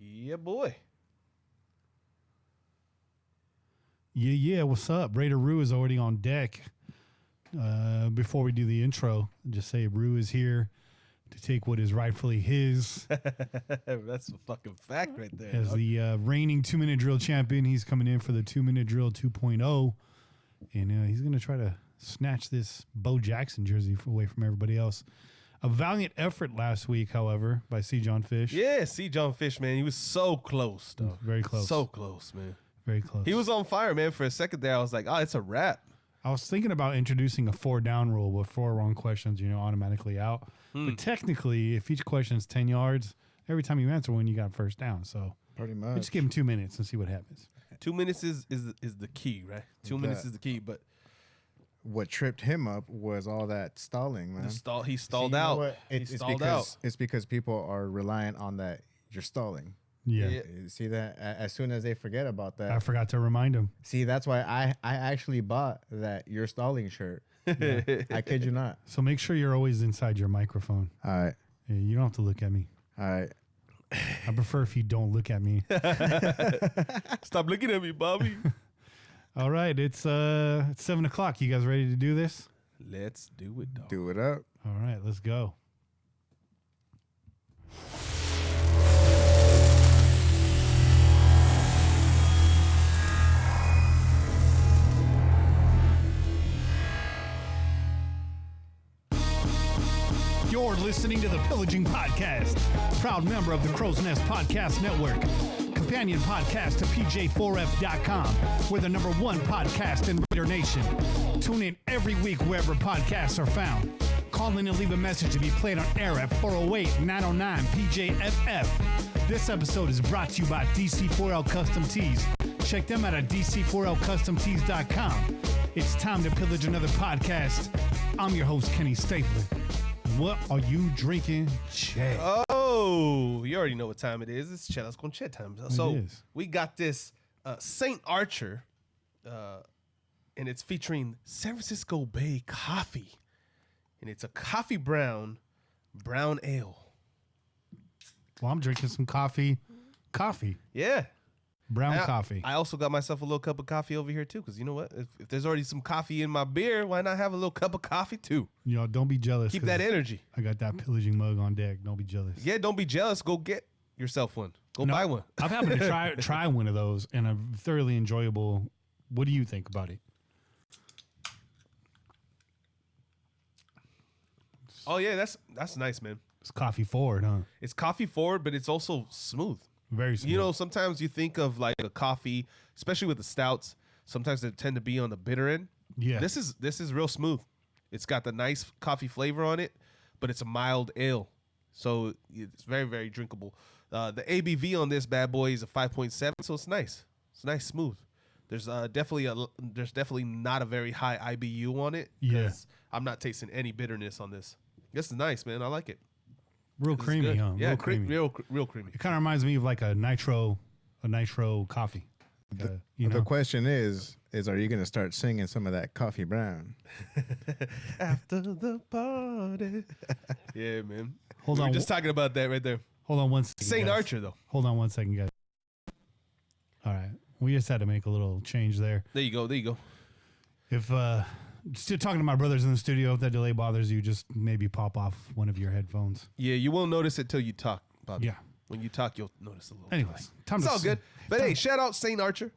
Yeah, boy. Yeah. What's up? Raider Rue is already on deck. Before we do the intro, just say Rue is here to take what is rightfully his. That's a fucking fact right there. As the reigning 2-minute drill champion, he's coming in for the 2-minute drill 2.0. And he's going to try to snatch this Bo Jackson jersey away from everybody else. A valiant effort last week, however, by C. John Fish. Yeah, C. John Fish, man. He was so close, though. Very close. So close, man. Very close. He was on fire, man. For a second there, I was like, oh, it's a wrap. I was thinking about introducing a 4-down rule with 4 wrong questions, automatically out. But technically, if each question is 10 yards, every time you answer one, you got first down. So pretty much. Just give him 2 minutes and see what happens. 2 minutes is the key, right? 2 minutes is the key, but what tripped him up was all that stalling, man. He stalled out. It's because people are reliant on that. You're stalling. Yeah. You see that? As soon as they forget about that. I forgot to remind him. See, that's why I actually bought that You're Stalling shirt. Yeah. I kid you not. So make sure you're always inside your microphone. All right. Yeah, you don't have to look at me. All right. I prefer if you don't look at me. Stop looking at me, Bobby. All right, it's 7 o'clock. You guys ready to do this? Let's do it, dog. Do it up. All right, let's go. You're listening to the Pillaging Podcast, proud member of the Crow's Nest Podcast Network, companion podcast to PJ4F.com. We're the #1 podcast in Raider Nation. Tune in every week wherever podcasts are found. Call in and leave a message to be played on air at 408-909-PJFF. This episode is brought to you by DC4L Custom Tees. Check them out at DC4LCustomTees.com. It's time to pillage another podcast. I'm your host, Kenny Stapler. What are you drinking, Chet? Oh, you already know what time it is. It's Chet. Let's go Chet time. So we got this St. Archer, and it's featuring San Francisco Bay coffee. And it's a coffee brown ale. Well, I'm drinking some coffee. Yeah. Brown coffee. I also got myself a little cup of coffee over here, too, because you know what? If there's already some coffee in my beer, why not have a little cup of coffee, too? Don't be jealous. Keep that energy. I got that pillaging mug on deck. Don't be jealous. Yeah, don't be jealous. Go get yourself one. Go buy one. I've happened to try one of those, and a thoroughly enjoyable. What do you think about it? Oh, yeah, that's nice, man. It's coffee forward, huh? It's coffee forward, but it's also smooth. Very smooth. Sometimes you think of like a coffee, especially with the stouts, sometimes they tend to be on the bitter end. Yeah. This is real smooth. It's got the nice coffee flavor on it, but it's a mild ale. So it's very, very drinkable. The ABV on this bad boy is a 5.7, so it's nice. It's nice, smooth. There's definitely not a very high IBU on it. Yeah. I'm not tasting any bitterness on this. This is nice, man. I like it. Real creamy, huh? Yeah, real creamy. Real creamy. It kind of reminds me of like a nitro coffee. The question is are you going to start singing some of that Coffee Brown? After the party. Yeah, man. Hold on. We're just talking about that right there. Hold on one second. St. Archer, though. Hold on one second, guys. All right. We just had to make a little change there. There you go. If still talking to my brothers in the studio, if that delay bothers you, just maybe pop off one of your headphones. Yeah, you won't notice it till you talk, Bobby. Yeah. When you talk, you'll notice a little. Anyways, it's all good. But hey, shout out St. Archer.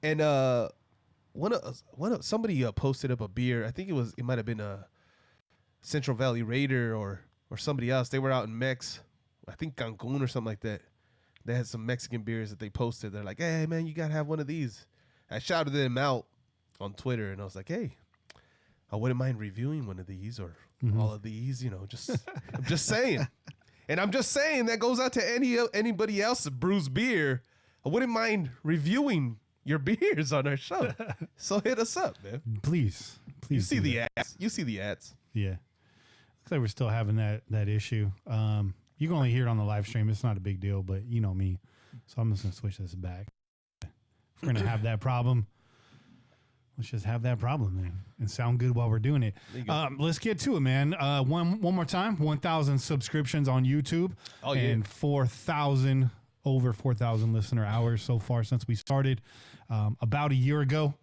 And somebody posted up a beer. I think it might have been a Central Valley Raider or somebody else. They were out in Mex, I think Cancun or something like that. They had some Mexican beers that they posted. They're like, hey, man, you got to have one of these. I shouted them out on Twitter, and I was like, hey, I wouldn't mind reviewing one of these or all of these, I'm just saying. And I'm just saying that goes out to anybody else that brews beer. I wouldn't mind reviewing your beers on our show. So hit us up, man. Please. You see the ads. Yeah. Looks like we're still having that issue. You can only hear it on the live stream. It's not a big deal, but you know me. So I'm just going to switch this back. If we're going to have that problem, let's just have that problem, man, and sound good while we're doing it. Let's get to it, man. One more time, 1,000 subscriptions on YouTube and 4,000 over 4,000 listener hours so far since we started about a year ago.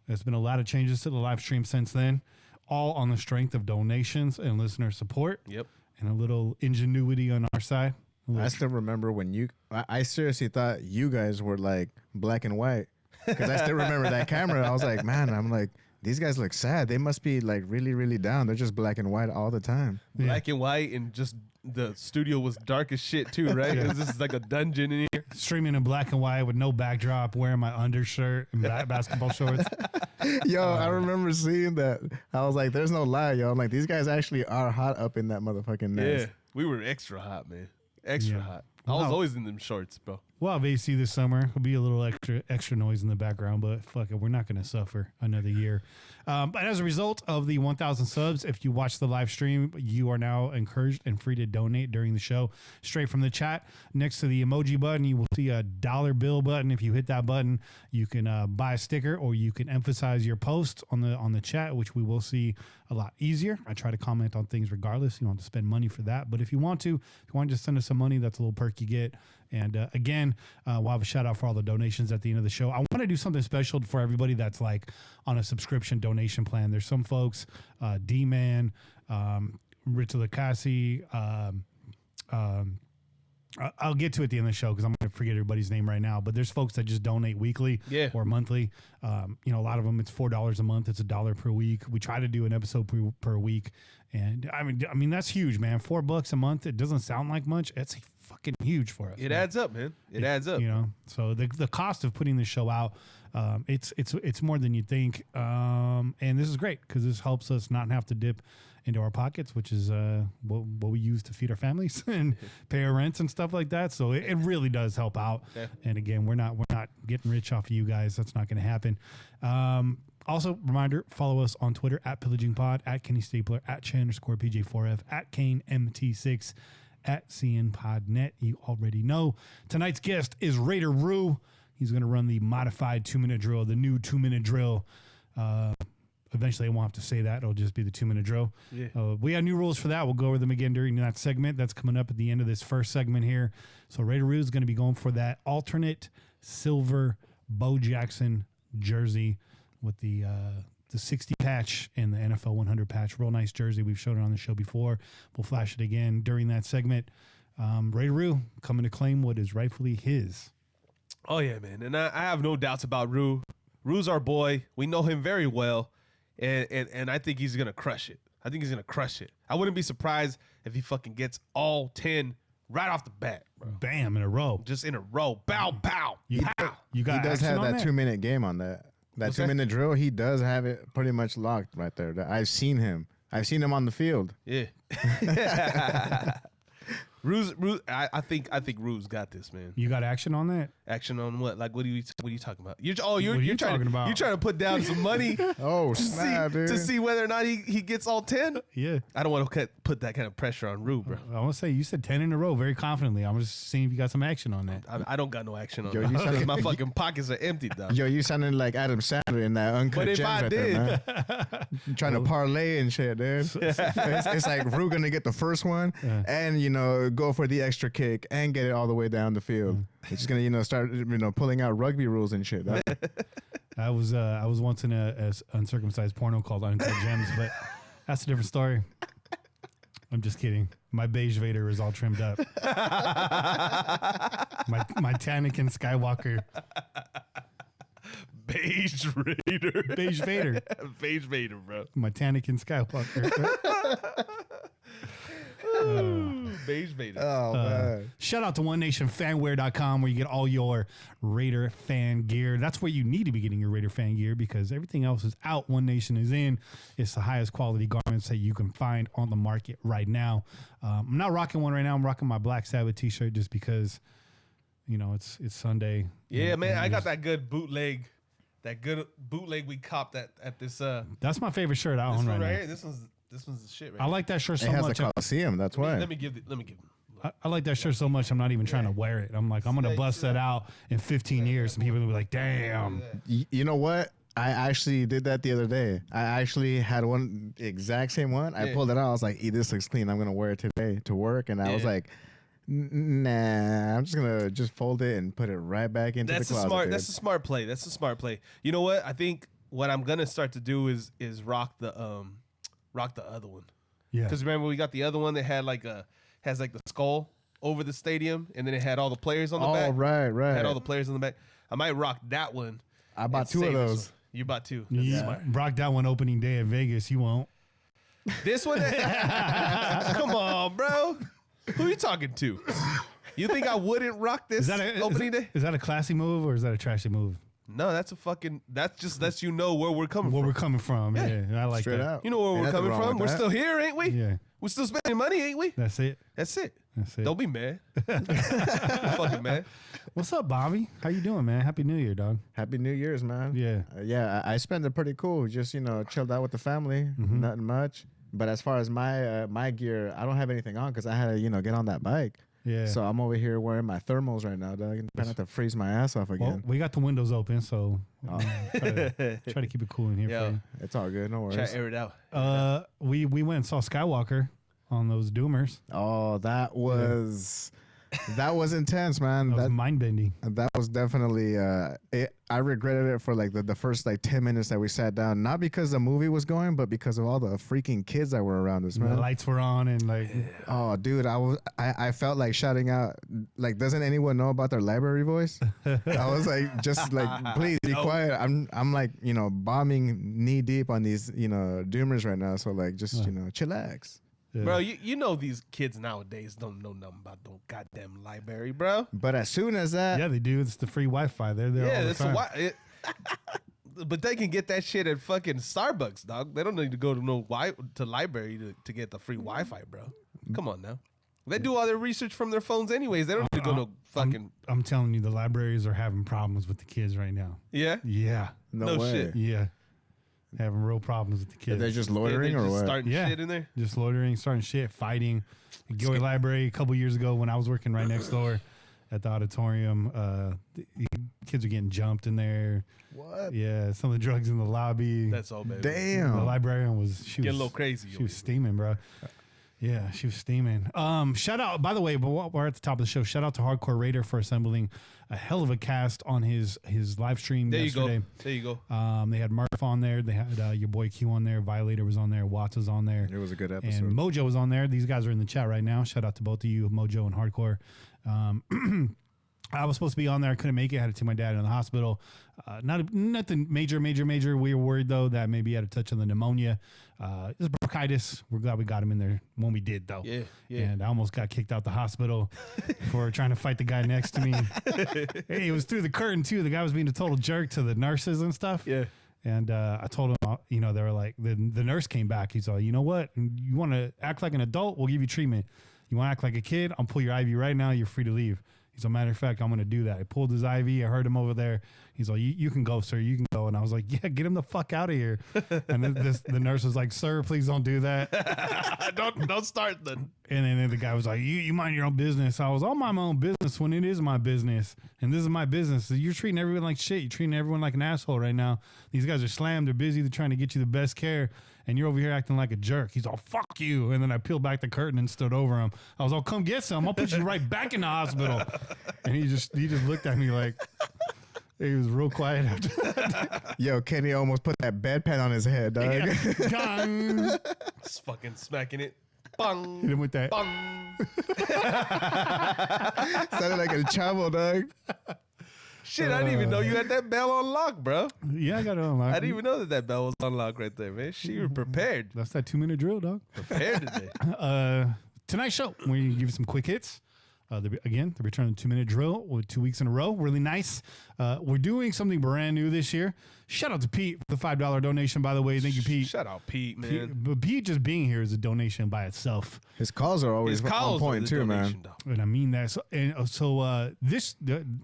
There's been a lot of changes to the live stream since then, all on the strength of donations and listener support. Yep. And a little ingenuity on our side. I still remember when I seriously thought you guys were like black and white, because I still remember that camera. I was like, man, I'm like, these guys look sad. They must be like really, really down. They're just black and white all the time. Black and white, and just the studio was dark as shit too, right? This is like a dungeon in here. Streaming in black and white with no backdrop, wearing my undershirt and basketball shorts. Yo, I remember seeing that. I was like, there's no lie, yo. I'm like, these guys actually are hot up in that motherfucking nest. Yeah, we were extra hot, man. Extra hot. I was always in them shorts, bro. We'll have AC this summer. There'll be a little extra noise in the background, but fuck it, we're not going to suffer another year. But as a result of the 1,000 subs, if you watch the live stream, you are now encouraged and free to donate during the show straight from the chat. Next to the emoji button, you will see a dollar bill button. If you hit that button, you can buy a sticker, or you can emphasize your post on the chat, which we will see a lot easier. I try to comment on things regardless. You don't have to spend money for that, but if you want to just send us some money, that's a little perk you get. And again, we'll have a shout out for all the donations at the end of the show. I want to do something special for everybody that's like on a subscription donation plan. There's some folks, D-Man, Rich Lacassi, I'll get to it at the end of the show because I'm going to forget everybody's name right now. But there's folks that just donate weekly or monthly. A lot of them, it's $4 a month. It's $1 per week. We try to do an episode per week. And I mean, that's huge, man. $4 a month. It doesn't sound like much. It's fucking huge for us. It adds up, man. It adds up. So the cost of putting this show out, it's more than you think. And this is great because this helps us not have to dip into our pockets, which is what we use to feed our families and pay our rents and stuff like that. So it really does help out. Yeah. And again, we're not getting rich off of you guys. That's not going to happen. Also, reminder, follow us on Twitter at Pillaging Pod, at Kenny Stapler, at Chan_PJ4F, at KaneMT6, at CNPodNet. You already know. Tonight's guest is Raider Rue. He's going to run the modified 2-minute drill, the new 2-minute drill. Eventually, I won't have to say that. It'll just be the 2-minute drill. Yeah. We have new rules for that. We'll go over them again during that segment. That's coming up at the end of this first segment here. So Raider Rue is going to be going for that alternate silver Bo Jackson jersey with the 60 patch and the NFL 100 patch. Real nice jersey. We've shown it on the show before. We'll flash it again during that segment. Raider Rue coming to claim what is rightfully his. Oh, yeah, man. And I have no doubts about Rue. Rue's our boy. We know him very well. And I think he's going to crush it. I wouldn't be surprised if he fucking gets all 10 right off the bat, bro. Bam, in a row. Just in a row. Bow, pow. He does have that 2-minute game on that. That 2-minute drill, he does have it pretty much locked right there. I've seen him. I've seen him on the field. Yeah. Ruse, I think Rue's got this, man. You got action on that? Action on what? Like, what are you talking about? You're trying to put down some money. To see whether or not he gets all 10. Yeah. I don't want to put that kind of pressure on Rue, bro. I want to say you said 10 in a row very confidently. I'm just seeing if you got some action on that. I don't got no action on that. My fucking pockets are empty, though. Yo, you sounded like Adam Sandler in that Uncut Gems. But if I did, there, trying to parlay and shit, dude. It's like Rue gonna get the first one, and go for the extra kick and get it all the way down the field. It's just gonna start pulling out rugby rules and shit. I was once in a uncircumcised porno called Uncut Gems, but that's a different story. I'm just kidding. My beige Vader is all trimmed up. my Anakin Skywalker. Beige Raider. Beige Vader. Beige Vader, bro. My Anakin Skywalker. Beige Vader. Oh, man. Shout out to OneNationFanwear.com where you get all your Raider fan gear. That's where you need to be getting your Raider fan gear because everything else is out. One Nation is in. It's the highest quality garments that you can find on the market right now. I'm not rocking one right now. I'm rocking my Black Sabbath t-shirt just because, it's Sunday. Yeah, man. I got that good bootleg. That good bootleg we copped at this. That's my favorite shirt I own right now. Here, this one's the shit. Right I like that shirt so much. It has much. the Coliseum. That's why. Let me give. I like that shirt so much. I'm not even trying to wear it. I'm like, I'm gonna bust that out in 15 years, and people will be like, "Damn." You know what? I actually did that the other day. I actually had one exact same one. I pulled it out. I was like, "This looks clean. I'm gonna wear it today to work." And I was like, Nah, I'm just gonna fold it and put it right back into the closet. That's a smart play. That's a smart play. You know what? I think what I'm gonna start to do is rock the other one. Yeah. Because remember we got the other one that had has the skull over the stadium, and then it had all the players on the back. Oh, right. Had all the players on the back. I might rock that one. I bought 2 of those. You bought 2. Yeah, rock that one opening day at Vegas. You won't. This one? Come on, bro. Who are you talking to? You think I wouldn't rock this opening day? Is that a classy move or is that a trashy move? No, that's that's you know where we're coming from. Where we're coming from. Yeah, I like Straight that. out. You know where we're coming from. We're still here, ain't we? Yeah. We're still spending money, ain't we? That's it. That's it. That's it. Don't be mad. Fucking mad. What's up, Bobby? How you doing, man? Happy New Year, dog. Happy New Year's, man. Yeah. I spent it pretty cool. Just chilled out with the family. Nothing much. But as far as my gear, I don't have anything on because I had to get on that bike. Yeah. So I'm over here wearing my thermals right now, dog. I'm trying not to freeze my ass off again. Well, we got the windows open, so try to keep it cool in here for you. It's all good. No worries. Try to air it out. We went and saw Skywalker on those Doomers. Oh, that was intense, man. That was mind bending. That was definitely. I regretted it for the first 10 minutes that we sat down, not because the movie was going, but because of all the freaking kids that were around us, man. The lights were on and Oh, dude, I felt like shouting out. Doesn't anyone know about their library voice? I was please be quiet. I'm bombing knee deep on these doomers right now. So chillax. Yeah. Bro, you know these kids nowadays don't know nothing about no goddamn library, bro. But as soon as that... Yeah, they do. It's the free Wi-Fi. They're there all the time. But they can get that shit at fucking Starbucks, dog. They don't need to go to library to get the free Wi-Fi, bro. Come on now. They do all their research from their phones anyways. They don't need to go to fucking... I'm telling you, the libraries are having problems with the kids right now. Yeah? Yeah. No way. shit. Yeah. Having real problems with the kids. They're just loitering or what? Starting shit in there? Just loitering, starting shit, fighting. The Gilroy Library a couple years ago when I was working right next door at the auditorium, the kids are getting jumped in there. What? Yeah, some of the drugs in the lobby. That's all, baby. Damn. The librarian was getting a little crazy. She was steaming, bro. Yeah, she was steaming. Shout out, by the way, but while we're at the top of the show, shout out to Hardcore Raider for assembling a hell of a cast on his live stream yesterday. There you go. They had Murph on there. They had your boy Q on there. Violator was on there. Watts was on there. It was a good episode. And Mojo was on there. These guys are in the chat right now. Shout out to both of you, Mojo and Hardcore. I was supposed to be on there. I couldn't make it. I had to take my dad in the hospital. Nothing major. We were worried, though, that maybe he had a touch of the pneumonia. It was bronchitis. We're glad we got him in there when we did, though. Yeah. And I almost got kicked out the hospital for trying to fight the guy next to me. Hey, it was through the curtain, too. The guy was being a total jerk to the nurses and stuff. Yeah. And I told him, they were like, the nurse came back. He's like, you know what? You want to act like an adult? We'll give you treatment. You want to act like a kid? I'll pull your IV right now. You're free to leave. He's a matter of fact, I'm going to do that. I pulled his IV. I heard him over there. He's like, you can go, sir. You can go. And I was like, yeah, get him the fuck out of here. And then the nurse was like, sir, please don't do that. don't start then. And then the guy was like, you mind your own business. I was on my own business when it is my business. And this is my business. So you're treating everyone like shit. You're treating everyone like an asshole right now. These guys are slammed. They're busy. They're trying to get you the best care. And you're over here acting like a jerk. He's all, fuck you. And then I peeled back the curtain and stood over him. I was all, come get some. I'll put you right back in the hospital. And he just looked at me like, he was real quiet after that. Yo, Kenny almost put that bedpan on his head, dog. Yeah. Just fucking smacking it. Bang. Hit him with that. Bang. Sounded like a chavo, dog. Shit, I didn't even know you had that bell on lock, bro. Yeah, I got it on lock. I didn't even know that bell was on lock right there, man. She was prepared. That's that 2-minute drill, dog. Prepared today. Tonight's show, we give you some quick hits. The return of the 2-minute drill with 2 weeks in a row. Really nice. We're doing something brand new this year. Shout out to Pete for the $5 donation, by the way. Thank you, Pete. Shout out, Pete, man. But Pete just being here is a donation by itself. His calls are always on point, too, man. And I mean that.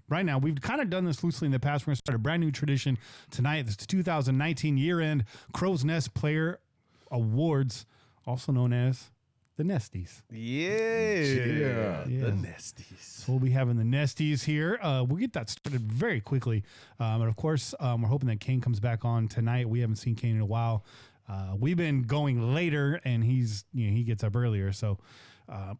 Right now, we've kind of done this loosely in the past. We're going to start a brand new tradition tonight. It's the 2019 year-end Crow's Nest Player Awards, also known as the Nesties. Yeah. The Nesties. So we'll be having the Nesties here. We'll get that started very quickly. And of course, we're hoping that Kane comes back on tonight. We haven't seen Kane in a while. We've been going later, and he gets up earlier. So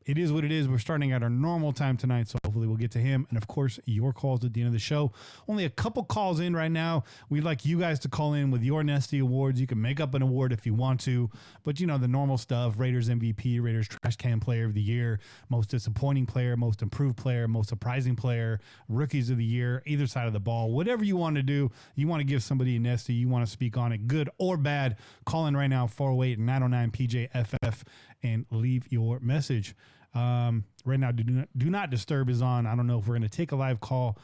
It is what it is. We're starting at our normal time tonight, so hopefully we'll get to him. And, of course, your calls at the end of the show. Only a couple calls in right now. We'd like you guys to call in with your Nesty Awards. You can make up an award if you want to. But, you know, the normal stuff, Raiders MVP, Raiders Trash Can Player of the Year, Most Disappointing Player, Most Improved Player, Most Surprising Player, Rookies of the Year, either side of the ball. Whatever you want to do, you want to give somebody a Nesty, you want to speak on it, good or bad, call in right now, 408-909-PJFF, and leave your message. Right now, do not disturb is on. I don't know if we're going to take a live call.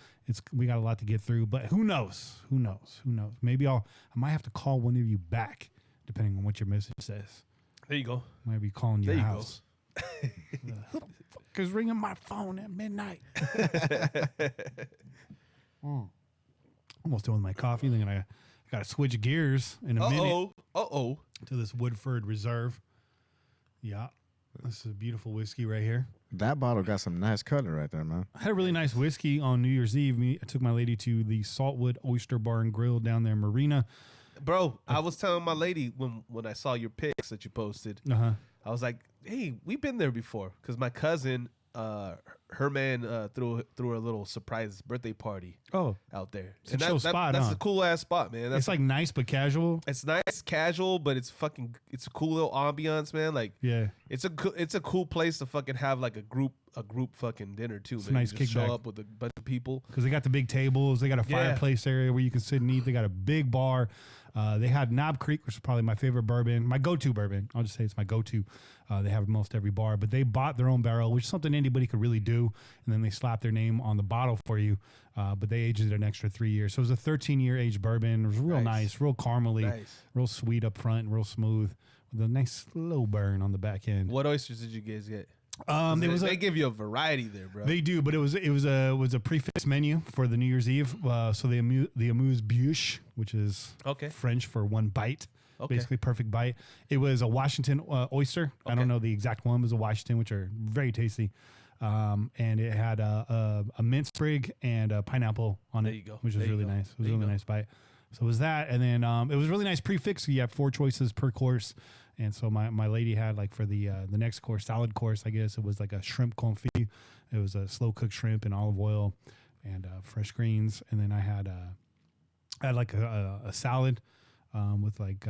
We got a lot to get through, but who knows? Maybe I might have to call one of you back, depending on what your message says. There you go. Might be calling your house. Who the fuck is ringing my phone at midnight? Almost done with my coffee. Then I got to switch gears in a minute. To this Woodford Reserve. Yeah. This is a beautiful whiskey right here. That bottle got some nice color right there, man. I had a really nice whiskey on New Year's Eve. I took my lady to the Saltwood Oyster Bar and Grill down there in Marina. Bro, I was telling my lady when I saw your pics that you posted, I was like, hey, we've been there before. Because my cousin, her man threw a little surprise birthday party out there. It's a chill spot, That's a cool-ass spot, man. It's like nice but casual. It's nice, casual, but it's a cool little ambiance, man. Like, yeah, it's a cool place to fucking have like a group fucking dinner too. It's man. nice you just kickback. show up with a bunch of people because they got the big tables. They got a fireplace area where you can sit and eat. They got a big bar. They had Knob Creek, which is probably my favorite bourbon, my go-to bourbon. I'll just say it's my go-to. They have most every bar, but they bought their own barrel, which is something anybody could really do. And then they slap their name on the bottle for you. But they aged it an extra 3 years. So it was a 13-year aged bourbon. It was real nice, real caramely, real sweet up front, real smooth, with a nice slow burn on the back end. What oysters did you guys get? They give you a variety there, bro. They do, but it was a prefix menu for the New Year's Eve. So the amuse-bouche, which is French for one bite, basically perfect bite. It was a Washington oyster. I don't know the exact one. It was a Washington, which are very tasty. And it had a mint sprig and a pineapple on it, which was really nice. It was a really nice bite. So it was that, and then it was a really nice prefix. You have 4 choices per course. And so my lady had, like, for the next course, salad course, I guess, it was like a shrimp confit. It was a slow-cooked shrimp in olive oil and fresh greens. And then I had like a salad with, like,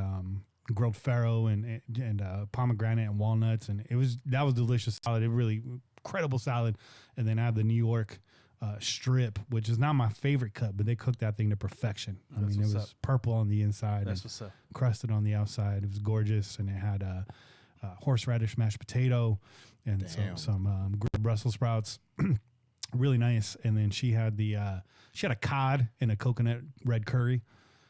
grilled farro and pomegranate and walnuts. And that was delicious salad. It really incredible salad. And then I had the New York strip, which is not my favorite cut, but they cooked that thing to perfection. I mean, it was purple on the inside. That's what's up. Crusted on the outside. It was gorgeous, and it had horseradish mashed potato and some grilled Brussels sprouts. Really nice. And then she had a cod and a coconut red curry.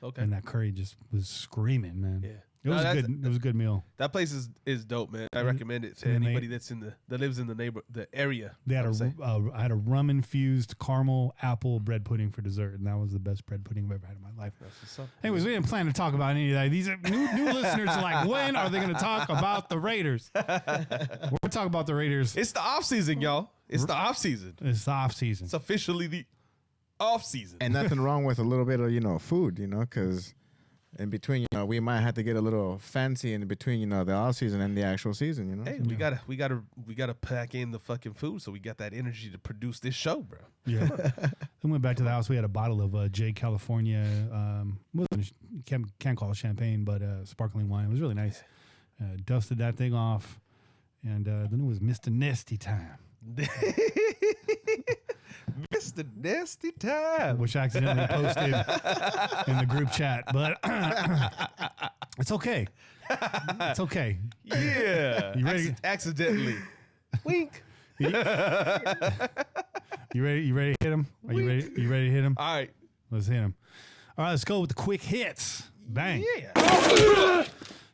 Okay. And that curry just was screaming, man. Yeah. It was good. It was a good meal. That place is dope, man. I recommend it to anybody that lives in the area. They had I had a rum infused caramel apple bread pudding for dessert, and that was the best bread pudding I've ever had in my life. That's what's up. Anyways, we didn't plan to talk about any of that. These are new listeners are like, when are they going to talk about the Raiders? We're going to talk about the Raiders. It's the off season, y'all. It's the off season. It's the off season. It's officially the off season. And nothing wrong with a little bit of food, because. In between, we might have to get a little fancy in between, the off season and the actual season, Hey, we gotta pack in the fucking food so we got that energy to produce this show, bro. Yeah. Then went back to the house. We had a bottle of J. California. Can't call it champagne, but sparkling wine. It was really nice. Dusted that thing off, and then it was Mr. Nesty time. Mr. Nasty Time, which I accidentally posted in the group chat, but it's okay. It's okay. Yeah, you ready? Accidentally. Wink. You ready? You ready to hit him? Are you ready? You ready to hit him? All right, let's hit him. All right, let's go with the quick hits. Bang. Yeah.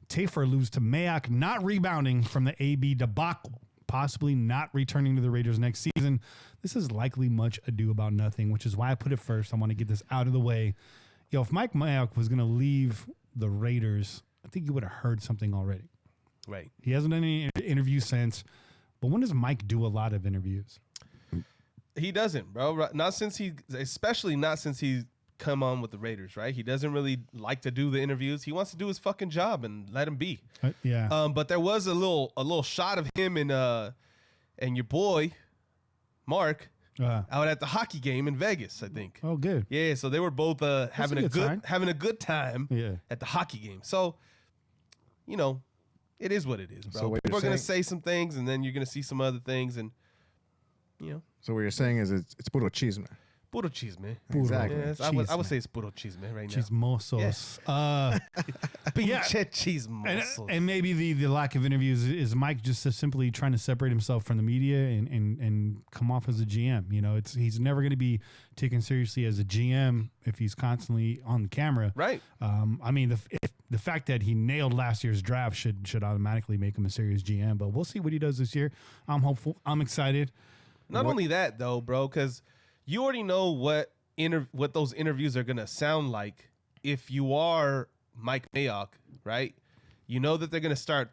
Tafer loses to Mayock, not rebounding from the AB debacle. Possibly not returning to the Raiders next season. This is likely much ado about nothing, which is why I put it first. I want to get this out of the way. If Mike Mayock was going to leave the Raiders, I think you would have heard something already. Right. He hasn't done any interviews since. But when does Mike do a lot of interviews? He doesn't, bro. Especially not since he's come on with the Raiders, right? He doesn't really like to do the interviews. He wants to do his fucking job and let him be. Yeah. But there was a little shot of him and your boy, Mark, out at the hockey game in Vegas, I think. Oh, good. Yeah, so they were both having a good time at the hockey game. So, you know, it is what it is, bro. So people are going to say some things, and then you're going to see some other things, and, you know. So what you're saying is it's puro chisme. Puro chisme. Exactly. Yes, I would say it's puro chisme right now. Chismosos. Pinche chismosos. And maybe the lack of interviews is Mike just simply trying to separate himself from the media and come off as a GM. You know, he's never going to be taken seriously as a GM if he's constantly on the camera. Right. I mean, the fact that he nailed last year's draft should automatically make him a serious GM. But we'll see what he does this year. I'm hopeful. I'm excited. Not only that, though, bro, because you already know what those interviews are going to sound like if you are Mike Mayock, right? You know that they're going to start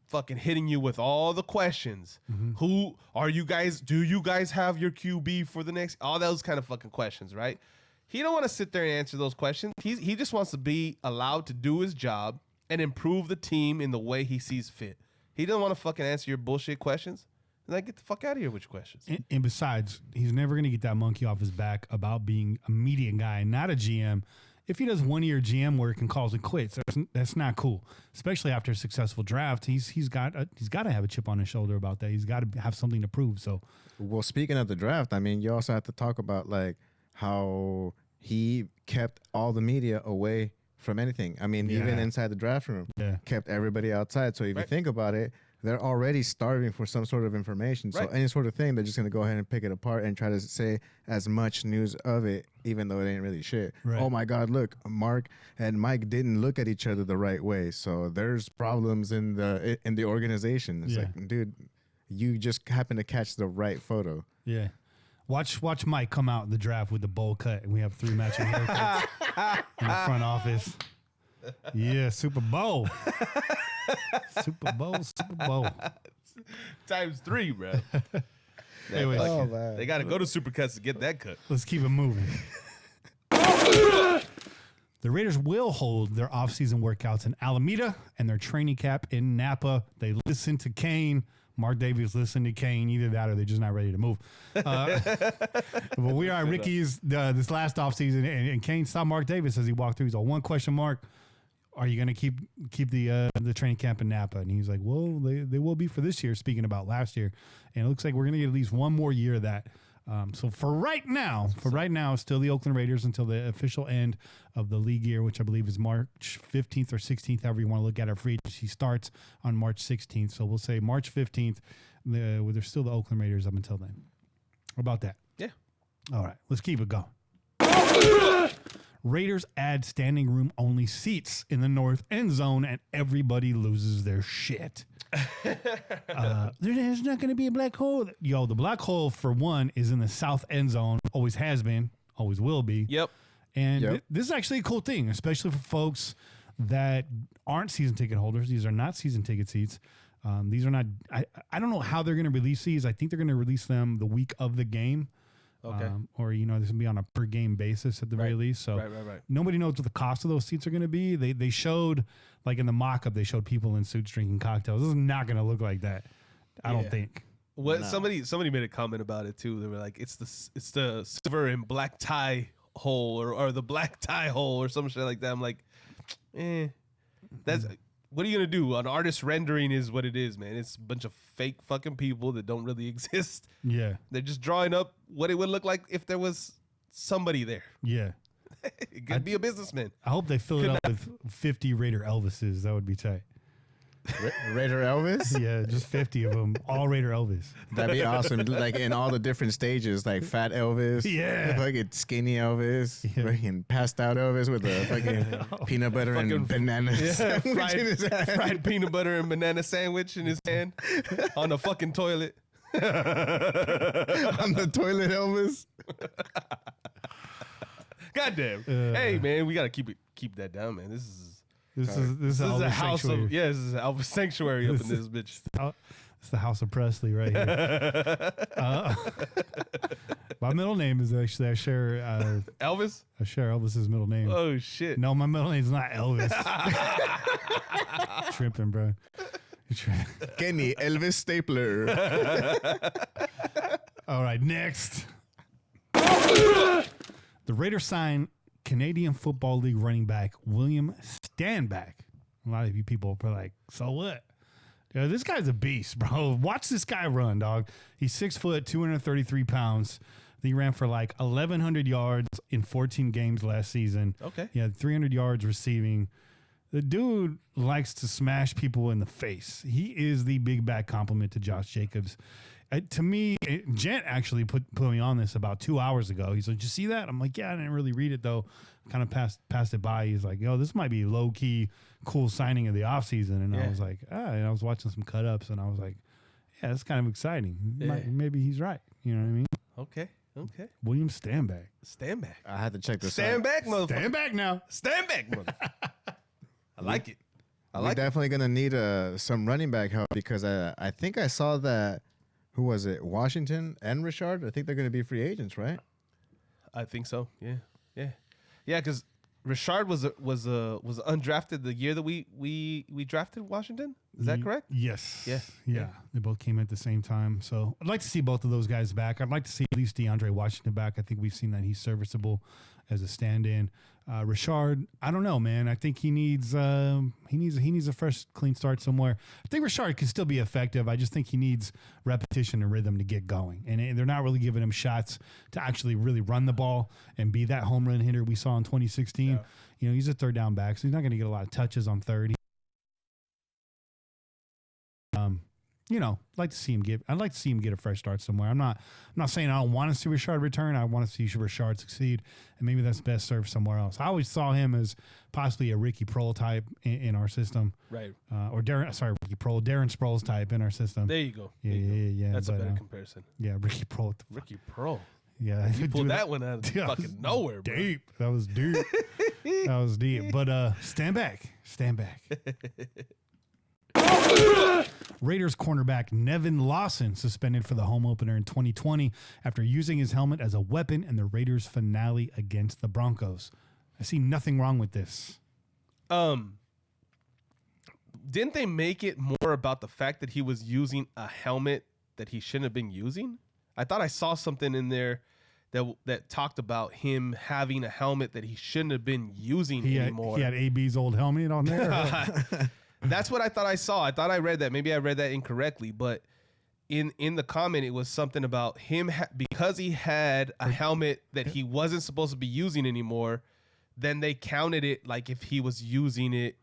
fucking hitting you with all the questions. Mm-hmm. Who are you guys? Do you guys have your QB for the next? All those kind of fucking questions, right? He don't want to sit there and answer those questions. He just wants to be allowed to do his job and improve the team in the way he sees fit. He doesn't want to fucking answer your bullshit questions. Like, get the fuck out of here with your questions. And besides, he's never going to get that monkey off his back about being a media guy, not a GM. If he does 1 year GM work and calls it quits, that's not cool. Especially after a successful draft, he's got to have a chip on his shoulder about that. He's got to have something to prove. So, well, speaking of the draft, I mean, you also have to talk about like how he kept all the media away from anything. I mean, even inside the draft room, kept everybody outside. So if you think about it, they're already starving for some sort of information. So any sort of thing, they're just going to go ahead and pick it apart and try to say as much news of it, even though it ain't really shit. Right. Oh, my God, look, Mark and Mike didn't look at each other the right way. So there's problems in the organization. It's like, dude, you just happen to catch the right photo. Yeah. Watch Mike come out in the draft with the bowl cut, and we have 3 matching haircuts in the front office. Yeah, Super Bowl. Super Bowl. Times 3, bro. Anyway, they got to go to Supercuts to get that cut. Let's keep it moving. The Raiders will hold their offseason workouts in Alameda and their training camp in Napa. They listen to Kane. Mark Davis listened to Kane. Either that or they're just not ready to move. But we are at Ricky's this last offseason, and Kane saw Mark Davis as he walked through. He's like, 1 question mark. Are you going to keep the training camp in Napa? And he's like, well, they will be for this year, speaking about last year. And it looks like we're going to get at least 1 more year of that. So for right now, it's still the Oakland Raiders until the official end of the league year, which I believe is March 15th or 16th, however you want to look at it. Free agency starts on March 16th. So we'll say March 15th. They're still the Oakland Raiders up until then. How about that? Yeah. All right, let's keep it going. Raiders add standing room only seats in the north end zone, and everybody loses their shit. There's not going to be a black hole. Yo, the black hole, for one, is in the south end zone. Always has been. Always will be. Yep. And this is actually a cool thing, especially for folks that aren't season ticket holders. These are not season ticket seats. These are not. I don't know how they're going to release these. I think they're going to release them the week of the game. Okay. Or, this will be on a per game basis at the very least. So nobody knows what the cost of those seats are going to be. They showed, like in the mock-up, they showed people in suits drinking cocktails. This is not going to look like that. I don't think. Somebody made a comment about it too. They were like, it's the silver and black tie hole or the black tie hole or some shit like that. I'm like, that's. What are you going to do? An artist rendering is what it is, man. It's a bunch of fake fucking people that don't really exist. Yeah. They're just drawing up what it would look like if there was somebody there. Yeah. It could be a businessman. I hope they fill it up with 50 Raider Elvises. That would be tight. Raider Elvis? Yeah, just 50 of them. All Raider Elvis. That'd be awesome. Like in all the different stages, like fat Elvis. Yeah. Fucking skinny Elvis. Yeah. Fucking passed out Elvis with a fucking peanut butter and banana sandwich in his hand. Fried peanut butter and banana sandwich in his hand on a fucking toilet. On the toilet, Elvis. Goddamn. Hey, man, we got to keep that down, man. This is a house sanctuary. this is an Elvis sanctuary up in this bitch. It's the House of Presley right here. My middle name is actually I share Elvis. I share Elvis's middle name. Oh shit! No, my middle name's not Elvis. Tripping, bro. Kenny Elvis Stapler. All right, next. The Raiders signed Canadian Football League running back William Stanback. A lot of you people are like, so what? Yeah, this guy's a beast, bro. Watch this guy run, dog. He's 6 foot, 233 pounds. He ran for like 1,100 yards in 14 games last season. Okay. He had 300 yards receiving. The dude likes to smash people in the face. He is the big back compliment to Josh Jacobs. To me, Gent actually put me on this about 2 hours ago. He's like, did you see that? I'm like, yeah, I didn't really read it, though. Kind of passed it by. He's like, yo, this might be low-key cool signing of the offseason. And I was like, and I was watching some cut-ups, and I was like, yeah, that's kind of exciting. Yeah. Maybe he's right. You know what I mean? Okay. William Stanback. Stand back. I had to check this Stand out. back, motherfucker. Stand back now. Stand back, motherfucker. I like it. We're definitely going to need some running back help because I think I saw that, who was it, Washington and Richard? I think they're going to be free agents, right? I think so. Yeah. Because Richard was undrafted the year that we drafted Washington. Is that correct? Yes. Yeah. They both came at the same time. So I'd like to see both of those guys back. I'd like to see at least DeAndre Washington back. I think we've seen that he's serviceable as a stand-in. Richard, I don't know, man. I think he needs a fresh, clean start somewhere. I think Richard can still be effective. I just think he needs repetition and rhythm to get going. And they're not really giving him shots to actually really run the ball and be that home run hitter we saw in 2016. Yeah. You know, he's a third down back, so he's not going to get a lot of touches on third. You know, I'd like to see him get a fresh start somewhere. I'm not saying I don't want to see Richard return. I want to see Richard succeed, and maybe that's best served somewhere else. I always saw him as possibly a Ricky Prohl type in our system, right? Darren Sproles type in our system. There you go. Yeah. That's a better comparison. Yeah, Ricky Prohl. Ricky Prohl. Yeah, you pulled that one out of fucking nowhere, bro. Deep. That was deep. That was deep. But stand back. Raiders cornerback Nevin Lawson suspended for the home opener in 2020 after using his helmet as a weapon in the Raiders finale against the Broncos. I see nothing wrong with this. Didn't they make it more about the fact that he was using a helmet that he shouldn't have been using? I thought I saw something in there that talked about him having a helmet that he shouldn't have been using anymore. He had AB's old helmet on there. That's what I thought I saw. I thought I read that. Maybe I read that incorrectly, but in the comment, it was something about him because he had a helmet that he wasn't supposed to be using anymore. Then they counted it like if he was using it.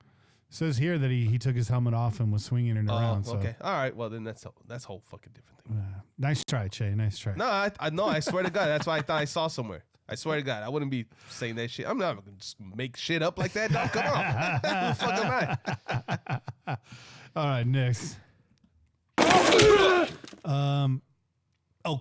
Says here that he took his helmet off and was swinging it around. Okay. All right. Well, then that's a whole fucking different thing. Nice try, Che. Nice try. No, I swear to God, that's why I thought I saw somewhere. I swear to God, I wouldn't be saying that shit. I'm not going to just make shit up like that. No, come on. Who the fuck am I? All right, next.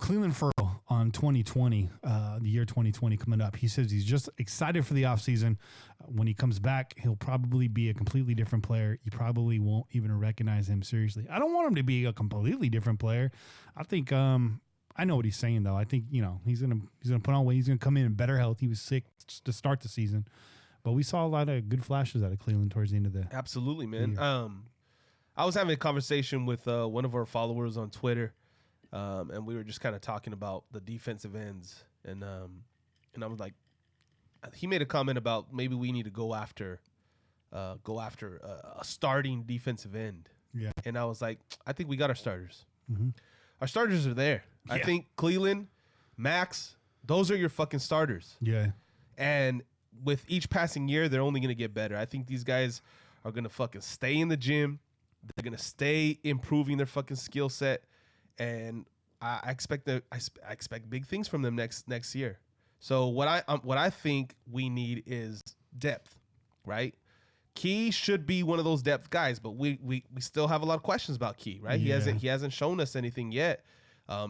Cleveland Ferrell on 2020, the year 2020 coming up. He says he's just excited for the offseason. When he comes back, he'll probably be a completely different player. You probably won't even recognize him seriously. I don't want him to be a completely different player. I think I know what he's saying, though. I think, he's gonna put on weight. He's gonna come in better health. He was sick to start the season, but we saw a lot of good flashes out of Cleveland towards the end of the. Absolutely, man. I was having a conversation with one of our followers on Twitter, and we were just kind of talking about the defensive ends, and I was like, he made a comment about maybe we need to go after a starting defensive end. Yeah, and I was like, I think we got our starters. Mm-hmm. Our starters are there. Yeah. I think Cleveland, Max, those are your fucking starters. Yeah. And with each passing year, they're only going to get better. I think these guys are going to fucking stay in the gym. They're going to stay improving their fucking skill set. And I expect big things from them next year. So what I think we need is depth, right? Key should be one of those depth guys, but we still have a lot of questions about Key, right? Yeah. He hasn't shown us anything yet.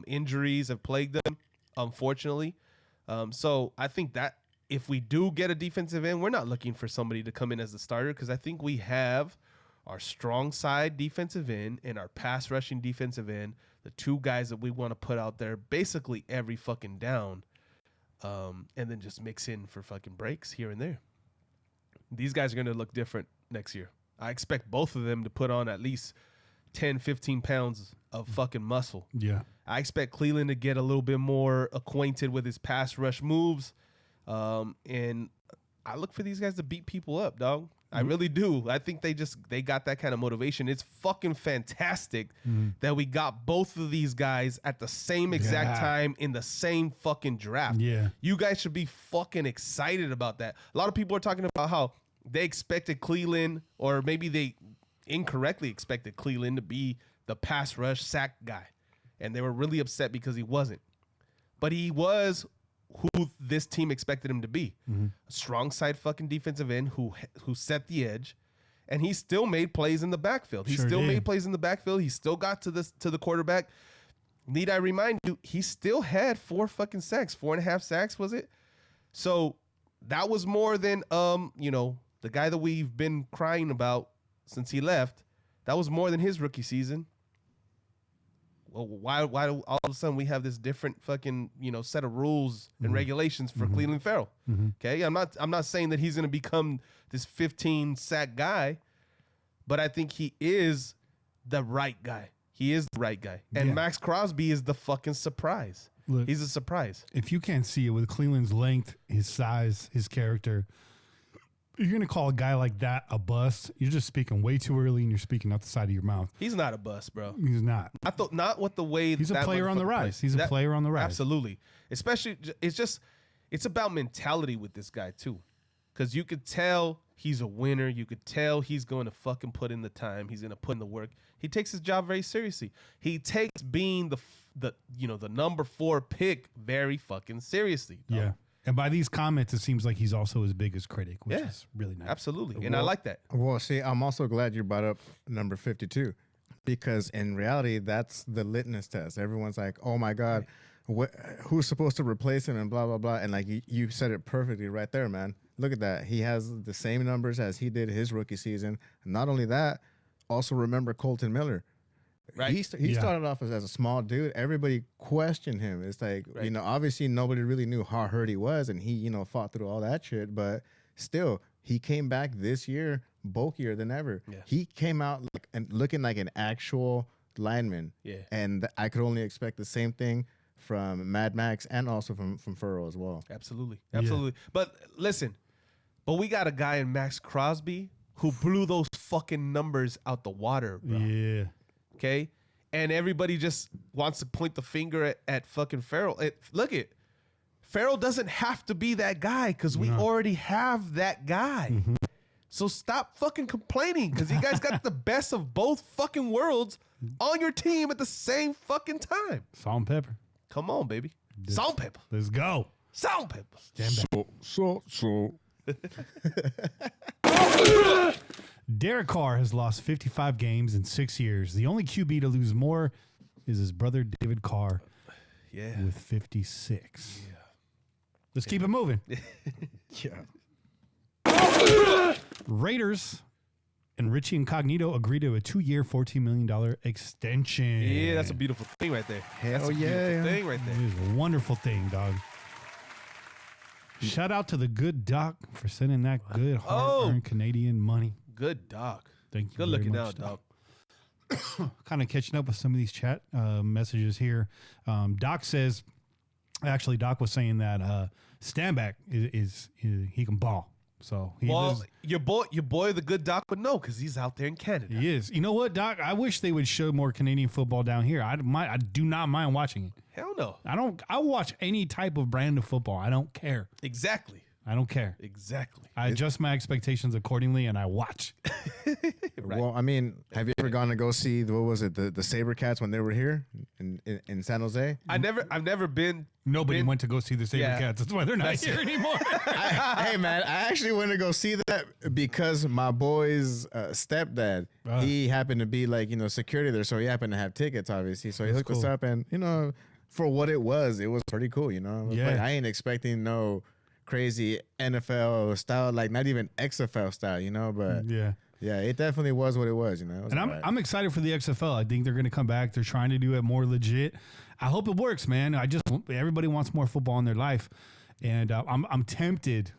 Injuries have plagued them, unfortunately. So I think that if we do get a defensive end, we're not looking for somebody to come in as the starter because I think we have our strong side defensive end and our pass rushing defensive end, the two guys that we want to put out there basically every fucking down, and then just mix in for fucking breaks here and there. These guys are going to look different next year. I expect both of them to put on at least 10, 15 pounds of fucking muscle. Yeah. I expect Cleveland to get a little bit more acquainted with his pass rush moves. And I look for these guys to beat people up, dog. I really do. I think they got that kind of motivation. It's fucking fantastic that we got both of these guys at the same exact time in the same fucking draft. Yeah. You guys should be fucking excited about that. A lot of people are talking about how they expected Cleveland, or maybe they incorrectly expected Cleveland to be the pass rush sack guy. And they were really upset because he wasn't. But he was who this team expected him to be. A strong side fucking defensive end who set the edge, and he still made plays in the backfield. He made plays in the backfield. He still got to the quarterback. Need I remind you, he still had 4 fucking sacks, 4.5 sacks, was it? So that was more than the guy that we've been crying about since he left. That was more than his rookie season. Well, why do all of a sudden we have this different fucking set of rules and regulations for Cleveland Farrell? Okay, I'm not saying that he's going to become this 15 sack guy, but I think he is the right guy. He is the right guy, and Max Crosby is the fucking surprise. Look, he's a surprise. If you can't see it with Cleveland's length, his size, his character, you're going to call a guy like that a bust. You're just speaking way too early, and you're speaking out the side of your mouth. He's not a bust, bro. He's not. I thought not with the way he's a player on the rise. He's a player on the rise. Absolutely. Especially, it's about mentality with this guy too, because you could tell he's a winner. You could tell he's going to fucking put in the time. He's going to put in the work. He takes his job very seriously. He takes being the number 4 pick very fucking seriously. Dog. Yeah. And by these comments, it seems like he's also his biggest critic, which is really nice. Absolutely. And I like that. Well, see, I'm also glad you brought up number 52, because in reality, that's the litmus test. Everyone's like, oh my God, who's supposed to replace him and blah, blah, blah. And like you said it perfectly right there, man. Look at that. He has the same numbers as he did his rookie season. Not only that, also remember Colton Miller. Right. He started off as a small dude. Everybody questioned him. It's like, obviously nobody really knew how hurt he was, and he, fought through all that shit. But still, he came back this year bulkier than ever. Yeah. He came out looking like an actual lineman. Yeah. And I could only expect the same thing from Mad Max and also from Furrow as well. Absolutely. Absolutely. Yeah. But listen, we got a guy in Max Crosby who blew those fucking numbers out the water, bro. Yeah. Okay, and everybody just wants to point the finger at fucking Farrell. Farrell doesn't have to be that guy because we already have that guy. So stop fucking complaining, because you guys got the best of both fucking worlds on your team at the same fucking time. Salt and pepper. Come on, baby. Salt and pepper. Let's go. Salt and pepper. Stand back. Derek Carr has lost 55 games in 6 years. The only QB to lose more is his brother David Carr with 56. Yeah. Let's keep it moving. Raiders and Richie Incognito agreed to a 2-year, $14 million extension. Yeah, that's a beautiful thing right there. That's a beautiful thing right there. It is a wonderful thing, dog. Shout out to the good doc for sending that good hard-earned Canadian money. Good doc. Thank you. Good looking out, dog. Kind of catching up with some of these chat messages here. Doc says, Doc was saying that Standback is he can ball. So your boy, the good doc would know because he's out there in Canada. He is. You know what, Doc? I wish they would show more Canadian football down here. I do not mind watching it. Hell no. I watch any type of brand of football. I don't care. Exactly. I don't care. Exactly. I adjust my expectations accordingly, and I watch. Right. Well, I mean, have you ever gone to go see the SaberCats when they were here in San Jose? I've never been. Nobody went to go see the SaberCats. That's why they're not here anymore. Hey, man, I actually went to go see that because my boy's stepdad, he happened to be security there, so he happened to have tickets, obviously. So he hooked us up, and for what it was pretty cool. Yeah. Like, I ain't expecting no crazy NFL style, like not even XFL style, but yeah, it definitely was what it was, And I'm excited for the XFL. I think they're going to come back. They're trying to do it more legit. I hope it works, man. Everybody wants more football in their life, and I'm tempted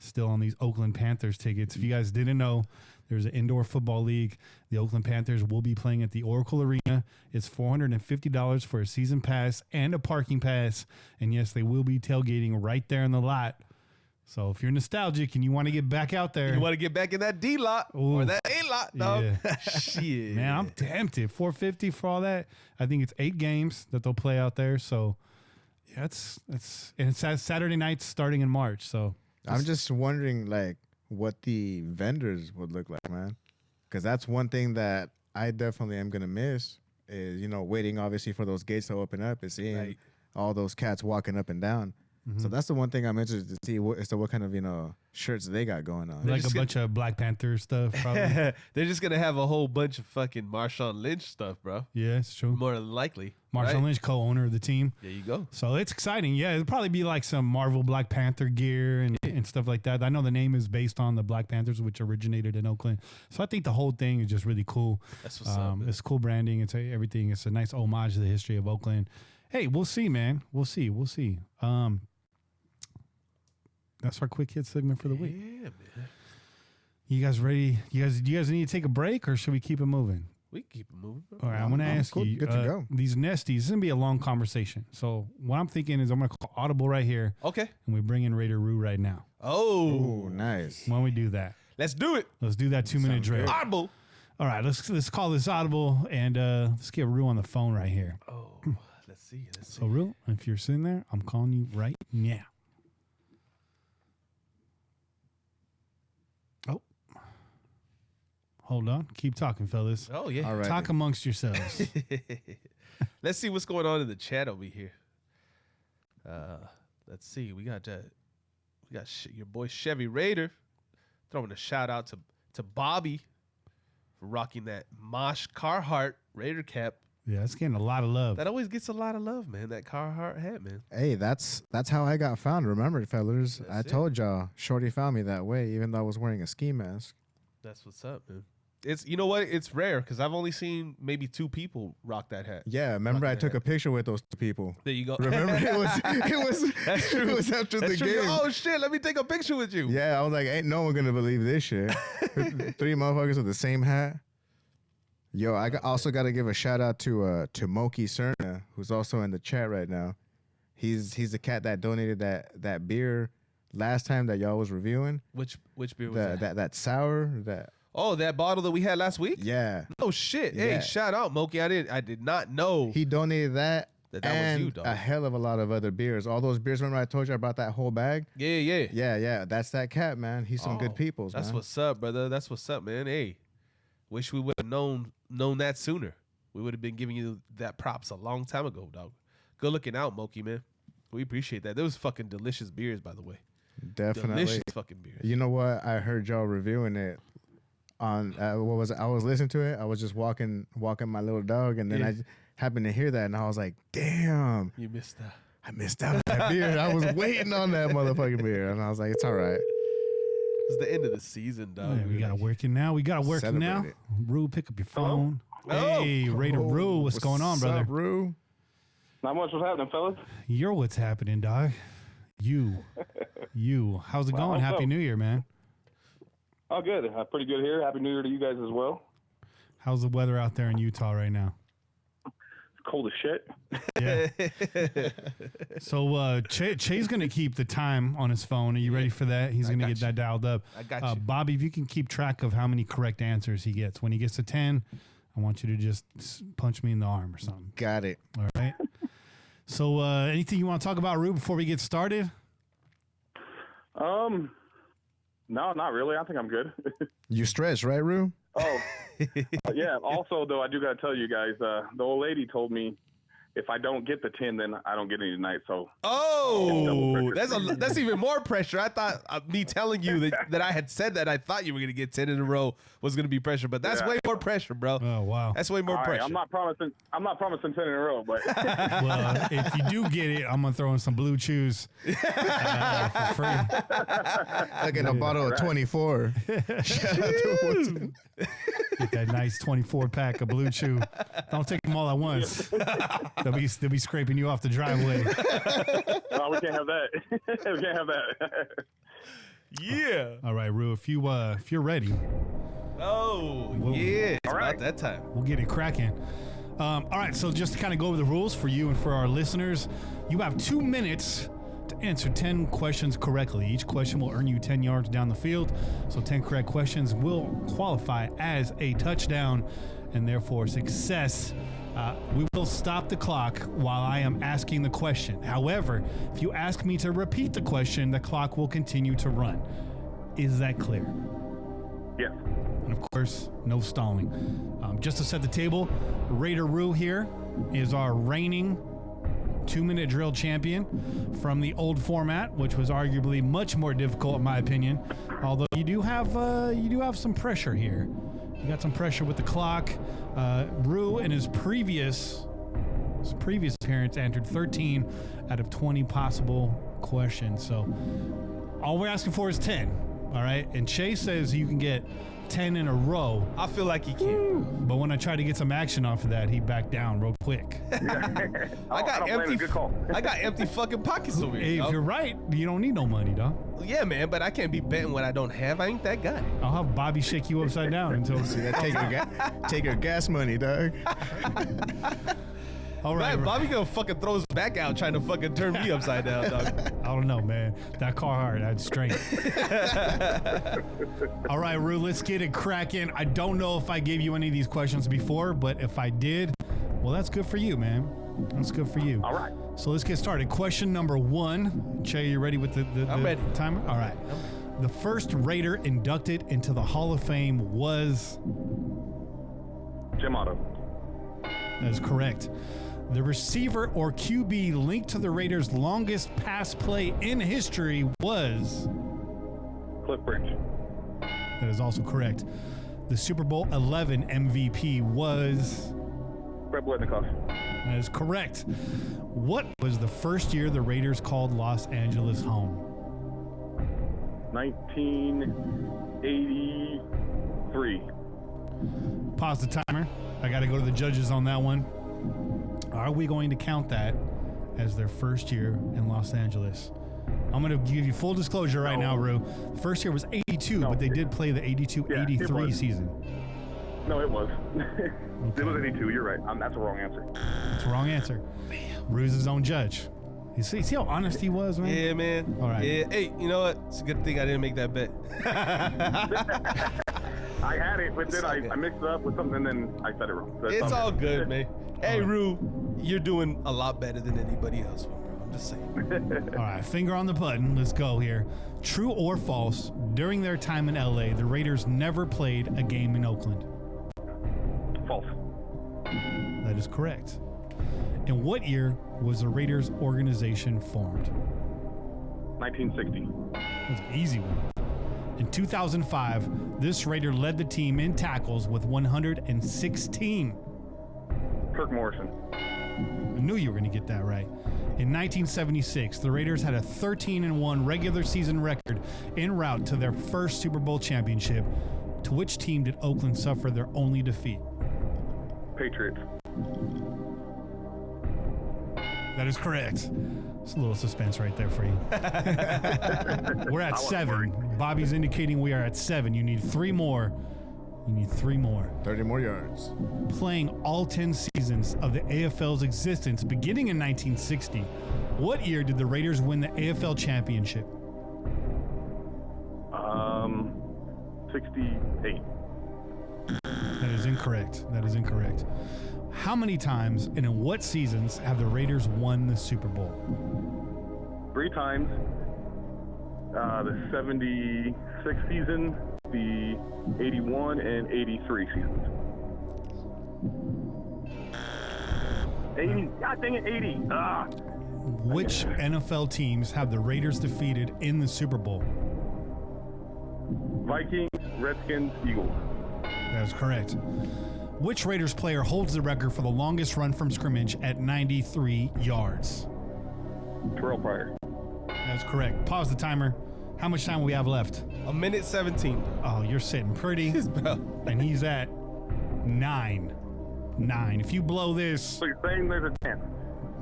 still on these Oakland Panthers tickets. If you guys didn't know, There's an indoor football league. The Oakland Panthers will be playing at the Oracle Arena. It's $450 for a season pass and a parking pass. And yes, they will be tailgating right there in the lot. So if you're nostalgic and you want to get back out there. You want to get back in that D lot or that A lot, dog. Yeah. Shit. Man, I'm tempted. $450 for all that. I think it's 8 games that they'll play out there. So yeah, and it's Saturday nights starting in March. So I'm just wondering, like, what the vendors would look like, man. Because that's one thing that I definitely am going to miss is, you know, waiting, obviously, for those gates to open up and seeing all those cats walking up and down. Mm-hmm. So that's the one thing I'm interested to see what kind of, you know, shirts they got going on. Like a bunch of Black Panther stuff, probably. They're just going to have a whole bunch of fucking Marshawn Lynch stuff, bro. Yeah, it's true. More than likely. Marshawn Lynch, co-owner of the team. There you go. So it's exciting. Yeah, it'll probably be like some Marvel Black Panther gear and stuff like that. I know the name is based on the Black Panthers, which originated in Oakland. So I think the whole thing is just really cool. That's what's up, man. It's cool branding. It's everything. It's a nice homage to the history of Oakland. Hey, we'll see, man. We'll see. That's our quick hit segment for the week. Yeah, man. You guys ready? Do you guys need to take a break or should we keep it moving? We can keep it moving, bro. All right, I'm going to ask you. Good to go. These nesties, this is going to be a long conversation. So what I'm thinking is I'm going to call Audible right here. Okay. And we bring in Raider Roo right now. Oh, nice. Why don't we do that? Let's do it. Let's do that 2-minute drill. Audible. All right, let's call this Audible and let's get Roo on the phone right here. Oh, let's see. So Roo, if you're sitting there, I'm calling you right now. Oh. Hold on. Keep talking, fellas. Oh, yeah. All right. Talk amongst yourselves. Let's see what's going on in the chat over here. Let's see. We got your boy Chevy Raider throwing a shout out to Bobby for rocking that Mosh Carhartt Raider cap. Yeah, it's getting a lot of love. That always gets a lot of love, man. That Carhartt hat, man. Hey, that's how I got found. Remember, fellas? I told y'all, Shorty found me that way, even though I was wearing a ski mask. That's what's up, man. It's, you know what? It's rare because I've only seen maybe 2 people rock that hat. Yeah, remember I took a picture with those 2 people. There you go. Remember it was That's true. It was after the game. Oh shit! Let me take a picture with you. Yeah, I was like, ain't no one gonna believe this shit. 3 motherfuckers with the same hat. Yo, I also got to give a shout out to Moki Cerna, who's also in the chat right now. He's the cat that donated that beer last time that y'all was reviewing. Which beer was that sour that. Oh, that bottle that we had last week? Yeah. Oh shit! Yeah. Hey, shout out Moki. I did not know He donated that and was you, dog. a hell of a lot of other beers. All those beers. Remember I told you about that whole bag? Yeah. Yeah. That's that cat, man. He's some good peoples, That's man. what's up, brother. That's what's up, man. Hey, wish we would have known that sooner. We would have been giving you that props a long time ago, dog. Good looking out, Moki, man. We appreciate that. Those fucking delicious beers, by the way. Definitely. Delicious fucking beers. You know what? I heard y'all reviewing it on what was it? I was listening to it. I was just walking my little dog, and then I happened to hear that, and I was like, "Damn, You missed that. I missed out on that beer. I was waiting on that motherfucking beer," and I was like, "It's all right." It's the end of the season, dog. We got to work it now. Celebrate it. Roo, pick up your phone. Hello? Hey, Raider Roo, what's going on, brother? Up, Roo? Not much was happening, fellas. You're what's happening, dog. You. How's it going? what's Happy up? New Year, man. Oh, good. Pretty good here. Happy New Year to you guys as well. How's the weather out there in Utah right now? It's cold as shit. Yeah. So Che's going to keep the time on his phone. Are you ready for that? He's going to get that dialed up. I got you. Bobby, if you can keep track of how many correct answers he gets. When he gets to 10, I want you to just punch me in the arm or something. Got it. All right. So anything you want to talk about, Rue, before we get started? No, not really. I think I'm good. You stretched, right, Roo? Oh, yeah. Also, though, I do got to tell you guys, the old lady told me if I don't get the 10, then I don't get any tonight. So that's even more pressure. I thought me telling you that I had said that I thought you were gonna get 10 in a row was gonna be pressure, but that's way more pressure, bro. Oh wow, that's way more all pressure. right, I'm not promising 10 in a row, but well, if you do get it, I'm gonna throw in some blue chews for free. Like in a bottle of 24. Shout out to Get that nice 24 pack of Blue Chew. Don't take them all at once. They'll be scraping you off the driveway. no, we can't have that. We can't have that. Yeah. All right, Rue. If you're ready, Oh, yeah. It's about that time. We'll get it cracking. All right, so just to kind of go over the rules for you and for our listeners, you have 2 minutes to answer 10 questions correctly. Each question will earn you 10 yards down the field. So 10 correct questions will qualify as a touchdown and therefore success. We will stop the clock while I am asking the question. However, if you ask me to repeat the question, the clock will continue to run. Is that clear? Yes. And of course, no stalling. Just to set the table, Raider Rue here is our reigning 2-minute drill champion from the old format, which was arguably much more difficult in my opinion. Although you do have some pressure here. You got some pressure with the clock. Rue in his previous appearance entered 13 out of 20 possible questions. So all we're asking for is 10. All right, and Chase says you can get 10 in a row. I feel like he can. But when I tried to get some action off of that, he backed down real quick. I got empty fucking pockets over here. Hey, if you're right, you don't need no money, dog. Yeah, man, but I can't be betting what I don't have. I ain't that guy. I'll have Bobby shake you upside down until take your gas money, dog. All right, man, Bobby gonna fucking throw his back out trying to fucking turn me upside down, dog. I don't know, man. That Carhartt had strength. All right, Rue, let's get it cracking. I don't know if I gave you any of these questions before, but if I did, well, that's good for you, man. That's good for you. All right. So let's get started. Question number 1. Che, you ready with the I'm ready. Timer? All right. The first Raider inducted into the Hall of Fame was? Jim Otto. That is correct. The receiver or QB linked to the Raiders' longest pass play in history was? Cliff Branch. That is also correct. The Super Bowl 11 MVP was? Brett Blitnikoff. That is correct. What was the first year the Raiders called Los Angeles home? 1983. Pause the timer. I got to go to the judges on that one. Are we going to count that as their first year in Los Angeles? I'm going to give you full disclosure right now, Rue. The first year was 82, but they did play the 82-83 season. No, it was. Okay. It was 82. You're right. That's the wrong answer. That's the wrong answer. Rue's his own judge. You see how honest he was, man? Yeah, man. All right. Yeah. Hey, you know what? It's a good thing I didn't make that bet. I had it, but then I mixed it up with something, and then I said it wrong. So it's all good, man. Hey, Rue, you're doing a lot better than anybody else, bro. I'm just saying. All right, finger on the button. Let's go here. True or false, during their time in LA, the Raiders never played a game in Oakland? False. That is correct. In what year was the Raiders organization formed? 1960. That's an easy one. In 2005, this Raider led the team in tackles with 116. Kirk Morrison. I knew you were going to get that right. In 1976, the Raiders had a 13-1 regular season record en route to their first Super Bowl championship. To which team did Oakland suffer their only defeat? Patriots. That is correct. It's a little suspense right there for you. We're at 7. Bobby's indicating we are at 7. You need 3 more. 30 more yards. Playing all 10 seasons of the AFL's existence beginning in 1960, what year did the Raiders win the AFL championship? 68. That is incorrect. How many times and in what seasons have the Raiders won the Super Bowl? 3 times. The 76 season, the 81 and 83 seasons. 80. God dang it, 80. Which NFL teams have the Raiders defeated in the Super Bowl? Vikings, Redskins, Eagles. That is correct. Which Raiders player holds the record for the longest run from scrimmage at 93 yards? Terrell Pryor. That's correct. Pause the timer. How much time we have left? 1:17. Oh, you're sitting pretty. And he's at 9. If you blow this... So you're saying there's a chance?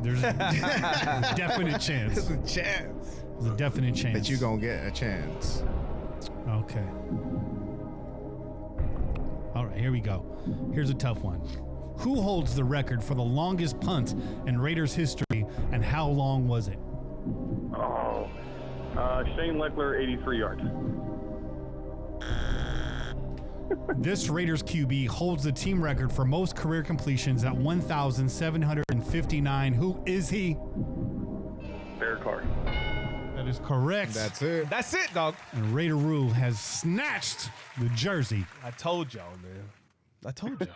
There's a definite chance. There's a chance. There's a definite chance. That you're going to get a chance. Okay. All right, here we go. Here's a tough one. Who holds the record for the longest punt in Raiders history, and how long was it? Oh, Shane Leckler, 83 yards. This Raiders QB holds the team record for most career completions at 1,759. Who is he? Derek Carr. That is correct. That's it. That's it, dog. And Raider Rule has snatched the jersey. I told y'all, man. I told y'all.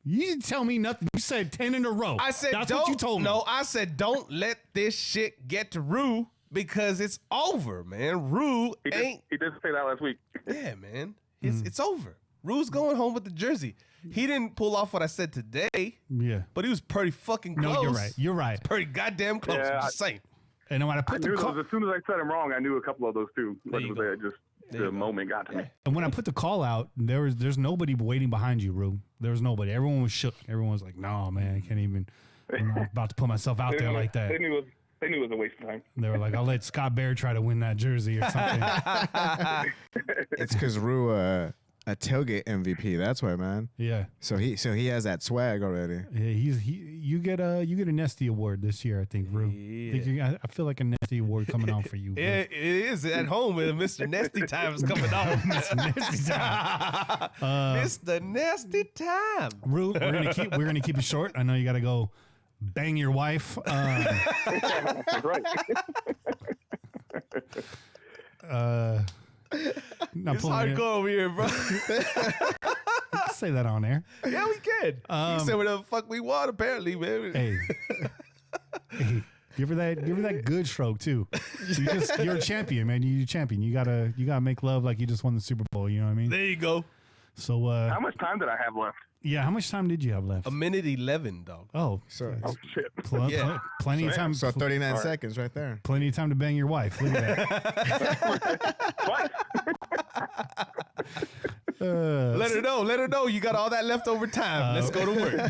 You didn't tell me nothing. You said 10 in a row. I said, that's don't, what you told me. No, I said, don't let this shit get to Rue because it's over, man. Rue He did say that last week. Yeah, man. It's over. Rue's going home with the jersey. He didn't pull off what I said today, Yeah. but he was pretty fucking close. No, you're right. You're right. Pretty goddamn close. Yeah, I'm just saying. And when I I put knew the those, as soon as I said him wrong, I knew a couple of those too. But you it go. was just There the you go. moment got to me. and when I put the call out, there's nobody waiting behind you, Rue. There was nobody. Everyone was shook. Everyone was like, "No, man, I can't even. I'm not about to put myself out there like that." They knew it was a waste of time. They were like, "I'll let Scott Bair try to win that jersey or something." It's because Rue a tailgate MVP. That's why, man. Yeah. So he has that swag already. Yeah, you get a Nesty award this year, I think, Rue. Yeah. I feel like a Nesty award coming on for you. Rue. It is at home, and Mr. Nasty Time is coming on. Mr. Nasty time. Mr. Nasty Time. Rue, we're gonna keep it short. I know you got to go bang your wife. That's right. Not It's pulling it. hardcore over here, bro. Say that on air. Yeah, we can. You say whatever the fuck we want, apparently, man. Hey, hey, give her that good stroke too. You're a champion, man. You're a champion. You gotta make love like you just won the Super Bowl. You know what I mean? There you go. So, How much time did I have left? yeah. How much time did you have left? 1:11, dog. Oh, So Oh shit! Yeah. plenty of time. so 39 seconds right there. Plenty of time to bang your wife. Look at that. What? Let her know. You got all that leftover time. Let's go to work.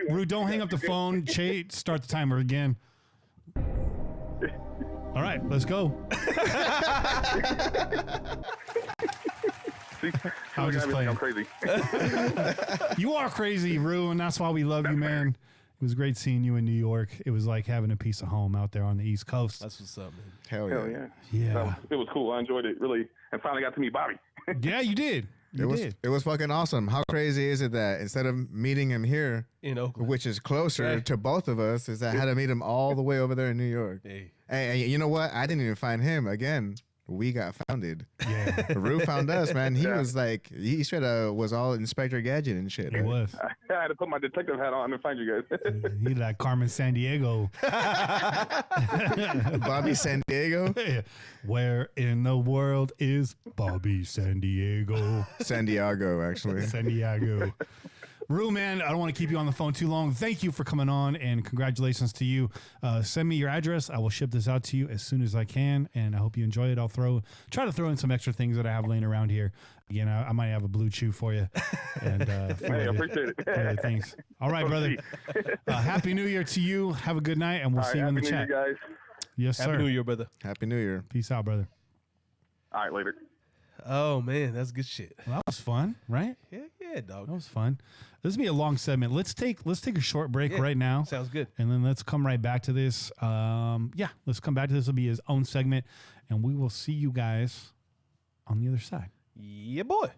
Rue, don't hang up the phone. Che, start the timer again. All right, let's go. See, I'm just playing. I'm crazy. You are crazy, Rue, and that's why we love you, man. It was great seeing you in New York. It was like having a piece of home out there on the East Coast. That's what's up, man. Hell yeah. Hell yeah. Yeah. It was cool. I enjoyed it really, and finally got to meet Bobby. Yeah, you did. You did. It was fucking awesome. How crazy is it that instead of meeting him here, In Oakland. which is closer Hey. to both of us, is that I had to meet him all the way over there in New York. Hey. And you know what? I didn't even find him. Again, we got founded. Yeah, Rue found us, man. He was like, he straight up was all Inspector Gadget and shit. it right? was. I had to put my detective hat on and find you guys. He like Carmen Sandiego. Bobby San Diego. Where in the world is Bobby Sandiego? San Diego, actually. Sandiego. Rue, man, I don't want to keep you on the phone too long. Thank you for coming on, and congratulations to you. Send me your address. I will ship this out to you as soon as I can, and I hope you enjoy it. I'll try to throw in some extra things that I have laying around here. Again, I might have a blue chew for you. And Hey, I appreciate it. for the things. All right, brother. Happy New Year to you. Have a good night, and we'll see you in the Happy New chat. Year, guys. Yes, sir. Happy New Year, brother. Happy New Year. Peace out, brother. All right, later. Oh, man. That's good shit. Well, that was fun, right? Yeah, dog. That was fun. This will be a long segment. Let's take a short break right now. Sounds good. And then let's come right back to this. Let's come back to this. It'll be his own segment, and we will see you guys on the other side. Yeah, boy.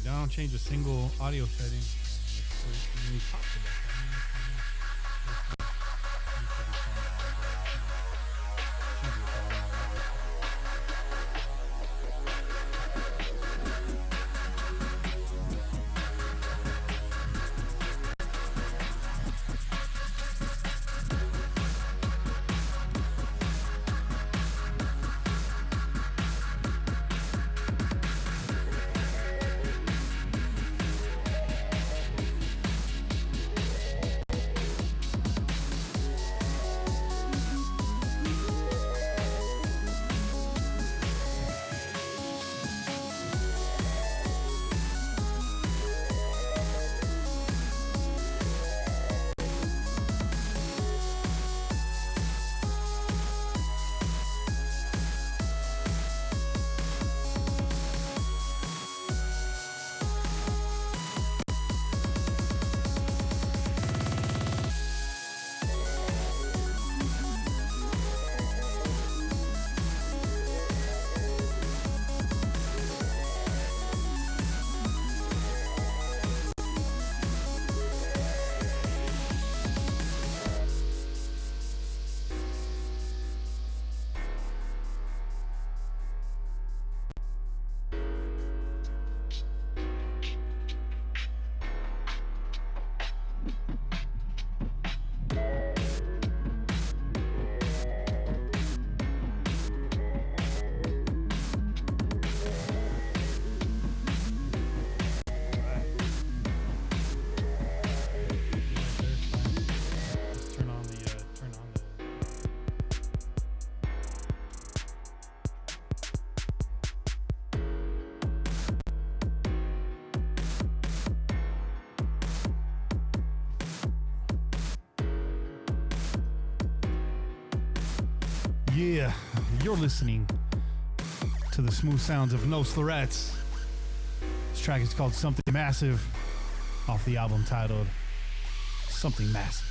weird. They don't change a single audio setting. When we talked about that. Yeah, you're listening to the smooth sounds of No Slurrettes. This track is called Something Massive, off the album titled Something Massive.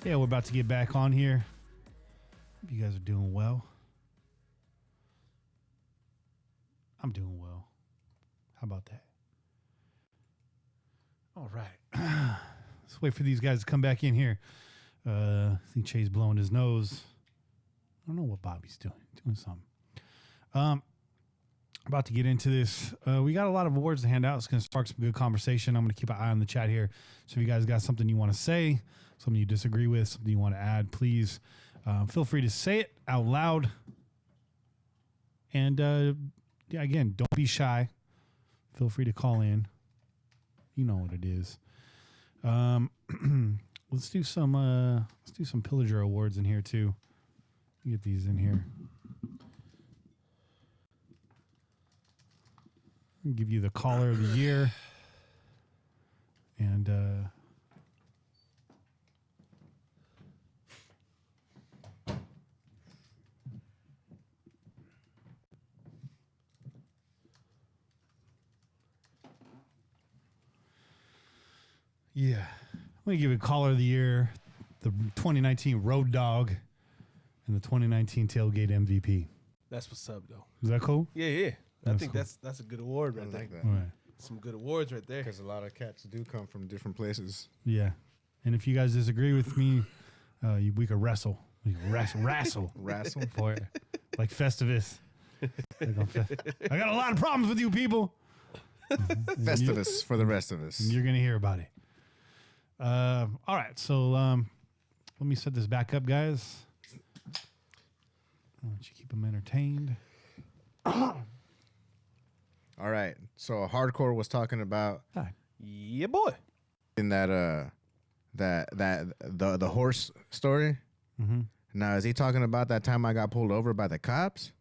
Yeah, we're about to get back on here. Hope you guys are doing well. I'm doing well. How about that? All right. Let's wait for these guys to come back in here. I think Che's blowing his nose. I don't know what Bobby's doing. Doing something. About to get into this. We got a lot of awards to hand out. It's going to spark some good conversation. I'm going to keep an eye on the chat here. So if you guys got something you want to say, something you disagree with, something you want to add, please feel free to say it out loud. And yeah, again, don't be shy. Feel free to call in. You know what it is. Let's do some Pillager awards in here too. Get these in here. I'll give you the caller of the year. And yeah, I'm going to give it caller of the year, the 2019 Road Dog, and the 2019 Tailgate MVP. That's what's up, though. Is that cool? Yeah. I think cool. that's a good award right I there. like that. All right. Some good awards right there. Because a lot of cats do come from different places. Yeah. And if you guys disagree with me, we could wrestle. We could wrestle. Wrestle? For it. Like Festivus. I got a lot of problems with you people. Festivus for the rest of us. You're going to hear about it. All right. So let me set this back up, guys. Why don't you keep them entertained? All right. So Hardcore was talking about Yeah, boy. in that the horse story. Mm-hmm. Now, is he talking about that time I got pulled over by the cops?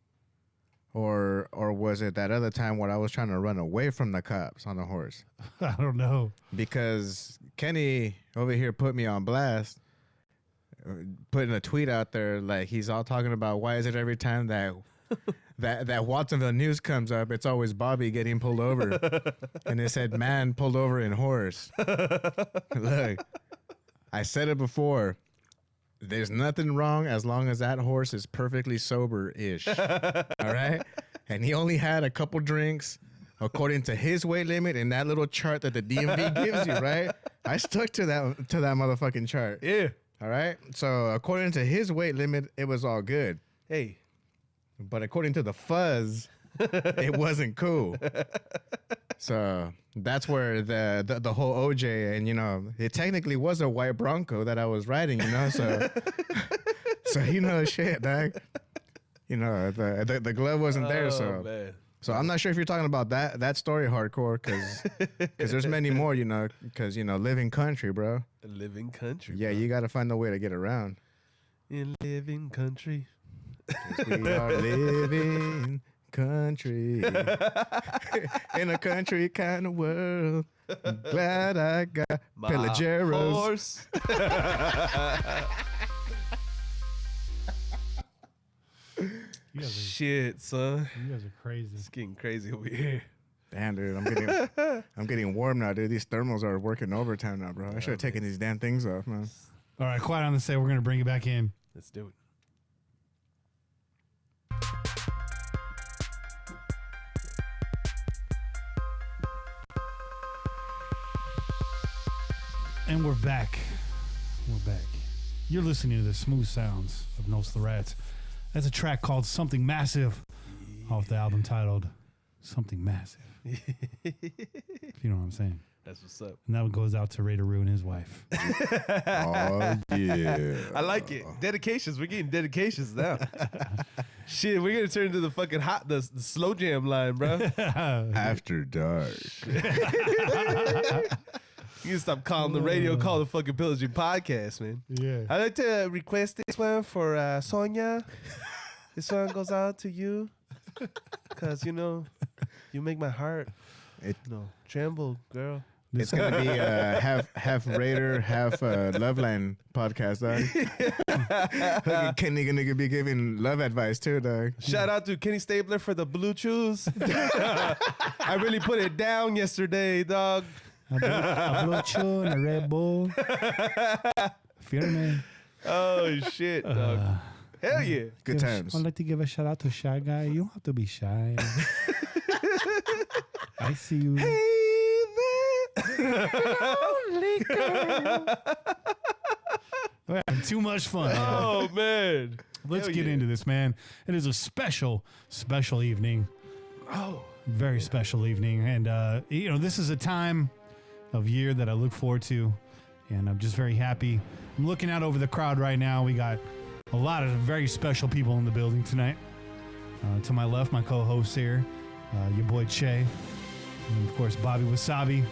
Or was it that other time where I was trying to run away from the cops on the horse? I don't know. Because Kenny over here put me on blast putting a tweet out there like he's all talking about why is it every time that Watsonville news comes up, it's always Bobby getting pulled over, and it said man pulled over in horse. Look, I said it before. There's nothing wrong as long as that horse is perfectly sober-ish. All right? And he only had a couple drinks according to his weight limit in that little chart that the DMV gives you, right? I stuck to that motherfucking chart. Yeah. All right? So according to his weight limit, it was all good. Hey. But according to the fuzz, it wasn't cool. So that's where the whole OJ, and it technically was a white Bronco that I was riding, so shit, dog. The glove wasn't there, so man. So I'm not sure if you're talking about that story hardcore, because there's many more, because living country, bro. Living country. Yeah, bro. you got to find a way to get around. In living country. We are living country in a country kind of world. I'm glad I got My Pillageros. Horse. Shit, son. You guys are crazy. It's getting crazy over here. Damn, dude, I'm getting warm now, dude. These thermals are working overtime now, bro. I should have taken these damn things off, man. All right, quiet on the set. We're going to bring it back in. Let's do it. And we're back. You're listening to the smooth sounds of Nos the Rats. That's a track called Something Massive off the album titled Something Massive. If you know what I'm saying. That's what's up. And that one goes out to Raider Rue and his wife. Oh, yeah. I like it. Dedications. We're getting dedications now. Shit, we're going to turn into the fucking the slow jam line, bro. After dark. You can stop calling the radio, call the fucking Pillaging Podcast, man. Yeah. I'd like to request this one for Sonia. This one goes out to you. Because, you make my heart tremble, girl. It's going to be half Raider, half Loveland podcast, dog. Kenny going to be giving love advice, too, dog. Shout out to Kenny Stabler for the blue chews. I really put it down yesterday, dog. A blue chew and a Red Bull. Feel me? Oh, shit, dog. Hell yeah. Good times. I'd like to give a shout out to Shy Guy. You don't have to be shy. I see you. Hey there. Lonely girl. We're having too much fun. Oh, man. Let's Hell get yeah. into this, man. It is a special evening. Oh. Very special evening. And, this is a time of year that I look forward to. And I'm just very happy. I'm looking out over the crowd right now. We got a lot of very special people in the building tonight. To my left, my co-host here, your boy Che. And, of course, Bobby Wasabi.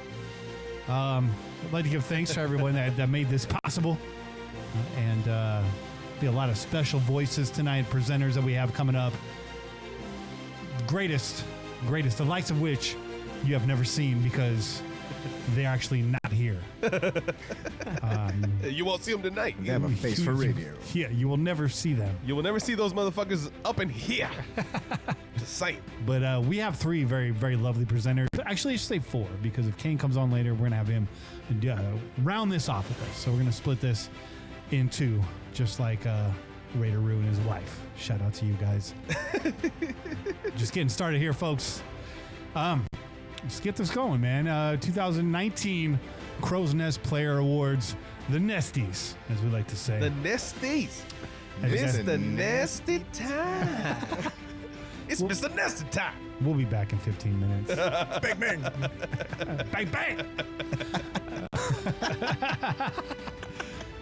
I'd like to give thanks to everyone that made this possible. And be a lot of special voices tonight, presenters that we have coming up. Greatest, the likes of which you have never seen because they're actually not here. You won't see them tonight. They have a face for radio. Yeah, you will never see them. You will never see those motherfuckers up in here. Just saying. But we have three very, very lovely presenters. Actually, I should say four, because if Kane comes on later, we're going to have him round this off with us. So we're going to split this in two, just like Raider Rue and his wife. Shout out to you guys. Just getting started here, folks. Let's get this going, man. 2019 Crow's Nest Player Awards, the Nesties, as we like to say. The Nesties. It's It's the nesty time. It's Mr. Nesty time. We'll be back in 15 minutes. Bang, bang. Bang,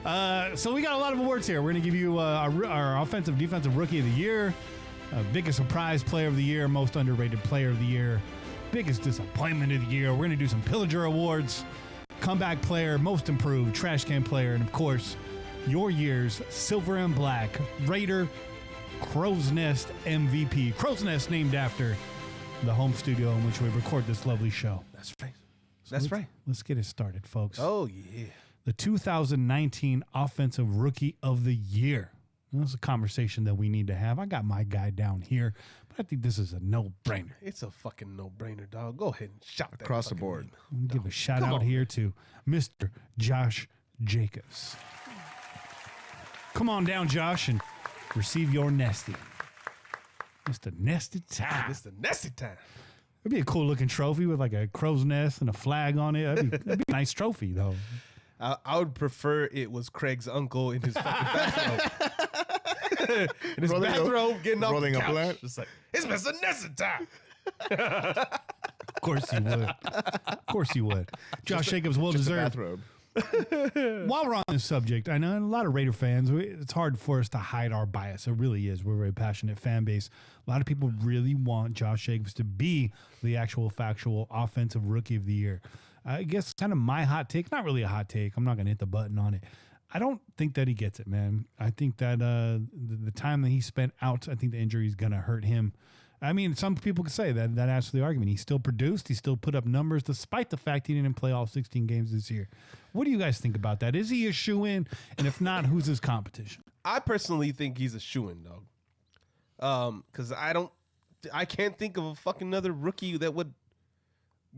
bang. So we got a lot of awards here. We're going to give you our offensive, defensive rookie of the year, biggest surprise player of the year, most underrated player of the year, biggest disappointment of the year. We're going to do some Pillager awards, comeback player, most improved, trash can player, and of course, your year's silver and black Raider Crow's Nest MVP. Crow's Nest named after the home studio in which we record this lovely show. That's right. That's right. Let's get it started, folks. Oh, yeah. the 2019 Offensive Rookie of the Year. That's a conversation that we need to have. I got my guy down here, but I think this is a no-brainer. It's a fucking no-brainer, dog. Go ahead and shout that Across the board. Give a shout out here to Mr. Josh Jacobs. Come on down, Josh, and receive your nesty. Mr. Nesty Time. It's the nesty time. It'd be a cool-looking trophy with like a crow's nest and a flag on it. That'd be a nice trophy, though. I would prefer it was Craig's uncle in his fucking bathrobe. In his bathrobe, getting off the couch. Just like, it's Mr. Nesty time. Of course he would. Of course he would. Josh Jacobs, well-deserved. While we're on this subject, I know a lot of Raider fans, it's hard for us to hide our bias. It really is. We're a very passionate fan base. A lot of people really want Josh Jacobs to be the actual factual offensive rookie of the year. I guess kind of my hot take, not really a hot take. I'm not going to hit the button on it. I don't think that he gets it, man. I think that the time that he spent out, I think the injury is going to hurt him. I mean, some people could say that adds to the argument. He still produced. He still put up numbers despite the fact he didn't play all 16 games this year. What do you guys think about that? Is he a shoo-in? And if not, who's his competition? I personally think he's a shoo-in, dog. Because I can't think of a fucking another rookie that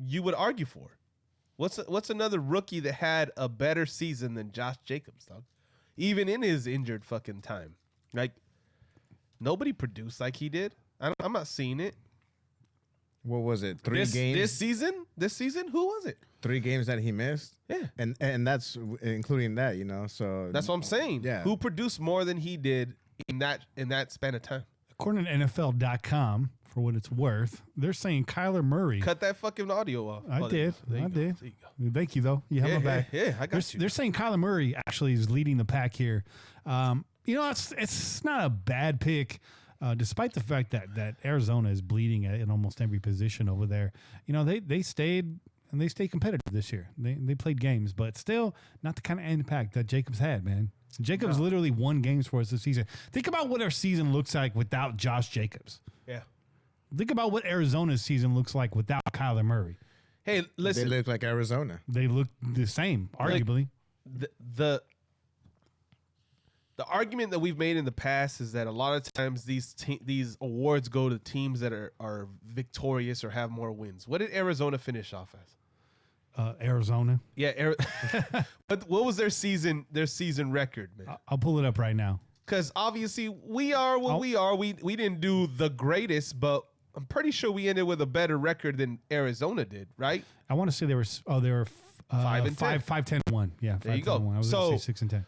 you would argue for. What's another rookie that had a better season than Josh Jacobs, dog? Even in his injured fucking time. Like, nobody produced like he did. I'm not seeing it. What was it? 3 games? This season? Who was it? 3 games that he missed? Yeah. And that's including that, you know, so. That's what I'm saying. Yeah. Who produced more than he did in that span of time? According to NFL.com, for what it's worth, they're saying Kyler Murray. Cut that fucking audio off. I did. There you go. Thank you, though. You have my back. Yeah, I got you. They're saying Kyler Murray actually is leading the pack here. You know, it's not a bad pick, despite the fact that Arizona is bleeding in almost every position over there. You know, they stayed competitive this year. They played games, but still not the kind of impact that Jacobs had, man. Jacobs literally won games for us this season. Think about what our season looks like without Josh Jacobs. Yeah. Think about what Arizona's season looks like without Kyler Murray. Hey, listen. They look like Arizona. They look the same, arguably. The argument that we've made in the past is that a lot of times these awards go to teams that are victorious or have more wins. What did Arizona finish off as? Arizona. Yeah. What was their season record, man? I'll pull it up right now. Because obviously we are what we are. We didn't do the greatest, but I'm pretty sure we ended with a better record than Arizona did, right? I want to say they were 5-10. 5-10-1. Yeah, there you go. I was going to say 6-10.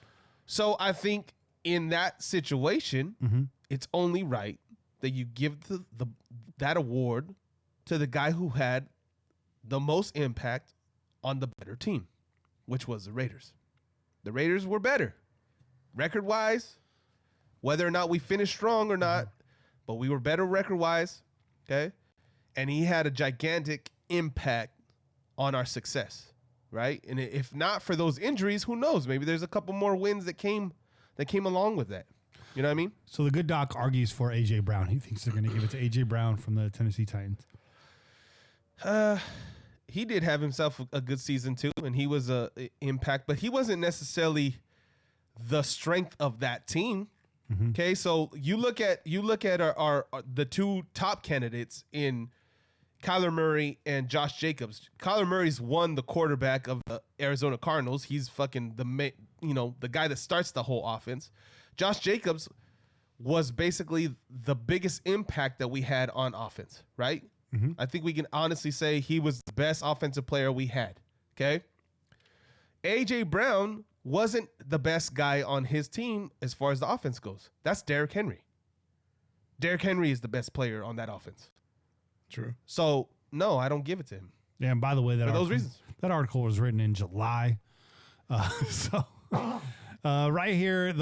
So I think in that situation, it's only right that you give that award to the guy who had the most impact on the better team, which was the Raiders. The Raiders were better, record-wise, whether or not we finished strong or not, but we were better record-wise, okay? And he had a gigantic impact on our success, right? And if not for those injuries, who knows? Maybe there's a couple more wins that came along with that. You know what I mean? So the good doc argues for A.J. Brown. He thinks they're going to give it to A.J. Brown from the Tennessee Titans. He did have himself a good season too, and he was a impact, but he wasn't necessarily the strength of that team. Okay, so you look at our the two top candidates in Kyler Murray and Josh Jacobs. Kyler Murray's won the quarterback of the Arizona Cardinals. He's fucking the guy that starts the whole offense. Josh Jacobs was basically the biggest impact that we had on offense, right? I think we can honestly say he was the best offensive player we had, okay? A.J. Brown wasn't the best guy on his team as far as the offense goes. That's Derrick Henry. Derrick Henry is the best player on that offense. True. So, no, I don't give it to him. Yeah, and by the way, for those reasons. That article was written in July. Right here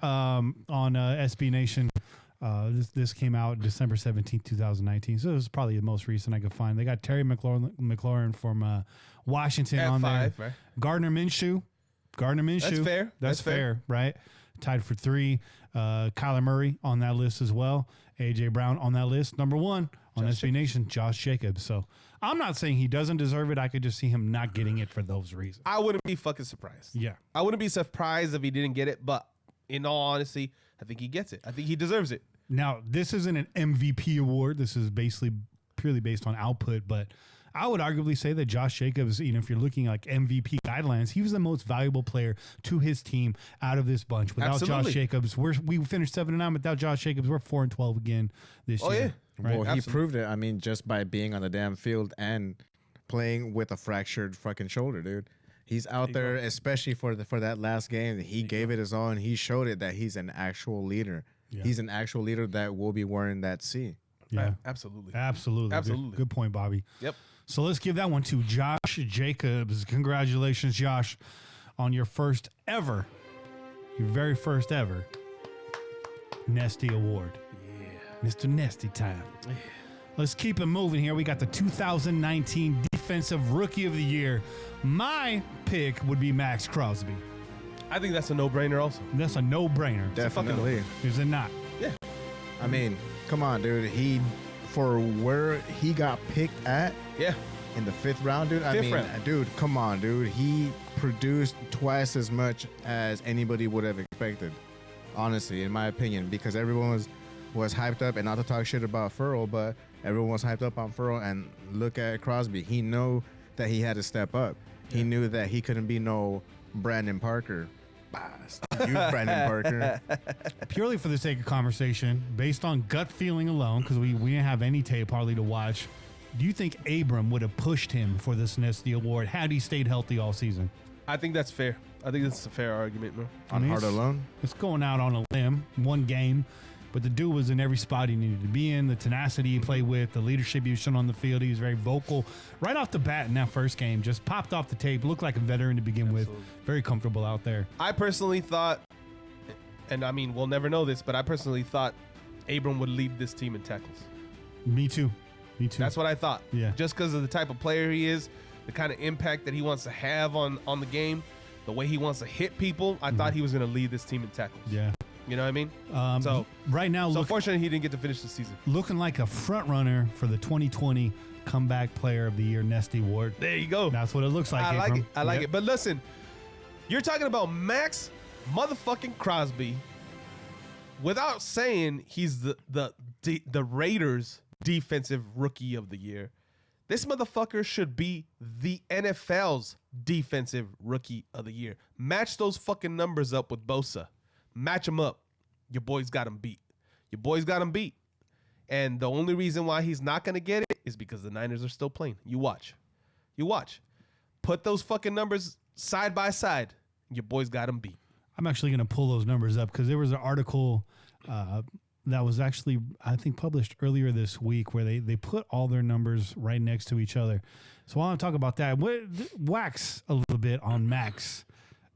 on SB Nation, this came out December 17th, 2019. So it was probably the most recent I could find. They got Terry McLaurin from Washington at on 5, there. Right? Gardner Minshew. That's fair. That's fair, right? Tied for 3. Kyler Murray on that list as well. A.J. Brown on that list. Number 1 on SB Nation, Josh Jacobs. So I'm not saying he doesn't deserve it. I could just see him not getting it for those reasons. I wouldn't be fucking surprised. Yeah. I wouldn't be surprised if he didn't get it, but in all honesty, I think he gets it. I think he deserves it. Now, this isn't an MVP award. This is basically purely based on output, but I would arguably say that Josh Jacobs, if you're looking like MVP guidelines, he was the most valuable player to his team out of this bunch. Without Josh Jacobs, we finished 7-9. Without Josh Jacobs, we're 12 again this year. Yeah. Right? Well, he proved it. I mean, just by being on the damn field and playing with a fractured fucking shoulder, dude. He's out there, especially for that last game. He gave it his all, and he showed it that he's an actual leader. Yeah. He's an actual leader that will be wearing that C. Yeah, absolutely. Good point, Bobby. Yep. So let's give that one to Josh Jacobs. Congratulations, Josh, on your very first ever Nesty Award. Yeah. Mr. Nesty time. Yeah. Let's keep it moving here. We got the 2019 Defensive Rookie of the Year. My pick would be Max Crosby. I think that's a no-brainer also. That's a no-brainer. Definitely. Is it not? Yeah. I mean, come on, dude. For where he got picked at in the 5th round, dude. Dude, come on, dude. He produced twice as much as anybody would have expected, honestly, in my opinion, because everyone was hyped up, and not to talk shit about Furl, but everyone was hyped up on Furl, and look at Crosby. He knew that he had to step up. He knew that he couldn't be no Brandon Parker. You, Brandon Parker. Purely for the sake of conversation, based on gut feeling alone, because we didn't have any tape hardly to watch, do you think Abram would have pushed him for this Nesty Award had he stayed healthy all season? I think that's fair. I think that's a fair argument, man. On heart alone? It's going out on a limb, one game. But the dude was in every spot he needed to be in, the tenacity he played with, the leadership he was shown on the field. He was very vocal. Right off the bat in that first game, just popped off the tape, looked like a veteran to begin with. Very comfortable out there. I personally thought, and I mean, we'll never know this, but I personally thought Abram would lead this team in tackles. Me too. That's what I thought. Yeah. Just because of the type of player he is, the kind of impact that he wants to have on the game, the way he wants to hit people, I thought he was going to lead this team in tackles. Yeah. You know what I mean? So right now, unfortunately, he didn't get to finish the season. Looking like a front runner for the 2020 Comeback Player of the Year Nesty Award. There you go. That's what it looks like. I like it. But listen, you're talking about Max motherfucking Crosby without saying he's the Raiders Defensive Rookie of the Year. This motherfucker should be the NFL's Defensive Rookie of the Year. Match those fucking numbers up with Bosa. Match them up. Your boy's got him beat. And the only reason why he's not going to get it is because the Niners are still playing. You watch. Put those fucking numbers side by side. Your boy's got him beat. I'm actually going to pull those numbers up because there was an article that was actually, I think, published earlier this week where they put all their numbers right next to each other. So I want to talk about that. Wax a little bit on Max,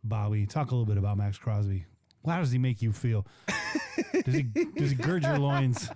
Bobby. Talk a little bit about Max Crosby. How does he make you feel? Does he gird your loins?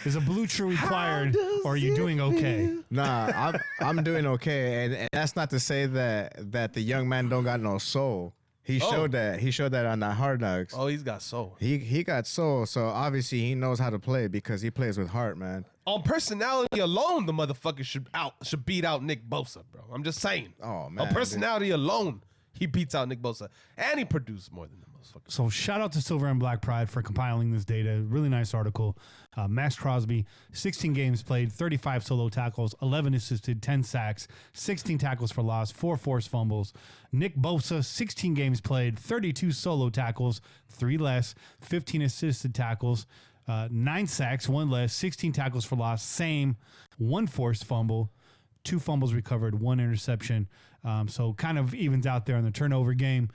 Is a blue chew required, or are you doing okay? Nah, I'm doing okay, and that's not to say that the young man don't got no soul. He showed that on that Hard Knocks. Oh, he's got soul. He got soul, so obviously he knows how to play because he plays with heart, man. On personality alone, the motherfucker should beat out Nick Bosa, bro. I'm just saying. Oh man, on personality alone, he beats out Nick Bosa, and he produced more than the motherfucker. So shout out to Silver and Black Pride for compiling this data. Really nice article. Max Crosby, 16 games played, 35 solo tackles, 11 assisted, 10 sacks, 16 tackles for loss, 4 forced fumbles. Nick Bosa, 16 games played, 32 solo tackles, 3 less, 15 assisted tackles, 9 sacks, 1 less, 16 tackles for loss, same, 1 forced fumble, 2 fumbles recovered, 1 interception. So kind of evens out there in the turnover game.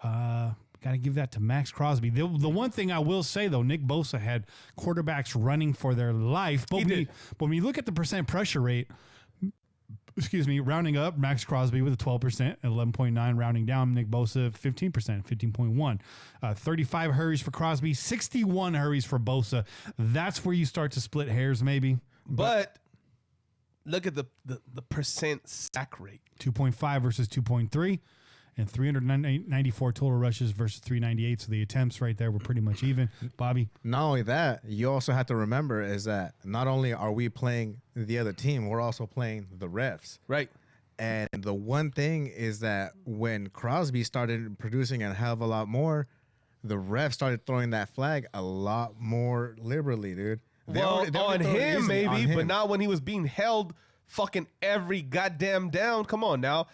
Got to give that to Max Crosby. The one thing I will say, though, Nick Bosa had quarterbacks running for their life. But when you look at the percent pressure rate, rounding up, Max Crosby with a 12% at 11.9. Rounding down, Nick Bosa 15%, 15.1. 35 hurries for Crosby, 61 hurries for Bosa. That's where you start to split hairs, maybe. But look at the percent sack rate. 2.5 versus 2.3. and 394 total rushes versus 398. So the attempts right there were pretty much even. Bobby? Not only that, you also have to remember is that not only are we playing the other team, we're also playing the refs. Right. And the one thing is that when Crosby started producing a hell of a lot more, the refs started throwing that flag a lot more liberally, dude. On him, maybe, but not when he was being held fucking every goddamn down. Come on now.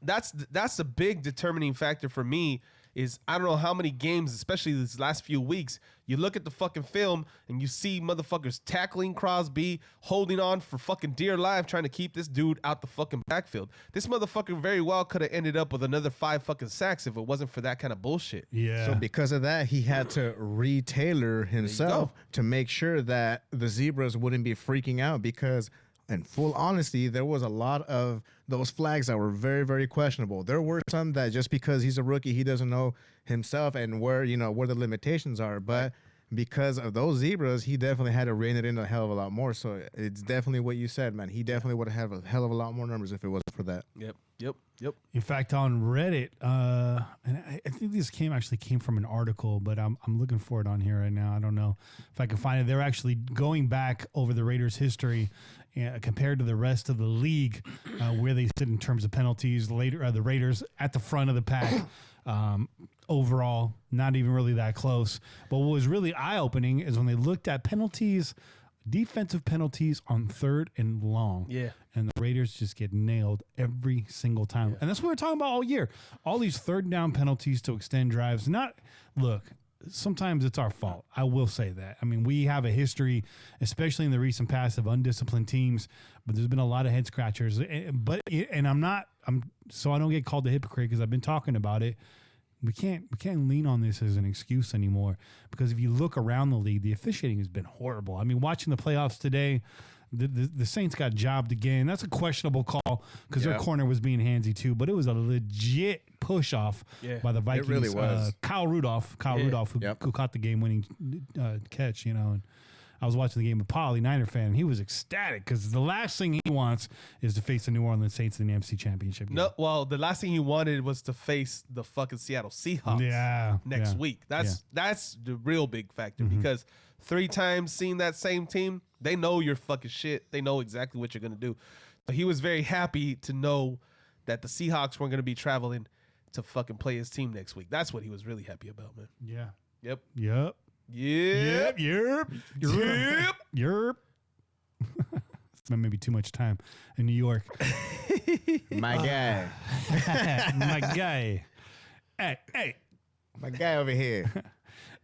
That's a big determining factor for me is I don't know how many games, especially these last few weeks, you look at the fucking film and you see motherfuckers tackling Crosby, holding on for fucking dear life, trying to keep this dude out the fucking backfield. This motherfucker very well could have ended up with another 5 fucking sacks if it wasn't for that kind of bullshit. Yeah. So because of that, he had to retailer himself to make sure that the Zebras wouldn't be freaking out because in full honesty, there was a lot of those flags that were very, very questionable. There were some that just because he's a rookie, he doesn't know himself and where the limitations are. But because of those Zebras, he definitely had to rein it in a hell of a lot more. So it's definitely what you said, man. He definitely would have had a hell of a lot more numbers if it wasn't for that. Yep. In fact, on Reddit, and I think this came from an article, but I'm looking for it on here right now. I don't know if I can find it. They're actually going back over the Raiders' history compared to the rest of the league, where they sit in terms of penalties. Later, the Raiders at the front of the pack. Overall, not even really that close. But what was really eye-opening is when they looked at penalties, defensive penalties on 3rd and long. Yeah. And the Raiders just get nailed every single time. And that's what we're talking about all year. All these 3rd down penalties to extend drives. Look, sometimes it's our fault. I will say that. I mean, we have a history, especially in the recent past, of undisciplined teams, but there's been a lot of head scratchers. So I don't get called a hypocrite because I've been talking about it. We can't lean on this as an excuse anymore because if you look around the league, the officiating has been horrible. I mean, watching the playoffs today, the Saints got jobbed again. That's a questionable call because their corner was being handsy too, but it was a legit push off by the Vikings. It really was. Kyle Rudolph, who caught the game-winning catch, and I was watching the game with Paul, Niner fan, and he was ecstatic because the last thing he wants is to face the New Orleans Saints in the NFC Championship game. No, well, the last thing he wanted was to face the fucking Seattle Seahawks next week. That's the real big factor because 3 times seeing that same team, they know you're fucking shit. They know exactly what you're going to do. But he was very happy to know that the Seahawks weren't going to be traveling to fucking play his team next week. That's what he was really happy about, man. Yeah. Yep. Spent maybe too much time in New York. My guy. My guy. Hey. My guy over here.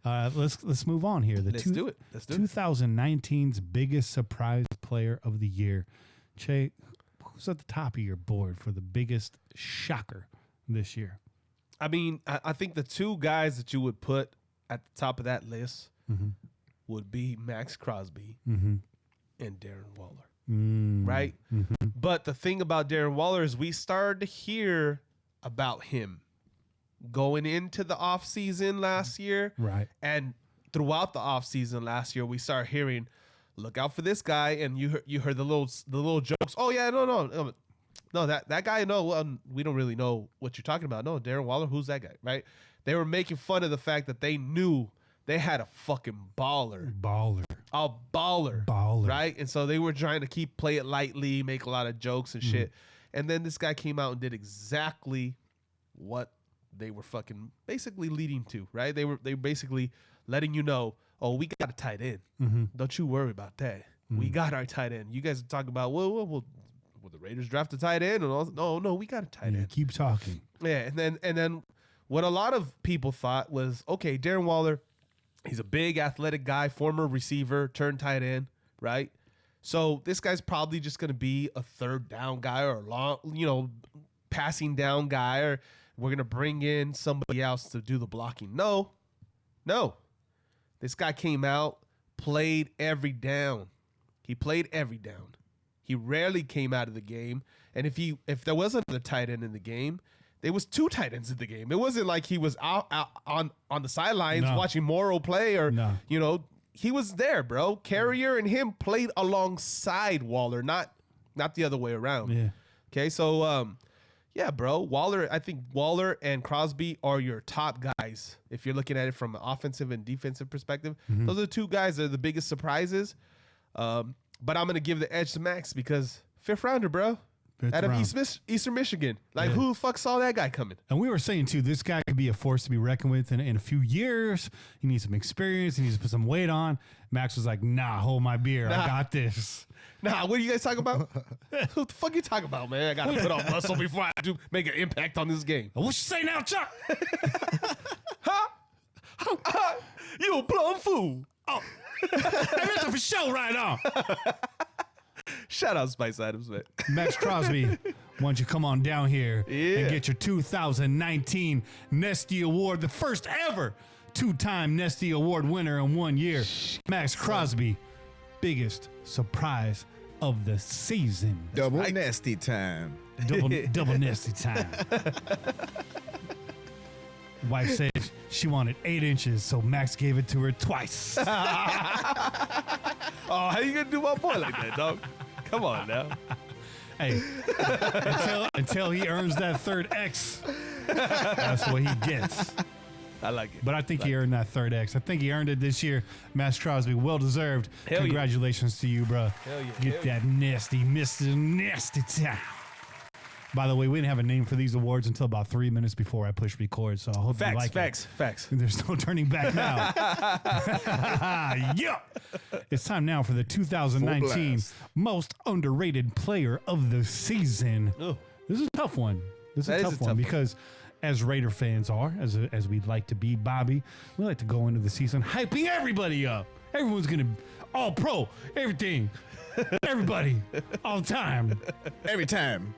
Let's move on here. Let's do it. 2019's biggest surprise player of the year. Che, who's at the top of your board for the biggest shocker this year? I mean, I think the 2 guys that you would put at the top of that list would be Max Crosby and Darren Waller, right? But the thing about Darren Waller is we started to hear about him going into the offseason last year. Right. And throughout the offseason last year, we started hearing, look out for this guy. And you heard the little jokes. Oh, yeah, no, that guy, no, we don't really know what you're talking about. No, Darren Waller, who's that guy, right? They were making fun of the fact that they knew they had a fucking baller. A baller. Right? And so they were trying to play it lightly, make a lot of jokes and shit. And then this guy came out and did exactly what they were fucking basically leading to, right? They were basically letting you know, oh, we got a tight end. Don't you worry about that. We got our tight end. You guys are talking about, will the Raiders draft a tight end? And no, we got a tight end. Keep talking. Yeah, and then what a lot of people thought was, okay, Darren Waller, he's a big athletic guy, former receiver, turned tight end, right? So this guy's probably just going to be a 3rd down guy or a long, passing down guy, or we're going to bring in somebody else to do the blocking. No. This guy came out, played every down. He played every down. He rarely came out of the game. And if there was another tight end in the game, there was 2 tight ends in the game. It wasn't like he was out on the sidelines watching Morrow play or, he was there, bro. Carrier and him played alongside Waller, not the other way around. Yeah. Okay, so, Yeah, bro. Waller, I think Waller and Crosby are your top guys. If you're looking at it from an offensive and defensive perspective, those are the two guys that are the biggest surprises. But I'm going to give the edge to Max because 5th rounder, bro. Out of Eastern Michigan. Like, who the fuck saw that guy coming? And we were saying, too, this guy could be a force to be reckoned with in a few years. He needs some experience. He needs to put some weight on. Max was like, nah, hold my beer. I got this. Nah, what are you guys talking about? What the fuck you talking about, man? I got to put on muscle before I do make an impact on this game. What you say now, Chuck? Huh? You a plum fool. Oh. Hey, that's for show right on. Shout out Spice Adams, man. Max Crosby, why don't you come on down here and get your 2019 Nesty Award, the first ever 2-time Nesty Award winner in 1 year. Max Crosby, biggest surprise of the season. Double Nesty time. Double Nesty time. Wife said she wanted 8 inches, so Max gave it to her twice. Oh, how you gonna do my boy like that, dog? Come on now. Hey, until he earns that 3rd X, that's what he gets. I like it. But I think he earned that 3rd X. I think he earned it this year. Max Crosby, well deserved. Hell Congratulations to you, bro. Hell yeah. Get that nasty, Mr. Nasty Town. By the way, we didn't have a name for these awards until about 3 minutes before I pushed record, so I hope you like it. Facts. There's no turning back now. Yeah. It's time now for the 2019 most underrated player of the season. Ooh. This is a tough one. This is a tough one because as Raider fans are, as we'd like to be, Bobby, we like to go into the season hyping everybody up. Everyone's going to all pro, everything. Everybody, all the time. Every time.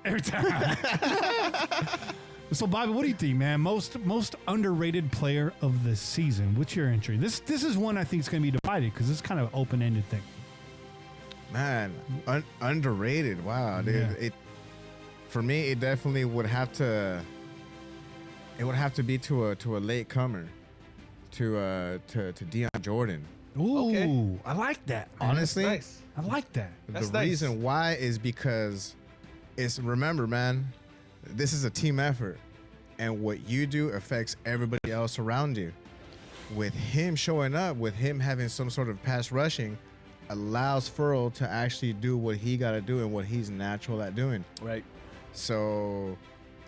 So, Bobby, what do you think, man? Most underrated player of the season. What's your entry? This is one I think is going to be divided because it's kind of an open-ended thing. Man, underrated. Wow, dude. Yeah. For me, it definitely would have to. It would have to be to a late comer, to Deion Jordan. Ooh, Okay. I like that. Honestly, Nice. I like that. That's the nice. reason why is because remember, man, this is a team effort, and what you do affects everybody else around you. With him showing up, with him having some sort of pass rushing, allows Furl to actually do what he got to do and what he's natural at doing. Right. So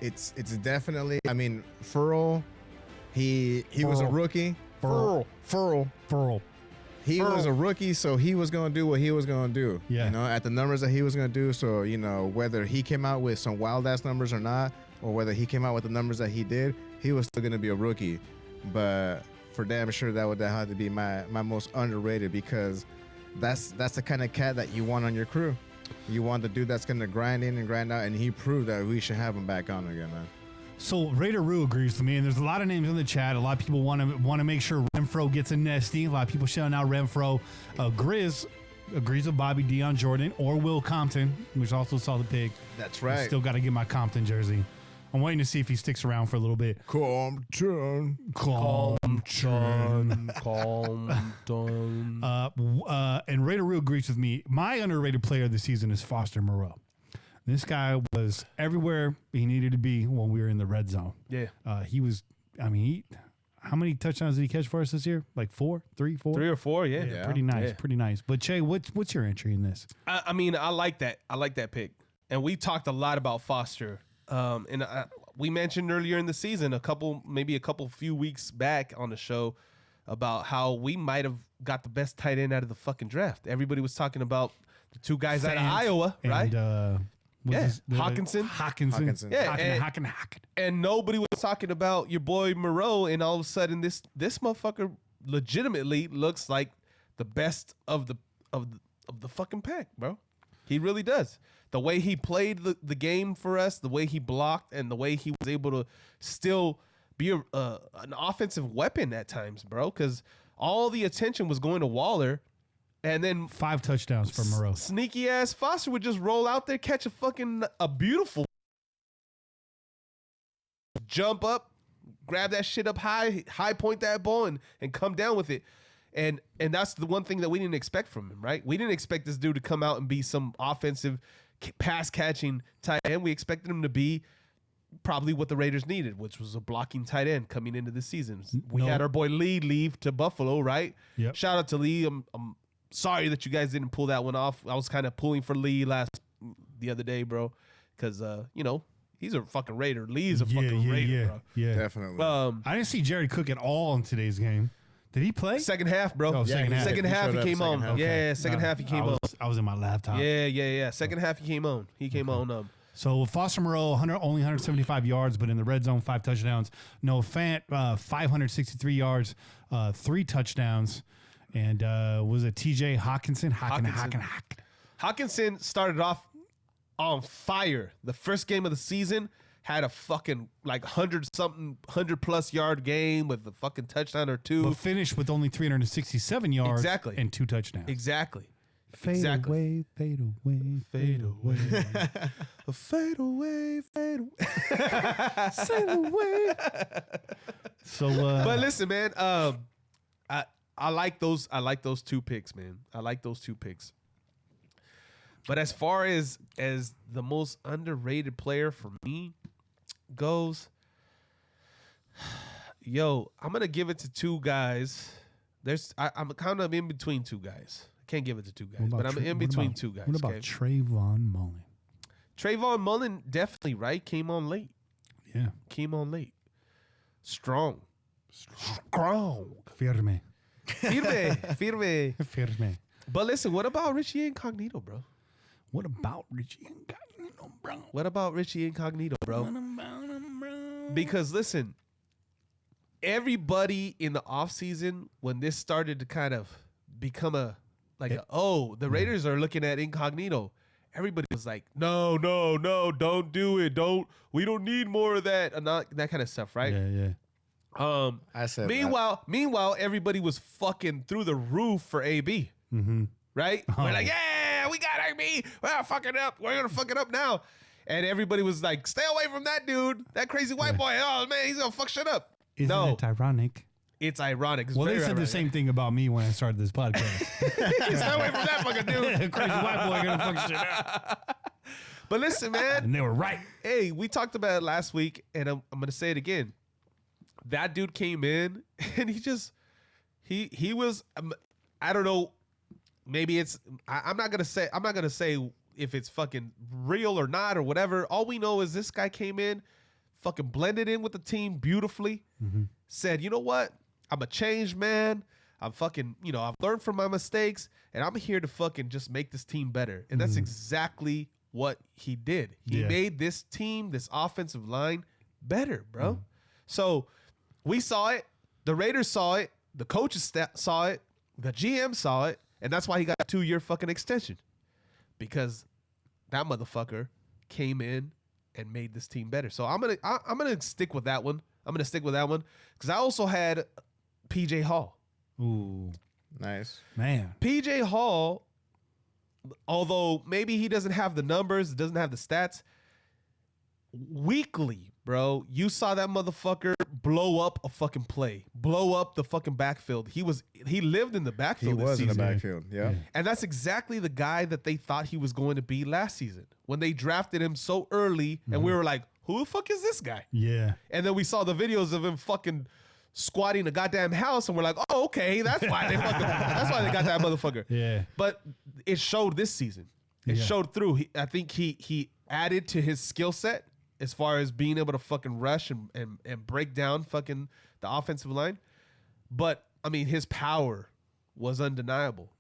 it's definitely, I mean, Furl, he was a rookie. Furl. He was a rookie, so he was going to do what he was going to do. Yeah. You know, at the numbers that he was going to do. So, you know, whether he came out with some wild-ass numbers or not, or whether he came out with the numbers that he did, he was still going to be a rookie. But for damn sure, that would have to be my most underrated because that's the kind of cat that you want on your crew. You want the dude that's going to grind in and grind out, and he proved that we should have him back on again, man. So Raider Roo agrees with me, and there's a lot of names in the chat. A lot of people want to make sure Renfro gets a Nesty. A lot of people shouting out Renfro. Grizz agrees with Bobby, Deion Jordan, or Will Compton, which also saw the pig. That's I right. still got to get my Compton jersey. I'm waiting to see if he sticks around for a little bit. Compton. And Raider Roo agrees with me. My underrated player of the season is Foster Moreau. This guy was everywhere he needed to be when we were in the red zone. Yeah. He was, I mean, how many touchdowns did he catch for us this year? Like 4? 3, 4? 3 or 4, yeah. Yeah. Pretty nice, Yeah. pretty nice. But Che, what's your entry in this? I mean, I like that. I like that pick. And we talked a lot about Foster. And we mentioned earlier in the season, a few weeks back on the show about how we might have got the best tight end out of the fucking draft. Everybody was talking about the 2 guys out of Iowa, right? And, Hawkinson. Yeah, Hawkinson. And nobody was talking about your boy Moreau, and all of a sudden this motherfucker legitimately looks like the best of the fucking pack, bro. He really does. The way he played the game for us, the way he blocked, and the way he was able to still be an offensive weapon at times, bro. Because all the attention was going to Waller, and then 5 touchdowns for Moreau. Sneaky ass Foster would just roll out there, catch a beautiful, jump up, grab that shit up high point that ball, and come down with it. And that's the one thing that we didn't expect from him, right? We didn't expect this dude to come out and be some offensive pass catching tight end. We expected him to be probably what the Raiders needed, which was a blocking tight end coming into the season. We had our boy Lee leave to Buffalo, right? Yep. Shout out to Lee. I'm sorry that you guys didn't pull that one off. I was kind of pulling for Lee the other day, bro, because he's a fucking Raider. Lee's a fucking Raider, bro. Yeah, Definitely. I didn't see Jared Cook at all in today's game. Did he play? Second half, bro. Oh, second half. Second half he came on. Yeah, second half he came on. I was in my laptop. Yeah. Second half he came on. He came on. So Foster Moreau, only 175 yards, but in the red zone, 5 touchdowns. Noah Fant, 563 yards, 3 touchdowns. And was it TJ Hawkinson? Hawkinson started off on fire. The first game of the season had a fucking 100+ yard game with a fucking touchdown or 2. But finished with only 367 yards and 2 touchdowns. Exactly. Fade away, fade away, fade away. Fade away, fade away. Sail away. So, but listen, man, I like those 2 picks, man. I like those 2 picks. But as far as the most underrated player for me goes, I'm gonna give it to 2 guys. I'm kind of in between 2 guys. Can't give it to 2 guys, but I'm in between 2 guys. What about Trayvon Mullen? Trayvon Mullen, definitely, right? Came on late. Yeah. Came on late. Strong. Firme. Firme. But listen, what about Richie Incognito, bro? What about Richie Incognito, bro? What about Richie Incognito, bro? Because listen, everybody in the offseason, when this started to kind of become the Raiders are looking at Incognito. Everybody was like, no, don't do it. We don't need more of that. And that kind of stuff, right? Yeah. I said meanwhile, everybody was fucking through the roof for AB. Mm-hmm. Right? We're like, yeah, we got AB. We're fucking up. We're going to fuck it up now. And everybody was like, stay away from that dude. That crazy white boy. Oh, man, he's going to fuck shit up. Isn't it ironic? It's ironic. It's they said ironic. the same thing about me when I started this podcast. Stay away from that fucking dude. Crazy white boy going to fuck shit up. But listen, man. And they were right. Hey, we talked about it last week, and I'm going to say it again. That dude came in, and he was, I don't know, maybe it's, I'm not going to say if it's fucking real or not or whatever. All we know is this guy came in, fucking blended in with the team beautifully, said, you know what? I'm a changed man. I'm fucking, I've learned from my mistakes, and I'm here to fucking just make this team better. And that's exactly what he did. He made this team, this offensive line, better, bro. So we saw it. The Raiders saw it. The coaches saw it. The GM saw it. And that's why he got a 2-year fucking extension. Because that motherfucker came in and made this team better. So I'm gonna stick with that one. I'm gonna stick with that one because I also had PJ Hall. Ooh, nice, man. PJ Hall, although maybe he doesn't have the numbers, doesn't have the stats. Weekly, bro, you saw that motherfucker blow up a fucking play, blow up the fucking backfield. He lived in the backfield. He was this season. in the backfield, yeah. And that's exactly the guy that they thought he was going to be last season when they drafted him so early, and we were like, who the fuck is this guy? Yeah. And then we saw the videos of him fucking squatting a goddamn house, and we're like, oh, okay, that's why they got that motherfucker. Yeah. But it showed this season. It showed through. I think he added to his skill set as far as being able to fucking rush and break down fucking the offensive line. But, I mean, his power was undeniable.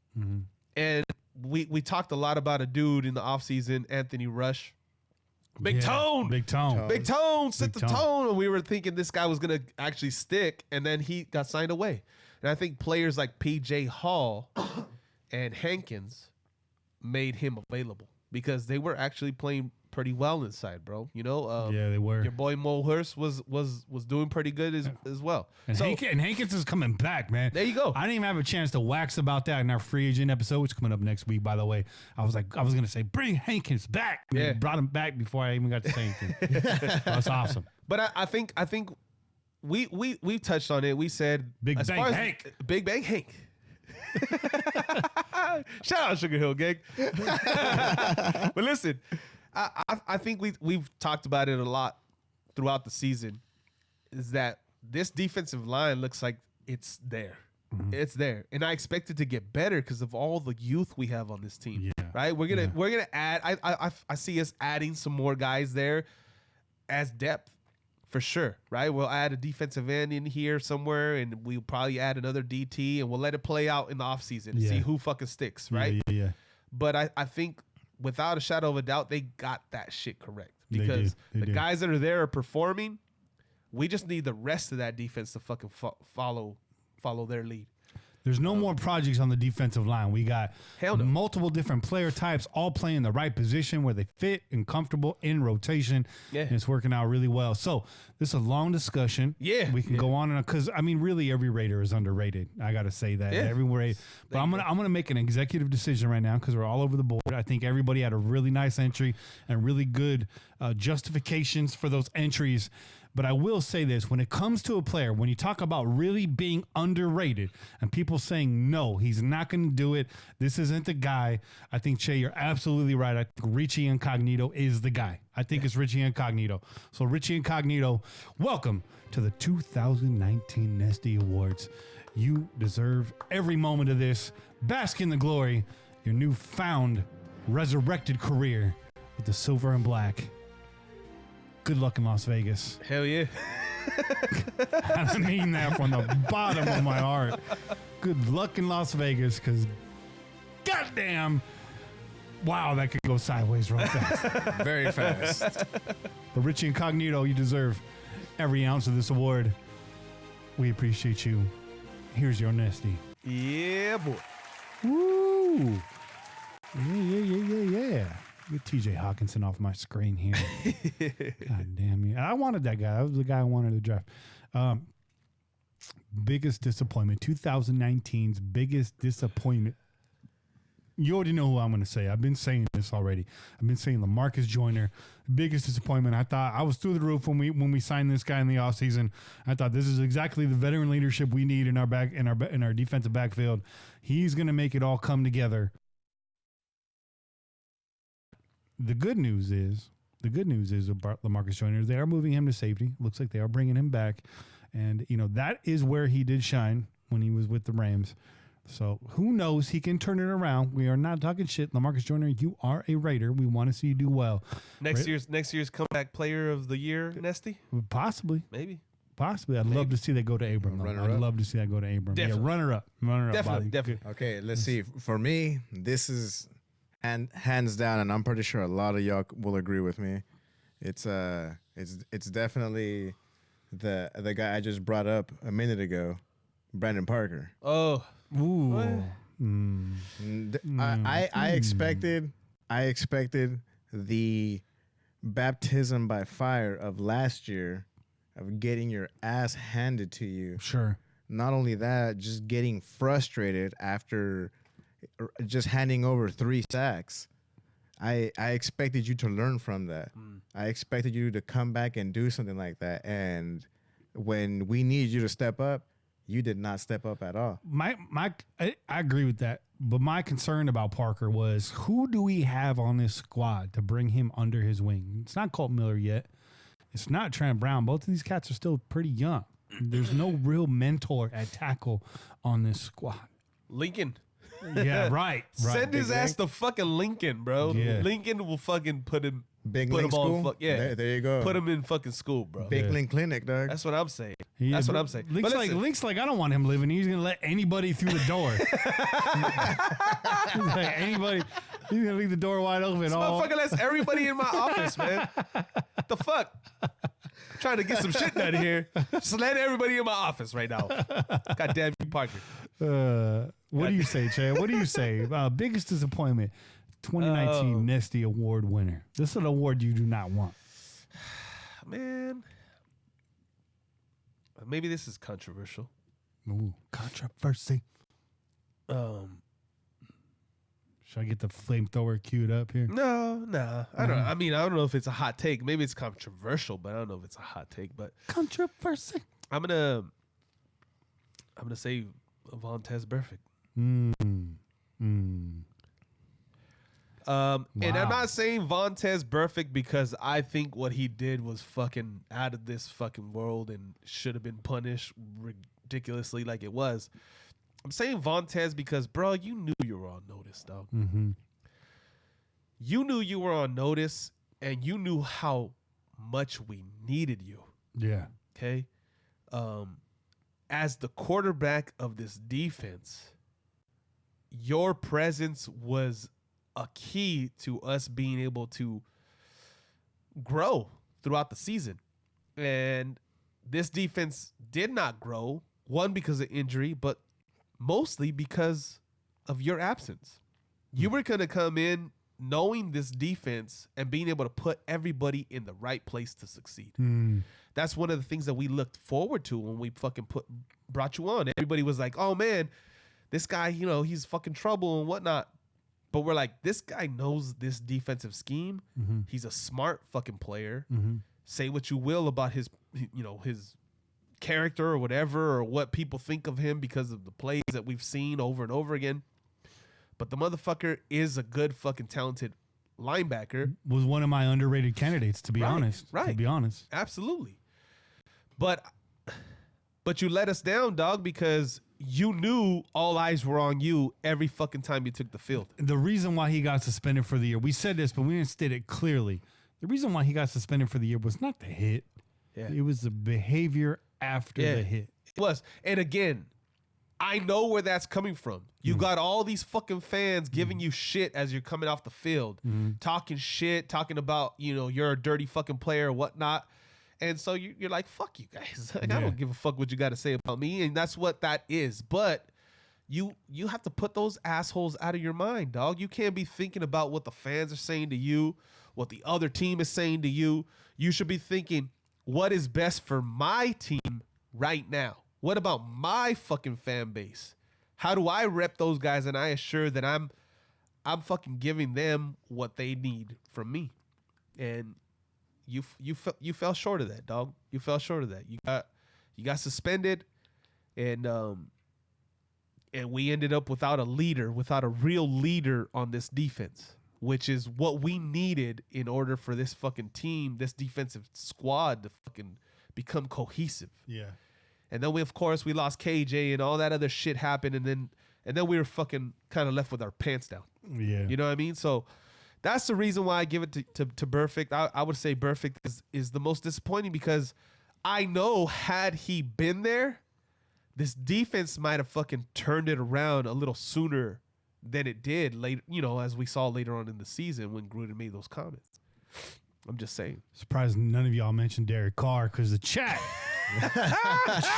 And we talked a lot about a dude in the offseason, Anthony Rush. Big tone. Big tone. Set the tone. And we were thinking this guy was going to actually stick, and then he got signed away. And I think players like P.J. Hall and Hankins made him available because they were actually playing pretty well inside, bro. Yeah, they were. Your boy Mo Hurst was doing pretty good as well. And Hankins is coming back, man. There you go. I didn't even have a chance to wax about that in our free agent episode, which is coming up next week, by the way. I was gonna say, bring Hankins back. And they brought him back before I even got to say anything. That's awesome. But I think we touched on it. We said Big Bang Hank. Big Bang Hank. Shout out Sugar Hill gang. But listen, I think we've talked about it a lot throughout the season is that this defensive line looks like it's there. Mm-hmm. It's there, and I expect it to get better because of all the youth we have on this team. Yeah. Right? We're gonna add. I see us adding some more guys there as depth for sure. Right? We'll add a defensive end in here somewhere, and we'll probably add another DT, and we'll let it play out in the offseason and see who fucking sticks. Right? Yeah. But I think without a shadow of a doubt, they got that shit correct because the guys that are there are performing. We just need the rest of that defense to fucking follow their lead. There's no more projects on the defensive line. We got multiple different player types all playing the right position where they fit and comfortable in rotation. Yeah. And it's working out really well. So this is a long discussion. Yeah. We can go on and because I mean really every Raider is underrated. I gotta say that. Yeah. Everywhere. But I'm gonna make an executive decision right now because we're all over the board. I think everybody had a really nice entry and really good justifications for those entries. But I will say this, when it comes to a player, when you talk about really being underrated and people saying, no, he's not going to do it, this isn't the guy, I think, Che, you're absolutely right. I think Richie Incognito is the guy. I think it's Richie Incognito. So Richie Incognito, welcome to the 2019 Nesty Awards. You deserve every moment of this. Bask in the glory, your newfound resurrected career with the silver and black. Good luck in Las Vegas. Hell yeah. I mean that from the bottom of my heart. Good luck in Las Vegas because goddamn, wow, that could go sideways real fast. Very fast. But Richie Incognito, you deserve every ounce of this award. We appreciate you. Here's your Nesty. Yeah, boy. Woo. Yeah. Get TJ Hawkinson off my screen here. God damn you. I wanted that guy. That was the guy I wanted to draft. Biggest disappointment. 2019's biggest disappointment. You already know who I'm going to say. I've been saying this already. I've been saying LaMarcus Joyner. Biggest disappointment. I thought I was through the roof when we signed this guy in the offseason. I thought this is exactly the veteran leadership we need in our defensive backfield. He's going to make it all come together. The good news is about LaMarcus Joyner, they are moving him to safety. Looks like they are bringing him back. And, that is where he did shine when he was with the Rams. So who knows? He can turn it around. We are not talking shit. LaMarcus Joyner, you are a Raider. We want to see you do well. Next year's comeback player of the year, Nesty? Possibly. Maybe. I'd love to see that go to Abram. I'd love to see that go to Abram. Definitely. Yeah, runner up. Definitely. Okay, let's see. For me, this is... And hands down, and I'm pretty sure a lot of y'all will agree with me. It's definitely the guy I just brought up a minute ago, Brandon Parker. Oh, ooh. I expected the baptism by fire of last year of getting your ass handed to you. Sure. Not only that, just getting frustrated after just handing over 3 sacks. I expected you to learn from that. I expected you to come back and do something like that. And when we needed you to step up, you did not step up at all. I agree with that. But my concern about Parker was, who do we have on this squad to bring him under his wing? It's not Colt Miller yet. It's not Trent Brown. Both of these cats are still pretty young. There's no real mentor at tackle on this squad. Lincoln. Yeah, right. Send his ass to fucking Lincoln, bro. Yeah. Lincoln will fucking put him School? Yeah. There you go. Put him in fucking school, bro. Big Link Clinic, dog. That's what I'm saying. Link's like, I don't want him living. He's gonna let anybody through the door. He's like, anybody. He's gonna leave the door wide open. This motherfucker lets everybody in my office, man. What the fuck? I'm trying to get some shit out of here. Just let everybody in my office right now. Goddamn you, Parker. What do you say, Che? What do you say? Biggest disappointment, 2019 Nesty Award winner. This is an award you do not want. Man. Maybe this is controversial. Ooh, controversy. Should I get the flamethrower queued up here? No. I don't know if it's a hot take. Maybe it's controversial, but I don't know if it's a hot take. But controversy. I'm gonna say Vontez Burfict. And I'm not saying Vontaze Burfict because I think what he did was fucking out of this fucking world and should have been punished ridiculously like it was. I'm saying Vontaze because, bro, you knew you were on notice, dog. Mm-hmm. You knew you were on notice, and you knew how much we needed you. Yeah. Okay? As the quarterback of this defense, your presence was a key to us being able to grow throughout the season. And this defense did not grow, one, because of injury, but mostly because of your absence. You were going to come in knowing this defense and being able to put everybody in the right place to succeed. That's one of the things that we looked forward to when we fucking brought you on. Everybody was like, oh, man, this guy, he's fucking trouble and whatnot. But we're like, this guy knows this defensive scheme. Mm-hmm. He's a smart fucking player. Mm-hmm. Say what you will about his character or whatever, or what people think of him because of the plays that we've seen over and over again. But the motherfucker is a good fucking talented linebacker. Was one of my underrated candidates, to be honest. Right. To be honest. Absolutely. But you let us down, dog, because you knew all eyes were on you every fucking time you took the field. The reason why he got suspended for the year, we said this, but we didn't state it clearly. The reason why he got suspended for the year was not the hit. Yeah. It was the behavior after the hit. It was. And again, I know where that's coming from. You got all these fucking fans giving you shit as you're coming off the field, talking shit, talking about, you're a dirty fucking player or whatnot. And so you're like, fuck you guys. Like, I don't give a fuck what you got to say about me. And that's what that is. But you have to put those assholes out of your mind, dog. You can't be thinking about what the fans are saying to you, what the other team is saying to you. You should be thinking, what is best for my team right now? What about my fucking fan base? How do I rep those guys and I assure that I'm fucking giving them what they need from me? And you fell short of that, dog. You fell short of that. You got suspended, and we ended up without a leader, without a real leader on this defense, which is what we needed in order for this fucking team, this defensive squad to fucking become cohesive. Yeah. And then we lost KJ and all that other shit happened, and then we were fucking kind of left with our pants down. Yeah. You know what I mean? So that's the reason why I give it to Burfict. I would say Burfict is the most disappointing because I know had he been there, this defense might have fucking turned it around a little sooner than it did later, as we saw later on in the season when Gruden made those comments. I'm just saying. Surprised none of y'all mentioned Derek Carr because the chat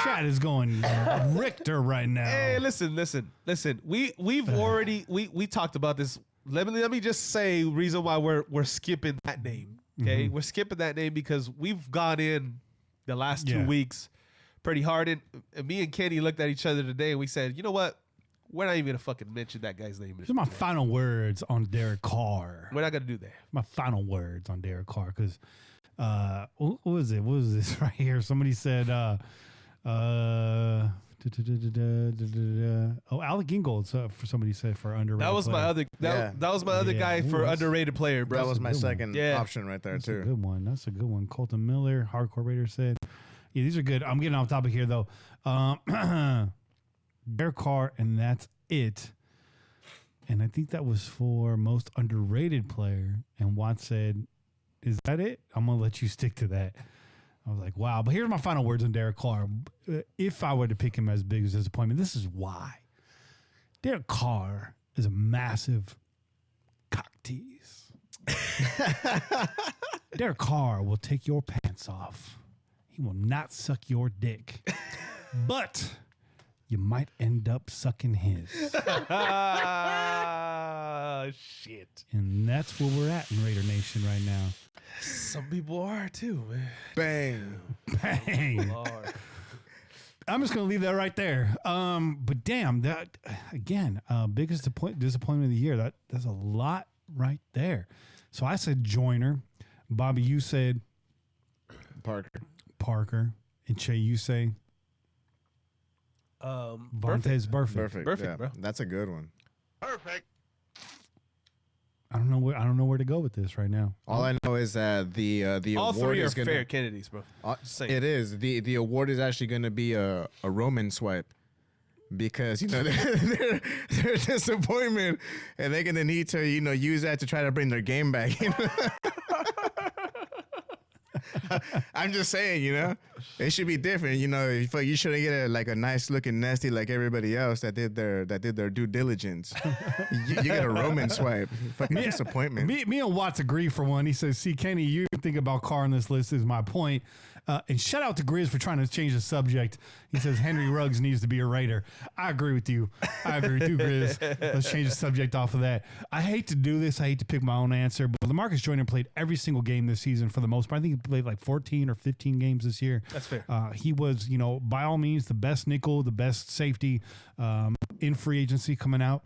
chat is going Richter right now. Hey, listen. We've already we talked about this. Let me just say reason why we're skipping that name. Okay, we're skipping that name because we've gone in the last 2 weeks pretty hard, and me and Kenny looked at each other today and we said, you know what? We're not even gonna fucking mention that guy's name. These are my final words on Derek Carr. We're not gonna do that. My final words on Derek Carr because what was it? What was this right here? Somebody said Alec Ingold. For somebody said for underrated. That was player. my other. That was my other guy for underrated player, bro. That was my second Yeah. option right there That's too. a good one. That's a good one. Colton Miller, Hardcore Raider said. Yeah, these are good. I'm getting off topic here though. Derek Carr, and that's it. And I think that was for most underrated player. And Watt said, "Is that it?" I'm gonna let you stick to that. I was like, wow. But here's my final words on Derek Carr. If I were to pick him as big as disappointment, this is why. Derek Carr is a massive cock tease. Derek Carr will take your pants off. He will not suck your dick. But you might end up sucking his. Shit. And that's where we're at in Raider Nation right now. Some people are too, man. Bang. Bang. I'm just going to leave that right there. But damn, that again, biggest disappointment of the year. That's a lot right there. So I said Joyner. Bobby, you said Parker. And Che, you say Vontaze Burfict. Perfect. Perfect, yeah. bro. That's a good one. Perfect. I don't know where to go with this right now. All I know is that the all award three are is gonna, fair Kennedys, bro. It is the award is actually going to be a Roman swipe, because their disappointment, and they're going to need to use that to try to bring their game back. I'm just saying, it should be different. You shouldn't get a nice looking nasty like everybody else that did their due diligence. you get a Roman swipe. Fucking disappointment. Me and Watts agree for one. He says, "See, Kenny, you think about Carr on this list is my point." And shout out to Grizz for trying to change the subject. He says Henry Ruggs needs to be a Raider. I agree with you. Grizz. Let's change the subject off of that. I hate to do this. I hate to pick my own answer, but LaMarcus Joyner played every single game this season for the most part. I think he played like 14 or 15 games this year. That's fair. He was, by all means, the best nickel, the best safety in free agency coming out.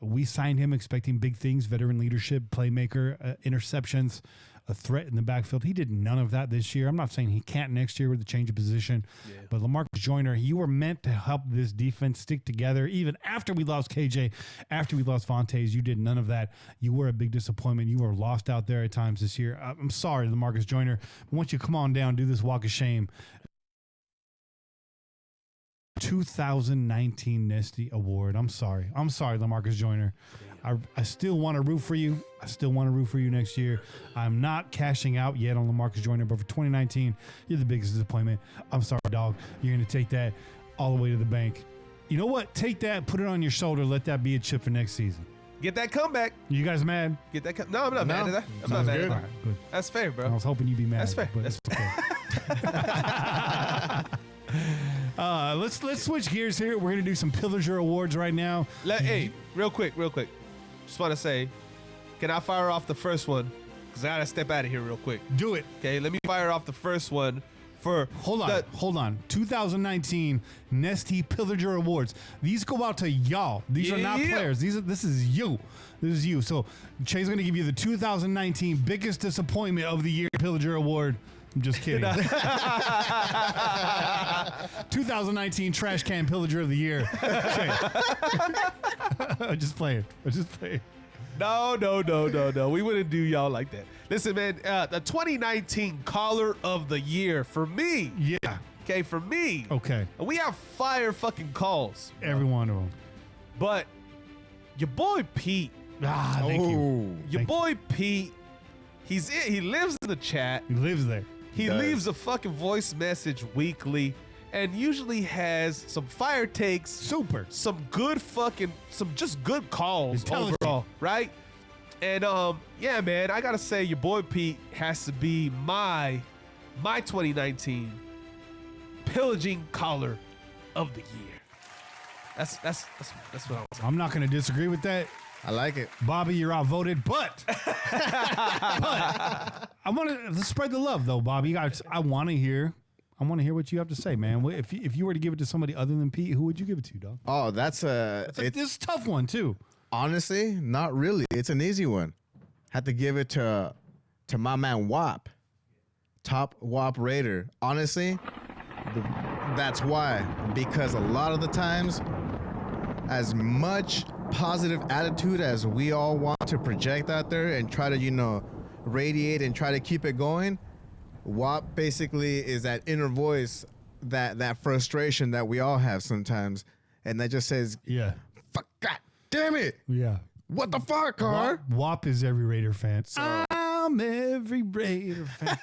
We signed him expecting big things, veteran leadership, playmaker, interceptions, a threat in the backfield. He did none of that this year. I'm not saying he can't next year with the change of position, but LaMarcus Joyner, you were meant to help this defense stick together. Even after we lost KJ, after we lost Vontaze, you did none of that. You were a big disappointment. You were lost out there at times this year. I'm sorry, LaMarcus Joyner. But once you come on down, do this walk of shame. 2019 Nesty Award. I'm sorry, LaMarcus Joyner. I still want to root for you. I still want to root for you next year. I'm not cashing out yet on LaMarcus Joyner, but for 2019, you're the biggest disappointment. I'm sorry, dog. You're going to take that all the way to the bank. You know what? Take that, put it on your shoulder. Let that be a chip for next season. Get that comeback. You guys mad? Get that. No, I'm not mad at that. I'm not mad at that. Good. That's fair, bro. I was hoping you'd be mad. That's fair. But That's okay. Let's switch gears here. We're gonna do some Pillager awards right now. Hey, real quick. Just want to say, can I fire off the first one? Because I gotta step out of here real quick. Do it. Okay, let me fire off the first one for. Hold on. 2019 Nesty Pillager Awards. These go out to y'all. These are not players. This is you. So Chay's gonna give you the 2019 biggest disappointment of the year Pillager Award. I'm just kidding. 2019 Trash Can Pillager of the Year. I'm just playing. No. We wouldn't do y'all like that. Listen, man, the 2019 Caller of the Year for me. Yeah. Okay, for me. Okay. We have fire fucking calls. Every one of them. But your boy Pete. Thank you. Your boy Pete. He lives in the chat. He lives there. He leaves a fucking voice message weekly and usually has some fire takes. Super. Some just good calls overall, right? And yeah, man, I gotta say your boy Pete has to be my 2019 Pillaging Caller of the Year. That's what I was. I'm not gonna disagree with that. I like it. Bobby, you're outvoted, but I want to spread the love, though, Bobby. I want to hear what you have to say, man. If you were to give it to somebody other than Pete, who would you give it to, dog? Oh, this is a tough one, too. Honestly, not really. It's an easy one. Had to give it to my man Wop, top Wop Raider. Honestly, that's why. Because a lot of the times, as much positive attitude as we all want to project out there and try to, radiate and try to keep it going, WAP basically is that inner voice, that frustration that we all have sometimes. And that just says, yeah, fuck, God damn it. Yeah. What the fuck, Car? WAP is every Raider fan. So. I'm every Raider fan.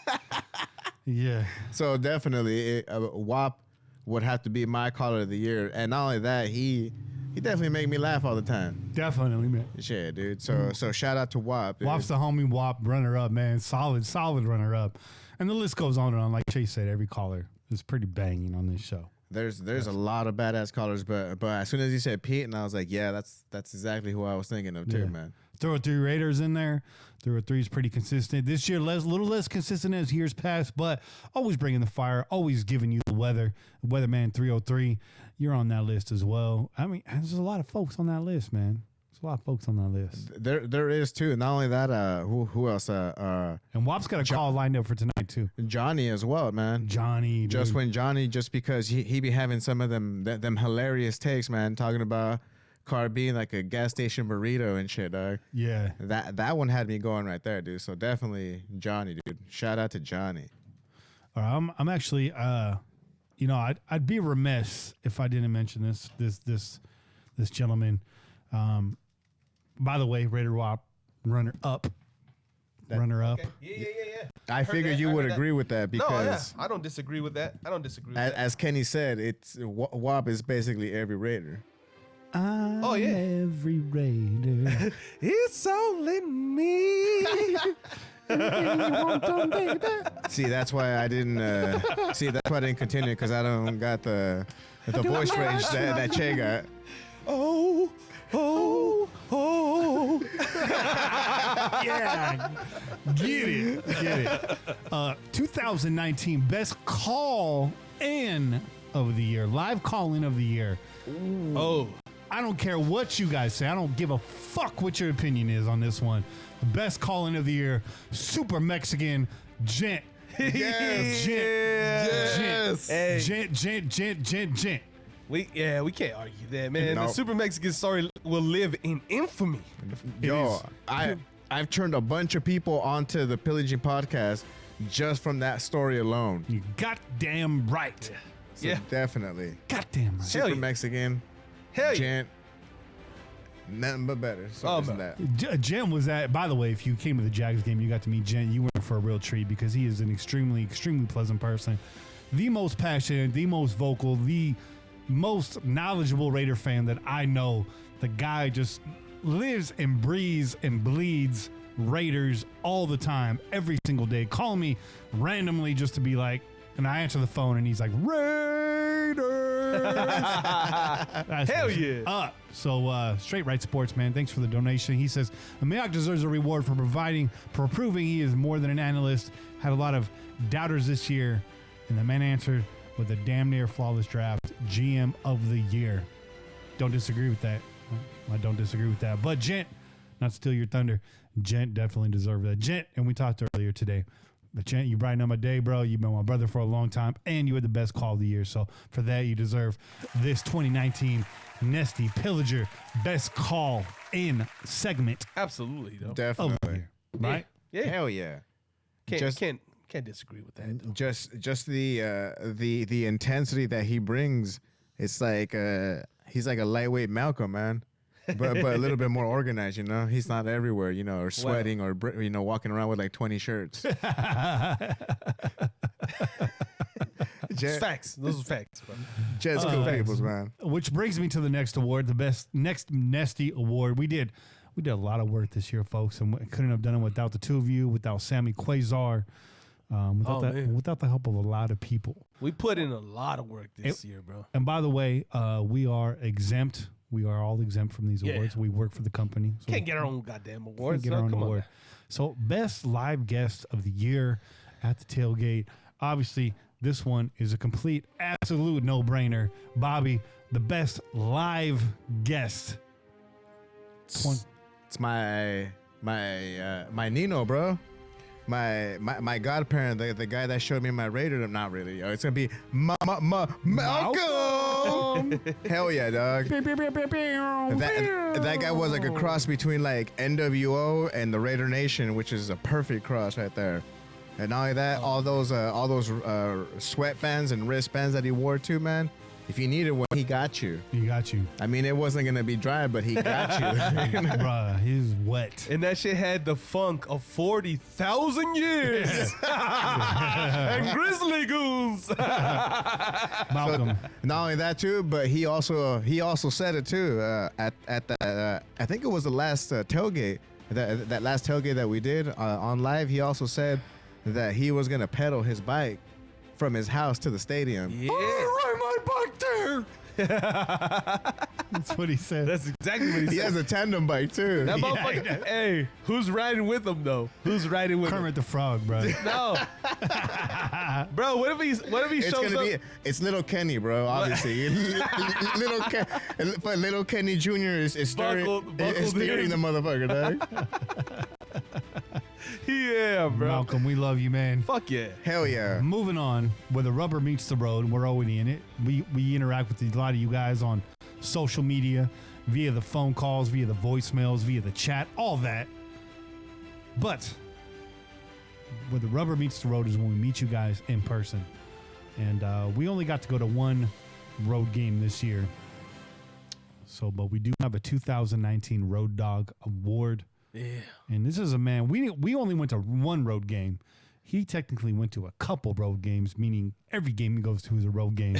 Yeah. So definitely, WAP would have to be my caller of the year. And not only that, he definitely make me laugh all the time. Definitely, man. Yeah, dude. So shout out to WAP. Dude. WAP's the homie. WAP runner up, man. Solid runner up. And the list goes on and on. Like Chase said, every caller is pretty banging on this show. There's a lot of badass callers, but as soon as you said Pete, and I was like, yeah, that's exactly who I was thinking of too, man. Throw 3 Raiders in there. Throw 3 is pretty consistent. This year, a little less consistent as years past, but always bringing the fire, always giving you the weather. Weatherman 303, you're on that list as well. I mean, there's a lot of folks on that list, man. There's a lot of folks on that list. There is too. Not only that, who else? And WAP's got a call lined up for tonight too. Johnny as well, man. Johnny, just because he be having some of them hilarious takes, man, talking about car being like a gas station burrito and shit, dog. Yeah. That one had me going right there, dude. So definitely Johnny, dude. Shout out to Johnny. All right, I'm actually, you know, I'd be remiss if I didn't mention this gentleman. By the way, Raider WAP runner up. Okay. Yeah. I figured you would agree with that because I don't disagree with that. as Kenny said, it's WAP is basically every Raider. I'm every Raider. It's only me. Anything you want done, baby. See, that's why I didn't. That's why I didn't continue because I don't got the voice range that Che got. Oh. Yeah, get it. 2019 best call-in of the year, live call-in of the year. Ooh. Oh, I don't care what you guys say. I don't give a fuck what your opinion is on this one. The best call-in of the year, Super Mexican Gent. Yes. Gent. We can't argue that, man. Nope. The Super Mexican story will live in infamy. Yo, I've turned a bunch of people onto the Pillaging Podcast just from that story alone. You goddamn right. So Yeah. definitely. Goddamn right. Super yeah. Mexican, Hell yeah. Gent, nothing but better. So isn't that. Gent was at, by the way, if you came to the Jags game, you got to meet Gent. You went for a real treat because he is an extremely, extremely pleasant person. The most passionate, the most vocal, the most knowledgeable Raider fan that I know. The guy just lives and breathes and bleeds Raiders all the time, every single day. Call me randomly just to be like, and I answer the phone and he's like, Raiders. Hell yeah. So Straight Right Sports, man, thanks for the donation. He says, Mayock deserves a reward for proving he is more than an analyst. Had a lot of doubters this year. And the man answered with a damn near flawless draft, GM of the year. Don't disagree with that. I don't disagree with that. But Gent, not to steal your thunder, Gent definitely deserved that. Gent, and we talked earlier today. But Gent, you brighten up my day, bro. You've been my brother for a long time, and you had the best call of the year. So for that, you deserve this 2019 Nesty Pillager Best Call in segment. Absolutely, though. Of the Definitely. year, right? Yeah. Hell yeah. Can't disagree with that, though. Just the intensity that he brings. It's like he's like a lightweight Malcolm, man. But a little bit more organized, you know. He's not everywhere, you know, or sweating or walking around with like 20 shirts. It's facts. Those are facts, bro. Just cool peoples, man. Which brings me to the next award, the next Nesty Award. We did a lot of work this year, folks, and we couldn't have done it without the two of you, without Sammy Quasar, without the help of a lot of people. We put in a lot of work this year, bro. And by the way, we are exempt. We are all exempt from these awards. We work for the company. So Can't get our own goddamn awards. Get our own Come award. on. So best live guest of the year at the tailgate. Obviously, this one is a complete, absolute no-brainer. Bobby, the best live guest. It's my Nino, bro. My godparent, the guy that showed me my Raider. Not really. It's gonna be Malcolm. Hell yeah, dog. That guy was like a cross between like NWO and the Raider Nation, which is a perfect cross right there. And not only that, all those sweatbands and wristbands that he wore too, man. If you needed one, he got you. He got you. I mean, it wasn't gonna be dry, but he got you. Bruh, he's wet. And that shit had the funk of 40,000 years. And grizzly goons. Malcolm. Not only that too, but he also said it too at the I think it was the last tailgate, that last tailgate that we did on live. He also said that he was gonna pedal his bike from his house to the stadium. Yeah. Ride my bike there. That's what he said. That's exactly what he He said. has a tandem bike too. That motherfucker. Hey, who's riding with him though? Who's riding with Kermit the Frog, bro. him? No. Bro, what if he It's shows gonna up? it's little Kenny, bro. Obviously, little Kenny Jr. is steering the motherfucker, dog. Yeah, bro. Malcolm, we love you, man. Fuck yeah. Hell yeah. Moving on, where the rubber meets the road, we're already in it. We interact with a lot of you guys on social media via the phone calls, via the voicemails, via the chat, all that. But where the rubber meets the road is when we meet you guys in person. And we only got to go to one road game this year. So, but we do have a 2019 Road Dog Award. Yeah. And this is a man, we only went to one road game. He technically went to a couple road games, meaning every game he goes to is a road game.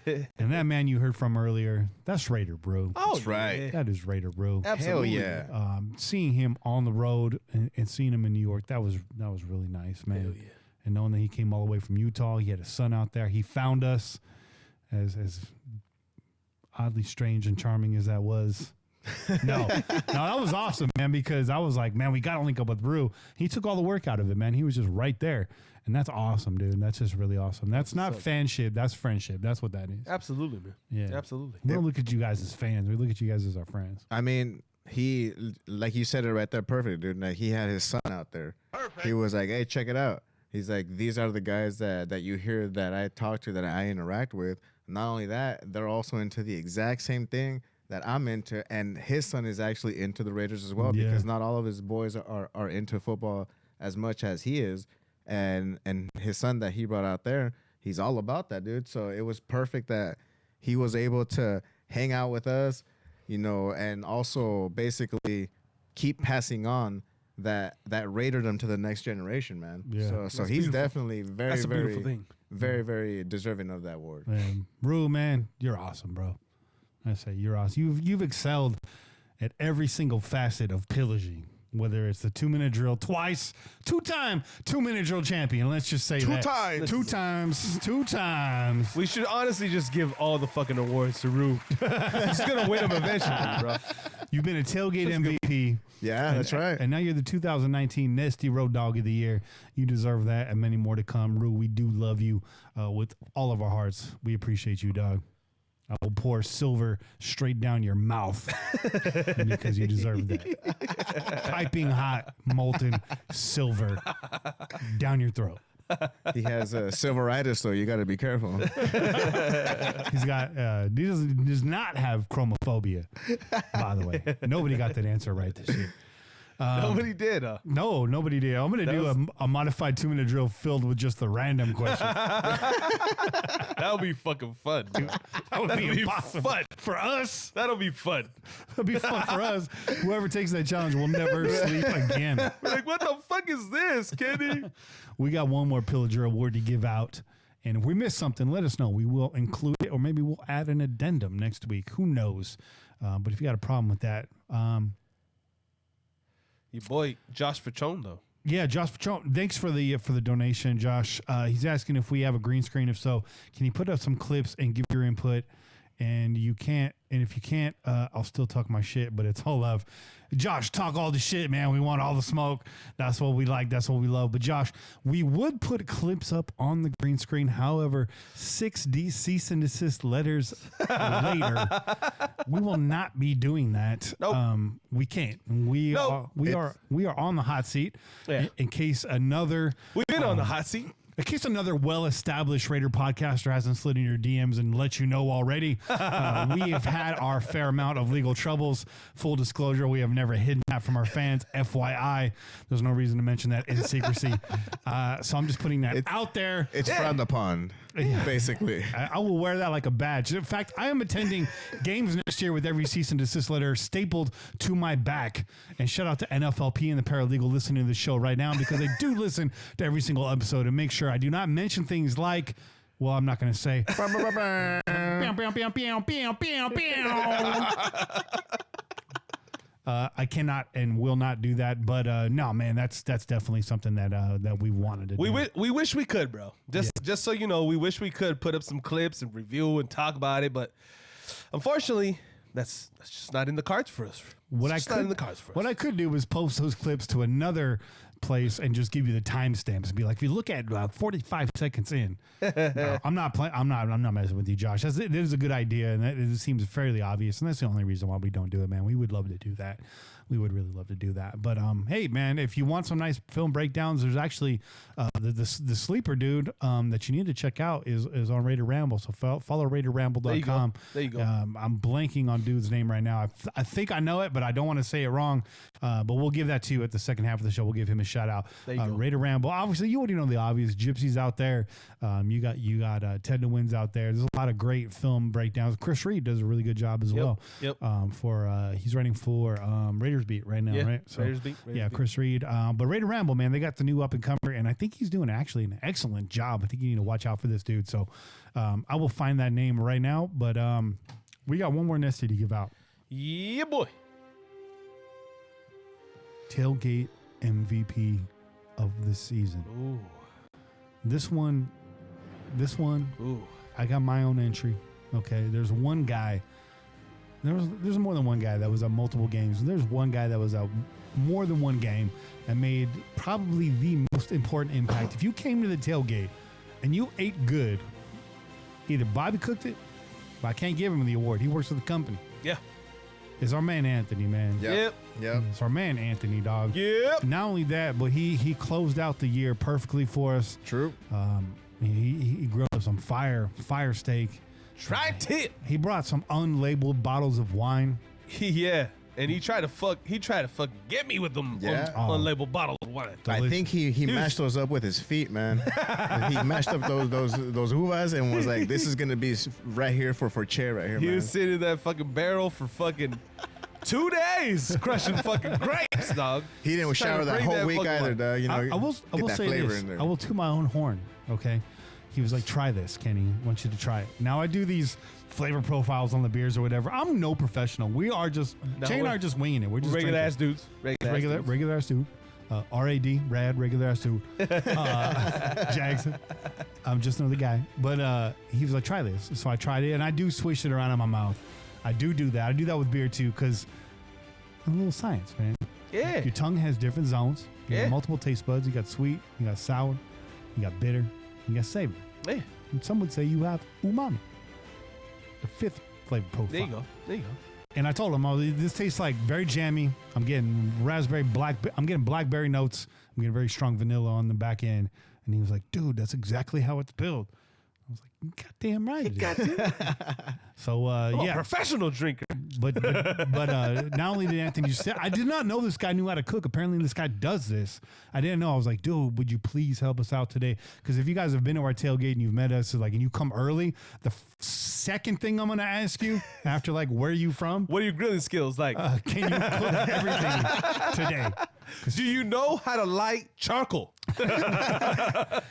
And that man you heard from earlier, that's Raider Brew. Oh, That's right. yeah. That is Raider Brew. Absolutely. Hell yeah. Seeing him on the road and seeing him in New York, that was really nice, man. Hell yeah. And knowing that he came all the way from Utah, he had a son out there. He found us, as oddly strange and charming as that was. No, that was awesome, man, because I was like, man, we got to link up with Brew. He took all the work out of it, man. He was just right there. And that's awesome, dude. That's just really awesome. That's not fanship. That's friendship. That's what that is. Absolutely, man. Yeah. Absolutely. We don't look at you guys as fans. We look at you guys as our friends. I mean, he, like you said it right there, perfect, dude. Like, he had his son out there. Perfect. He was like, hey, check it out. He's like, these are the guys that you hear that I talk to, that I interact with. Not only that, they're also into the exact same thing that I'm into, and his son is actually into the Raiders as well, because not all of his boys are into football as much as he is, and his son that he brought out there, he's all about that, dude. So it was perfect that he was able to hang out with us, you know, and also basically keep passing on that Raiderdom to the next generation, man. Yeah. So he's definitely very, That's a beautiful very, thing. very, very deserving of that award. Brew, man, you're awesome, bro. I say you're awesome. You've excelled at every single facet of pillaging, whether it's the 2-minute drill twice, 2-time 2-minute drill champion. Let's just say that. Two times. We should honestly just give all the fucking awards to Rue. He's gonna win them eventually, bro. You've been a tailgate MVP. Yeah, that's right. And now you're the 2019 Nesty Road Dog of the Year. You deserve that and many more to come. Rue, we do love you with all of our hearts. We appreciate you, dog. I will pour silver straight down your mouth because you deserve that. Piping hot, molten silver down your throat. He has silveritis, so you got to be careful. He's got, he does not have chromophobia, by the way. Nobody got that answer right this year. Nobody did, huh? No, nobody did. I'm going to do a modified 2-minute drill filled with just the random questions. That would be fucking fun, dude. That would That'll be awesome. fun. For us, That'll be fun. it'll be fun for us. Whoever takes that challenge will never sleep again. We're like, what the fuck is this, Kenny? We got one more Pillager award to give out. And if we miss something, let us know. We will include it, or maybe we'll add an addendum next week. Who knows? But if you got a problem with that, Your boy Josh Fachon, though. yeah, Josh, thanks for the donation, Josh. He's asking if we have a green screen. If so, can you put up some clips and give your input? And you can't, and if you can't, I'll still talk my shit, but it's all love. Josh, talk all the shit, man. We want all the smoke. That's what we like. That's what we love. But Josh, we would put clips up on the green screen. However, 6D cease and desist letters later, we will not be doing that. Nope. We can't. We are on the hot seat. Yeah. In case another We've been on the hot seat. In case another well-established Raider podcaster hasn't slid in your DMs and let you know already, we have had our fair amount of legal troubles. Full disclosure, we have never hidden that from our fans. FYI, there's no reason to mention that in secrecy. So I'm just putting that out there. It's frowned upon, basically. I will wear that like a badge. In fact, I am attending games next year with every cease and desist letter stapled to my back. And shout out to NFLP and the paralegal listening to the show right now, because they do listen to every single episode and make sure I do not mention things like, well, I'm not going to say. I cannot and will not do that, but no, man, that's definitely something that we wanted to do. We wish we could, bro. Just so you know, we wish we could put up some clips and review and talk about it, but unfortunately, that's just not in the cards for us. What I could do was post those clips to another place and just give you the timestamps and be like, if you look at 45 seconds in, no, I'm not messing with you, Josh. It is a good idea, and it seems fairly obvious, and that's the only reason why we don't do it, man. We would love to do that. we would really love to do that. But hey, man, if you want some nice film breakdowns, there's actually the sleeper dude that you need to check out is on Raider Ramble. So follow RaiderRamble.com. There you go. I'm blanking on dude's name right now. I think I know it, but I don't want to say it wrong. But we'll give that to you at the second half of the show. We'll give him a shout out. There you go. Raider Ramble. Obviously, you already know the obvious. Gypsy's out there. You got Ted DeWinn's out there. There's a lot of great film breakdowns. Chris Reed does a really good job as well. Yep. He's writing for Raiders Beat right now, right? So, Raiders Beat. Chris Reed. But Raider Ramble, man, they got the new up and comer, and I think he's doing actually an excellent job. I think you need to watch out for this dude. So I will find that name right now. But we got one more nesty to give out. Yeah, boy. Tailgate MVP of the season. Ooh. This one. Ooh. I got my own entry. Okay, there's one guy. There's more than one guy that was at multiple games. There's one guy that was at more than one game and made probably the most important impact. If you came to the tailgate and you ate good, either Bobby cooked it, but I can't give him the award. He works for the company. Yeah. It's our man Anthony, man. Yep. It's our man Anthony, dog. Yep. Not only that, but he closed out the year perfectly for us. True. He grilled us some fire steak. Try tip. He brought some unlabeled bottles of wine. Yeah. And he tried to fucking get me with them unlabeled bottles of wine. I think he mashed those up with his feet, man. He mashed up those uvas and was like, "This is gonna be right here for chair right here." He man. was sitting in that fucking barrel for fucking 2 days, crushing fucking grapes, dog. He didn't shower that whole week either, dog. You know, I will say this. I will toot my own horn. Okay. He was like, "Try this, Kenny. I want you to try it." Now I do these flavor profiles on the beers or whatever. I'm no professional. We are just Jay and I are just winging it. We're just regular ass dudes. Regular ass dude. RAD, rad, regular ass dude. Jags. I'm just another guy. But he was like, "Try this." So I tried it, and I do swish it around in my mouth. I do that. I do that with beer too, because a little science, man. Yeah. Your tongue has different zones. You got multiple taste buds. You got sweet, you got sour, you got bitter, you got savory. Yeah. And some would say you have umami, the fifth flavor profile. There you go. And I told him, this tastes like very jammy. I'm getting I'm getting blackberry notes. I'm getting very strong vanilla on the back end. And he was like, "Dude, that's exactly how it's built." I was like, "Goddamn right it is." Goddamn. So I'm a professional drinker. But not only did Anthony just say, I did not know this guy knew how to cook. Apparently this guy does this. I didn't know. I was like, "Dude, would you please help us out today?" Because if you guys have been to our tailgate and you've met us, and you come early, the second thing I'm gonna ask you after where are you from? What are your grilling skills like? Can you cook everything today? Do you know how to light charcoal? I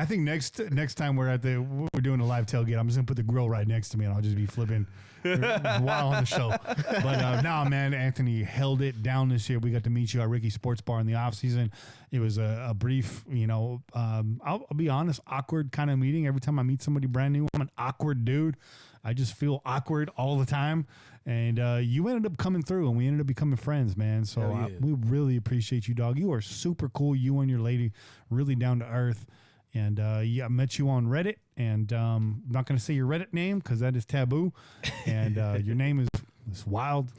think next time we're doing a live tailgate, I'm just gonna put the grill right next to me and I'll just be flipping while on the show. But now, man, Anthony held it down this year. We got to meet you at Ricky Sports Bar in the off season. It was a brief, I'll be honest, awkward kind of meeting. Every time I meet somebody brand new, I'm an awkward dude. I just feel awkward all the time. And you ended up coming through, and we ended up becoming friends, man. So we really appreciate you, dog. You are super cool. You and your lady, really down to earth. And I met you on Reddit, and I'm not going to say your Reddit name because that is taboo. And your name is wild.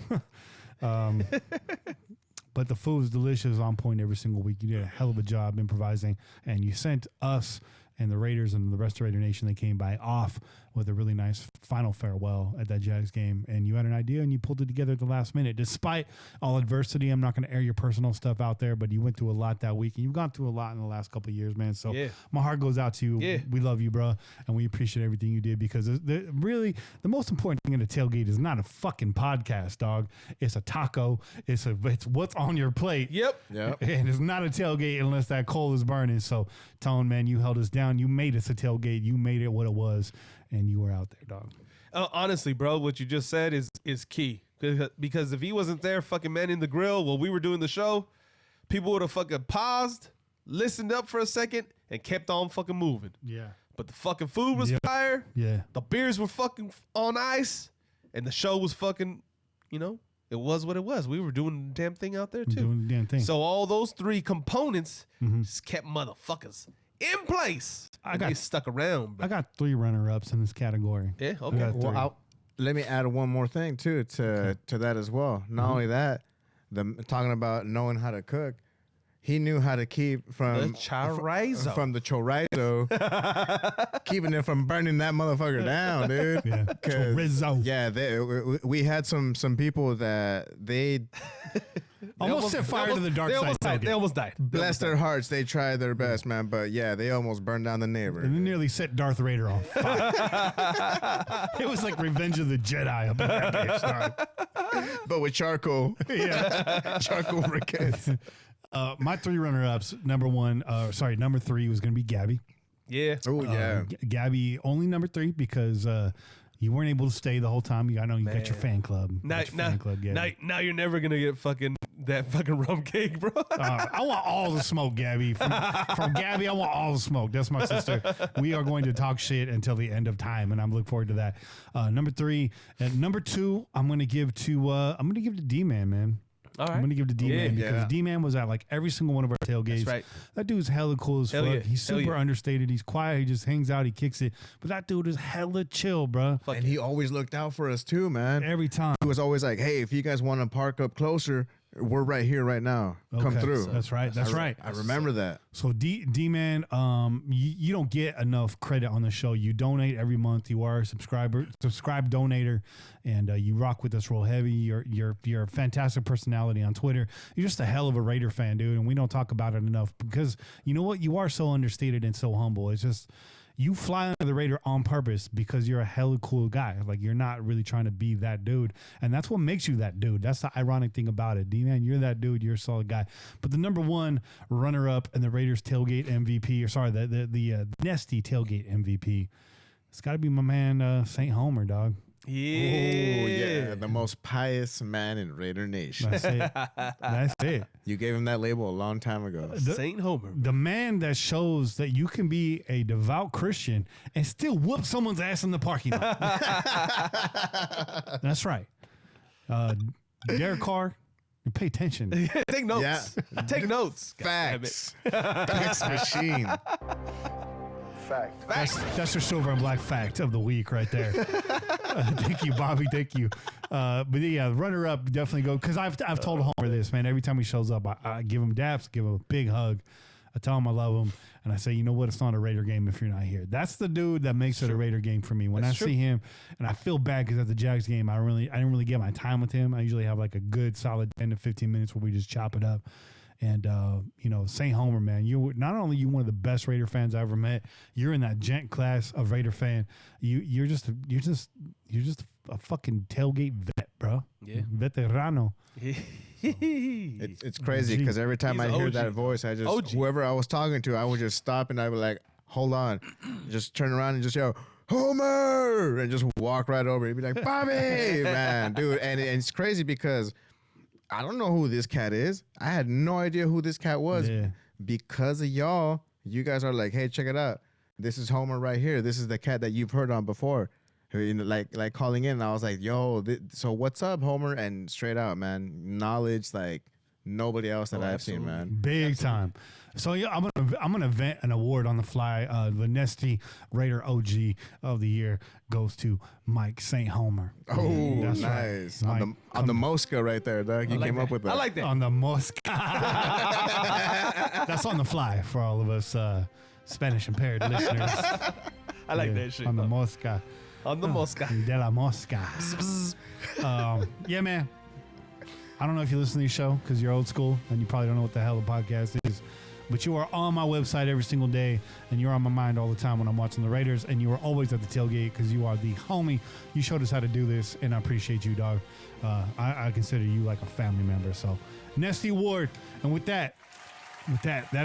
But the food was delicious, on point every single week. You did a hell of a job improvising, and you sent us and the Raiders and the rest of Raider Nation that came by off with a really nice final farewell at that Jags game. And you had an idea and you pulled it together at the last minute. Despite all adversity, I'm not going to air your personal stuff out there, but you went through a lot that week, and you've gone through a lot in the last couple of years, man. So my heart goes out to you. Yeah. We love you, bro, and we appreciate everything you did, because really the most important thing in a tailgate is not a fucking podcast, dog. It's a taco. It's what's on your plate. Yep. And it's not a tailgate unless that coal is burning. So, Tone, man, you held us down. You made us a tailgate. You made it what it was, and you were out there, dog. Honestly, bro, what you just said is key. Because if he wasn't there fucking manning the grill while we were doing the show, people would have fucking paused, listened up for a second, and kept on fucking moving. Yeah. But the fucking food was fire. Yeah. The beers were fucking on ice. And the show was fucking, it was what it was. We were doing the damn thing out there, too. Doing the damn thing. So all those three components just kept motherfuckers in place. They stuck around. Bro. I got 3 runner-ups in this category. Yeah, okay. Well, let me add one more thing too to that as well. Not only that, talking about knowing how to cook. He knew how to keep from the chorizo, keeping it from burning that motherfucker down, dude. Yeah, chorizo. Yeah, we had some people that they almost set fire to the dark side. They almost died. Bless their hearts, they tried their best, man. But yeah, they almost burned down the neighbor. And they nearly set Darth Vader on fire. It was like Revenge of the Jedi up in that bitch, dog. But with charcoal. Yeah. Charcoal briquettes. My 3 runner-ups, number 3 was going to be Gabby. Yeah. Oh, yeah. Gabby, only number 3 because you weren't able to stay the whole time. I know you got your fan club. Now you're never going to get that fucking rum cake, bro. I want all the smoke, Gabby. From Gabby, I want all the smoke. That's my sister. We are going to talk shit until the end of time, and I'm looking forward to that. Number 3. And number 2, I'm going to give to D-Man, man. All right. I'm going to give to D-Man because D-Man was at like every single one of our tailgates. That's right. That dude's hella cool as fuck. Yeah. He's super understated. He's quiet. He just hangs out. He kicks it. But that dude is hella chill, bro. And he always looked out for us too, man. Every time. He was always like, hey, if you guys want to park up closer, we're right here right now. Come through. That's right. That's right. I remember that. So D-Man, you don't get enough credit on the show. You donate every month. You are a subscribed donator, and you rock with us real heavy. You're a fantastic personality on Twitter. You're just a hell of a Raider fan, dude, and we don't talk about it enough because you know what? You are so understated and so humble. It's just you fly under the radar on purpose because you're a hella cool guy. Like, you're not really trying to be that dude. And that's what makes you that dude. That's the ironic thing about it. D-Man, you're that dude. You're a solid guy. But the number 1 runner-up and the Raiders tailgate MVP, the Nesty tailgate MVP, it's got to be my man, St. Homer, dog. Yeah. Oh, yeah. The most pious man in Raider Nation. That's it. That's it. You gave him that label a long time ago. St. Homer. The man that shows that you can be a devout Christian and still whoop someone's ass in the parking lot. That's right. Derek Carr, pay attention. Take notes. Yeah. Take notes. Facts. Facts machine. Fact. That's your silver and black fact of the week right there. Thank you, Bobby. Thank you. But yeah, runner up definitely go because I've told Homer this, man. Every time he shows up, I give him daps, give him a big hug. I tell him I love him, and I say, you know what? It's not a Raider game if you're not here. That's the dude that makes it a Raider game for me. When I see him, and I feel bad because at the Jags game, I didn't really get my time with him. I usually have like a good solid 10 to 15 minutes where we just chop it up. And, St. Homer, man, not only you one of the best Raider fans I ever met, you're in that gent class of Raider fan. You're just a fucking tailgate vet, bro. Yeah. It's Veterano. crazy because every time I hear that voice, whoever I was talking to, I would just stop and I would like, hold on, just turn around and just yell, Homer, and just walk right over. He'd be like, Bobby, man, dude. And it's crazy because I don't know who this cat is. I had no idea who this cat was. Yeah. Because of y'all, you guys are like, hey, check it out. This is Homer right here. This is the cat that you've heard on before. Like calling in. And I was like, yo, so what's up, Homer? And straight out, man, knowledge like nobody else that I've seen, man. Big time. So yeah, I'm gonna vent an award on the fly. The Nesty Raider OG of the year goes to Mike St. Homer. Oh, that's nice. Right. On the Mosca right there, Doug. You came up with that. I like that. On the Mosca. That's on the fly for all of us Spanish impaired listeners. I like that shit. On the Mosca. On the Mosca. De la Mosca. Yeah, man. I don't know if you listen to the show because you're old school and you probably don't know what the hell a podcast is. But you are on my website every single day, and you're on my mind all the time when I'm watching the Raiders, and you are always at the tailgate because you are the homie. You showed us how to do this, and I appreciate you, dog. I consider you like a family member. So, Nesty Award. And with that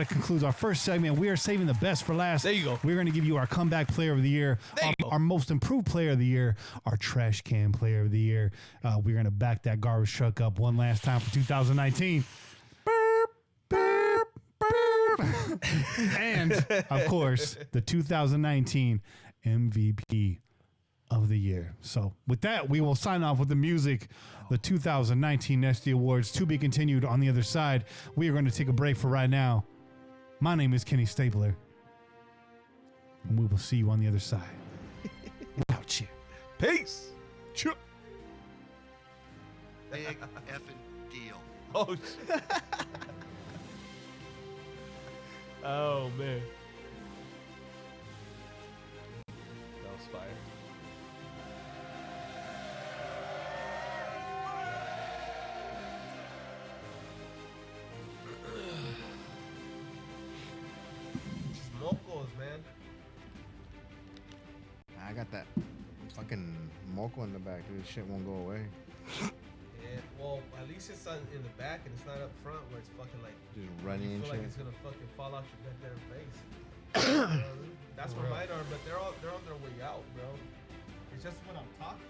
concludes our first segment. We are saving the best for last. There you go. We're going to give you our comeback player of the year, our most improved player of the year, our trash can player of the year. We're going to back that garbage truck up one last time for 2019. And, of course, the 2019 MVP of the year. So, with that, we will sign off with the music. The 2019 Nesty Awards to be continued on the other side. We are going to take a break for right now. My name is Kenny Stapler. And we will see you on the other side. Out here. Peace. Big effing deal. Oh, shit. Oh, man. That was fire. Just mocos, man. I got that fucking moco in the back, dude. This shit won't go away. Yeah, well, at least it's in the back and it's not up front where it's fucking like Just running you and feel shit. like it's gonna fucking fall out your goddamn face. That's where mine are, but they're on their way out, bro. It's just when I'm talking.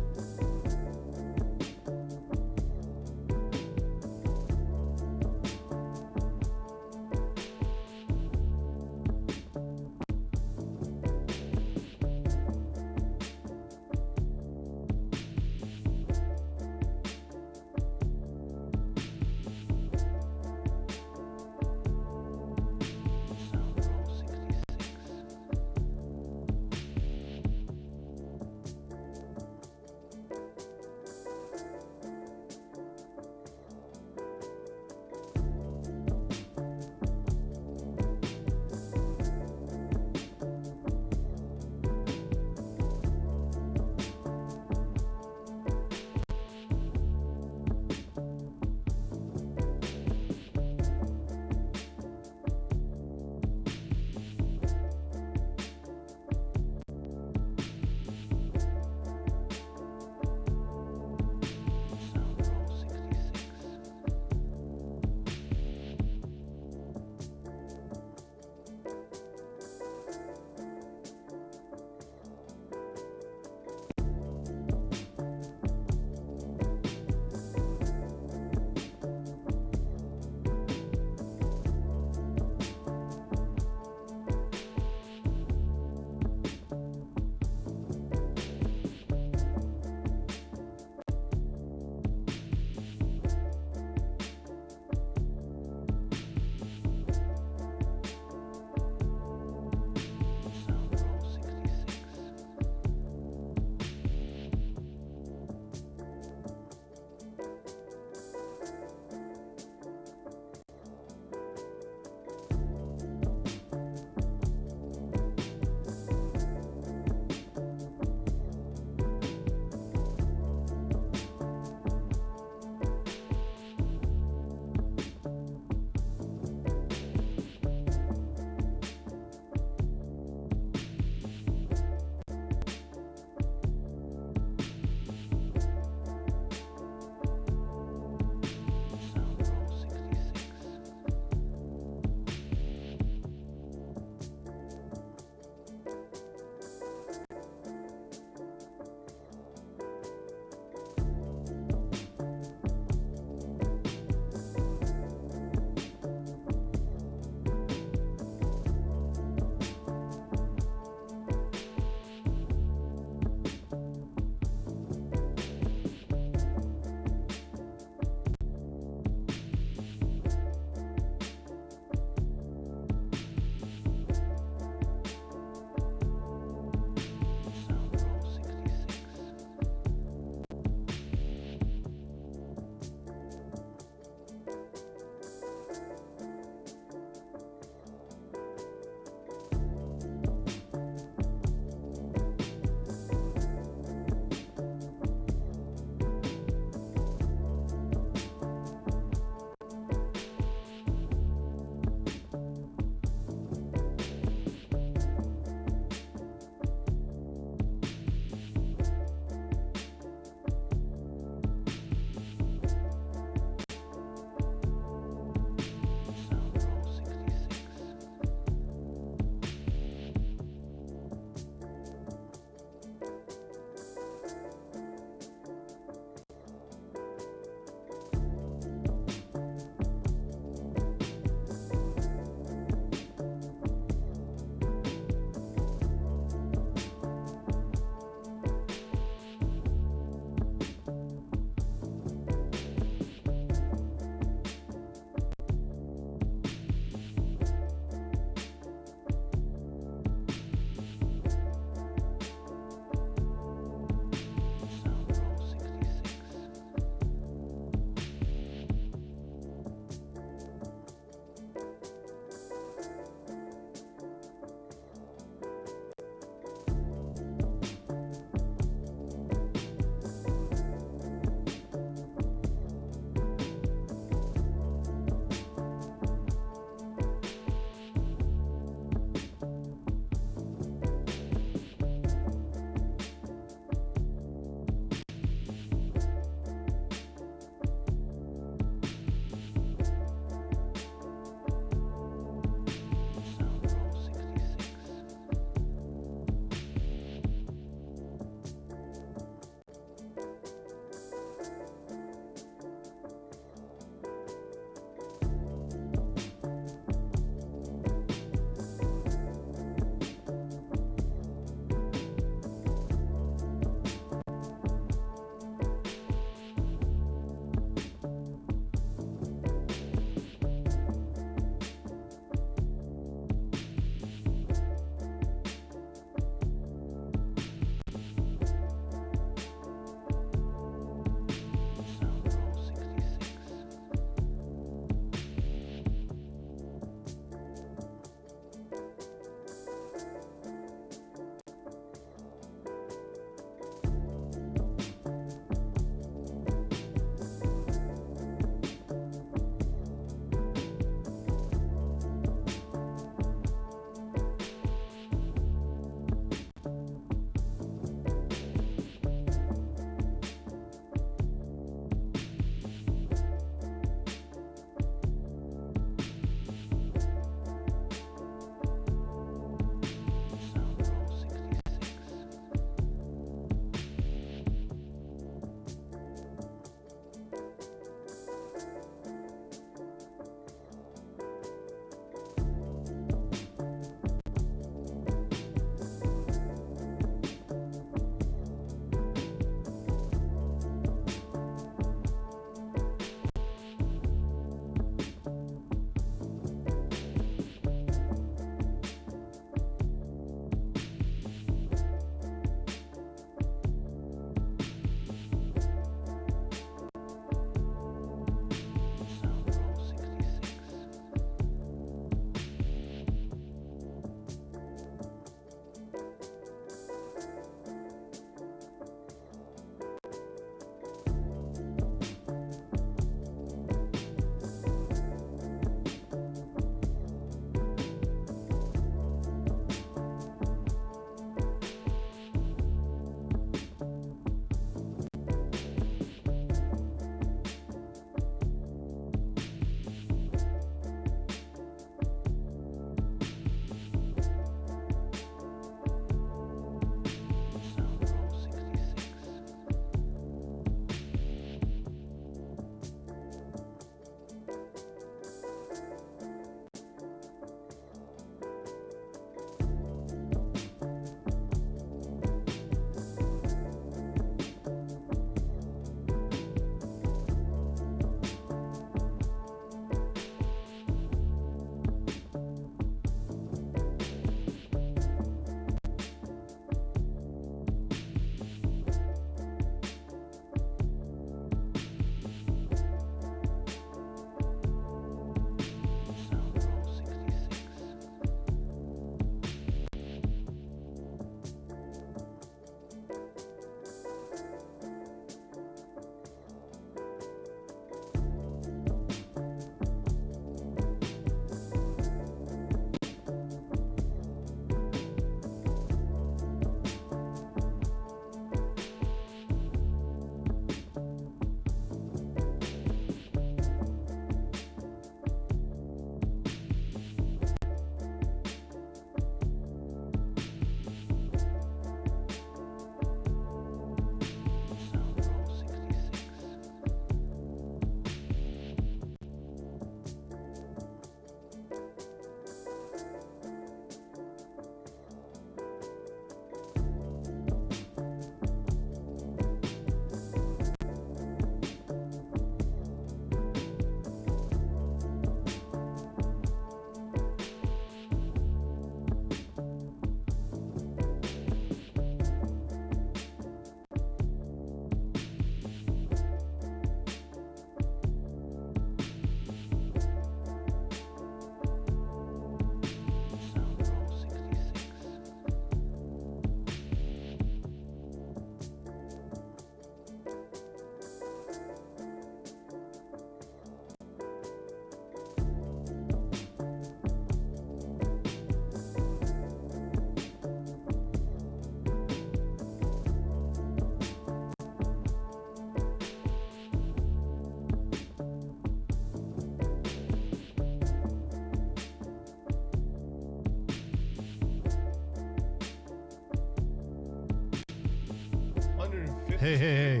Hey.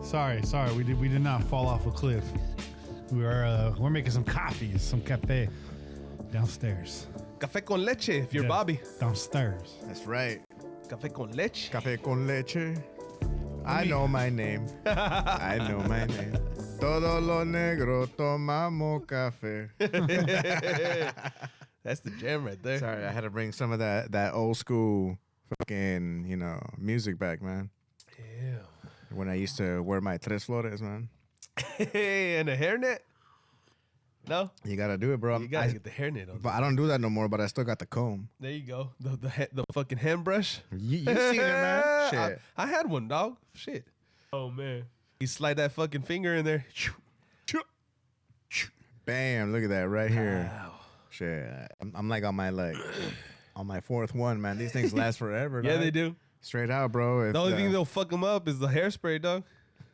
Sorry. We did not fall off a cliff. We're making some coffee, some cafe downstairs. Café con leche, if you're Bobby. Downstairs. That's right. Café con leche. Café con leche. I know my name. I know my name. Todo lo negro tomamos café. That's the jam right there. Sorry, I had to bring some of that old school fucking, music back, man. Yeah. When I used to wear my tres flores, man. And a hairnet? No? You gotta do it, bro. You gotta get the hairnet on. But I don't do that no more, but I still got the comb. There you go. The fucking hand brush. You seen it, man? Shit. I had one, dog. Shit. Oh, man. You slide that fucking finger in there. Bam, look at that right here. Wow. Shit. I'm like on my fourth one, man. These things last forever. Yeah, dog. they do. Straight out, bro. The only thing that'll fuck them up is the hairspray, dog.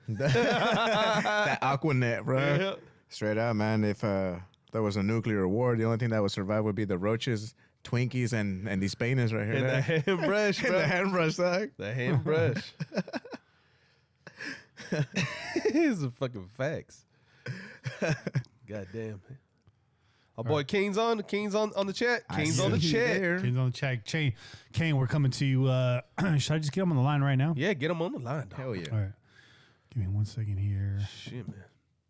that Aquanet, bro. Yeah. Straight out, man. If there was a nuclear war, the only thing that would survive would be the roaches, Twinkies, and these penis right here. And the hand brush, bro. The hand brush, dog. The hand brush. It's a fucking facts. God damn. Our boy Kane's on the chat. Kane's on the chat. Kane's on the chat. Kane, we're coming to you. Should I just get him on the line right now? Yeah, get him on the line, dog. Hell yeah. All right. Give me 1 second here. Shit, man.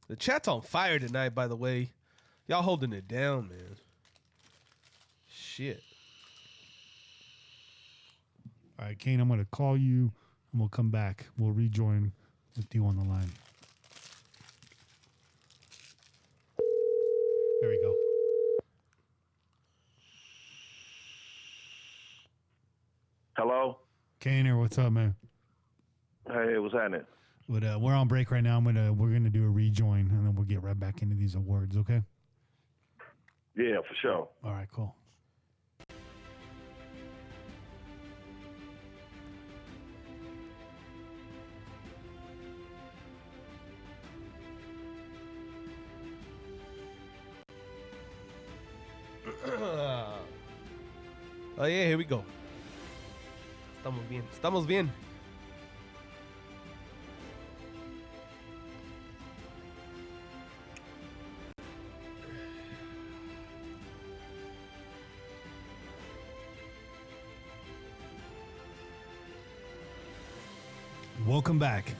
The chat's on fire tonight, by the way. Y'all holding it down, man. Shit. All right, Kane, I'm going to call you, and we'll come back. We'll rejoin with you on the line. There we go. Hello? Kane, what's up, man? Hey, what's happening? But we're on break right now. We're gonna do a rejoin, and then we'll get right back into these awards. Okay? Yeah, for sure. All right, cool. Oh yeah, here we go. Estamos bien. Welcome back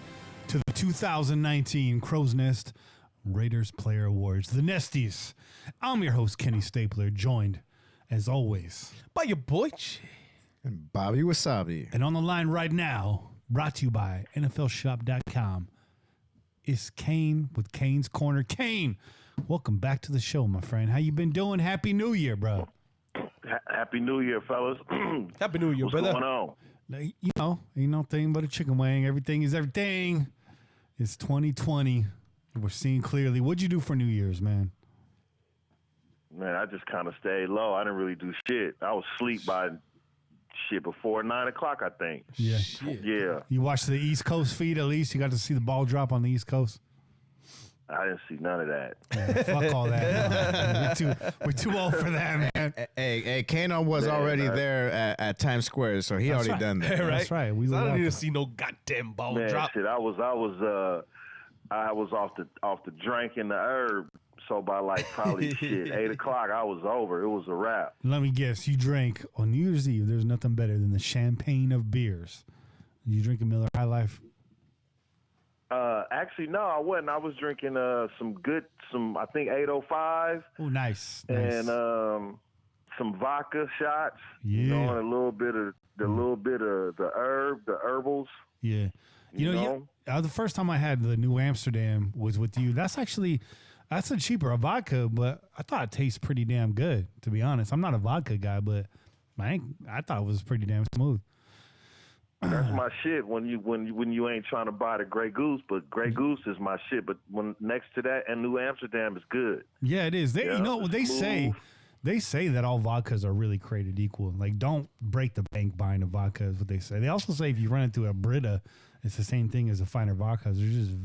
to the 2019 Crow's Nest Raiders Player Awards, the Nesties. I'm your host, Kenny Stapler, joined, as always, By your boy. Ch- And Bobby Wasabi. and on the line right now, brought to you by NFLShop.com, is Kane with Kane's Corner. Kane, welcome back to the show, my friend. How you been doing? Happy New Year, bro. Happy New Year, fellas. Happy New Year, What's brother. going on? You know, ain't nothing but a chicken wing. Everything is everything. It's 2020. We're seeing clearly. What'd you do for New Year's, man? Man, I just kind of stayed low. I didn't really do shit. I was asleep by before 9 o'clock, I think. Yeah. Yeah. You watched the East Coast feed at least? You got to see the ball drop on the East Coast? I didn't see none of that. Yeah, fuck all that. No. We're too old for that, man. Hey, Kano was already there at Times Square, so he already right. done that. Right? That's right. We I live don't out need to there. see no goddamn ball Man, drop. shit, I was off the drink and the herb. So by like probably 8 o'clock, I was over. It was a wrap. Let me guess. You drank on New Year's Eve. There's nothing better than the champagne of beers. You drink a Miller High Life? Actually, no, I wasn't. I was drinking some I think 805 Oh, nice. and some vodka shots. Yeah. You know, and a little bit of the herbals. Yeah. You know, the first time I had the New Amsterdam was with you. That's a cheaper vodka, but I thought it tastes pretty damn good, to be honest. I'm not a vodka guy, but I thought it was pretty damn smooth. That's my shit when you ain't trying to buy the Grey Goose, but Grey Goose is my shit. But when next to that, and New Amsterdam is good. Yeah, it is. Yeah, You know what they say? They say that all vodkas are really created equal. Like, don't break the bank buying a vodka is what they say. They also say if you run into a Brita, it's the same thing as the finer vodkas.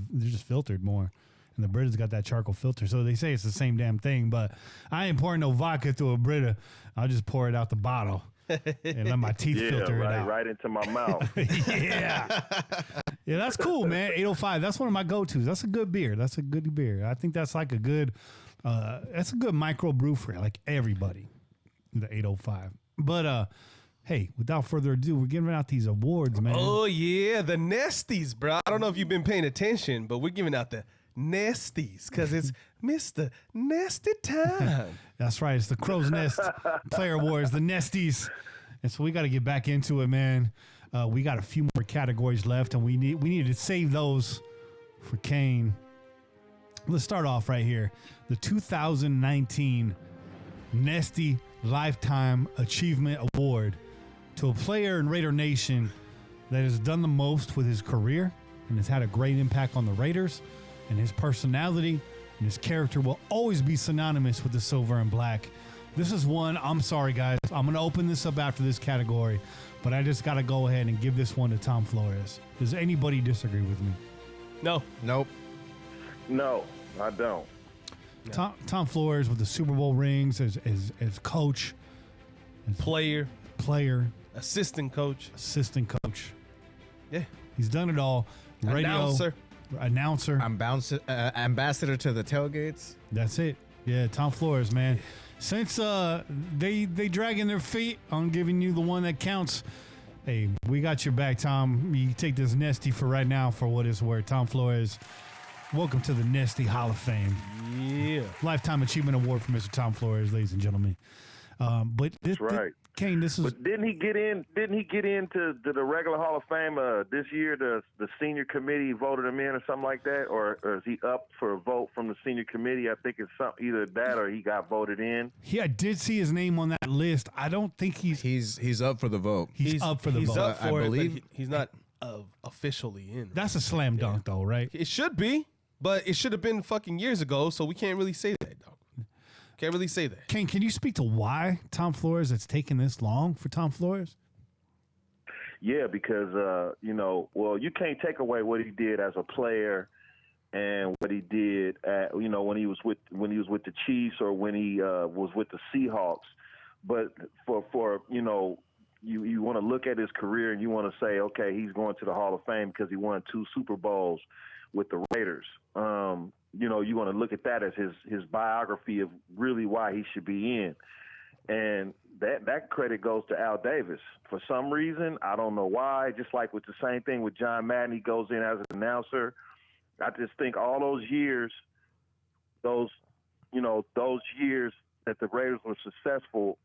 They're just filtered more. And the Brita's got that charcoal filter. So they say it's the same damn thing. But I ain't pouring no vodka to a Brita. I'll just pour it out the bottle. and let my teeth filter it out. Right into my mouth. Yeah. Yeah, that's cool, man. 805. That's one of my go-tos. That's a good beer. That's a good beer. I think that's like a good micro brew for like everybody. The 805. But hey, without further ado, we're giving out these awards, man. Oh yeah, the Nesties, bro. I don't know if you've been paying attention, but we're giving out the Nesties because it's Mr. Nesty time. That's right. It's the Crow's Nest Player Awards, the Nesties. And so we got to get back into it, man. We got a few more categories left, and we need to save those for Kane. Let's start off right here. The 2019 Nesty Lifetime Achievement Award to a player in Raider Nation that has done the most with his career and has had a great impact on the Raiders, and his personality and his character will always be synonymous with the silver and black. This is one, I'm sorry, guys. I'm going to open this up after this category, but I just got to go ahead and give this one to Tom Flores. Does anybody disagree with me? No. Nope. No, I don't. Tom Flores with the Super Bowl rings as coach, as Player, assistant coach. Yeah. He's done it all. Radio, announcer. Ambassador to the tailgates. That's it. Yeah, Tom Flores, man. Since they dragging their feet on giving you the one that counts, hey, we got your back, Tom. You take this Nesty for right now for what it's worth. Tom Flores, welcome to the Nesty Hall of Fame. Yeah. Lifetime Achievement Award for Mr. Tom Flores, ladies and gentlemen. But this, That's right. Kane, this is. But didn't he get into the regular Hall of Fame this year? The senior committee voted him in or something like that, or is he up for a vote from the senior committee? I think it's either that or he got voted in. Yeah, I did see his name on that list. I don't think he's up for the vote. He's up for the vote. He's up for I it, believe. but he's not officially in. That's a slam dunk, though, right? It should be, but it should have been fucking years ago, so we can't really say that, dog. Can't really say that. Kane, can you speak to why Tom Flores, it's taken this long for Tom Flores? Yeah, because you can't take away what he did as a player and what he did when he was with the Chiefs or when he was with the Seahawks. But for you want to look at his career and you want to say, okay, he's going to the Hall of Fame because he won 2 Super Bowls with the Raiders. You want to look at that as his biography of really why he should be in. And that credit goes to Al Davis. For some reason, I don't know why, just like with the same thing with John Madden, he goes in as an announcer. I just think all those years, those years that the Raiders were successful,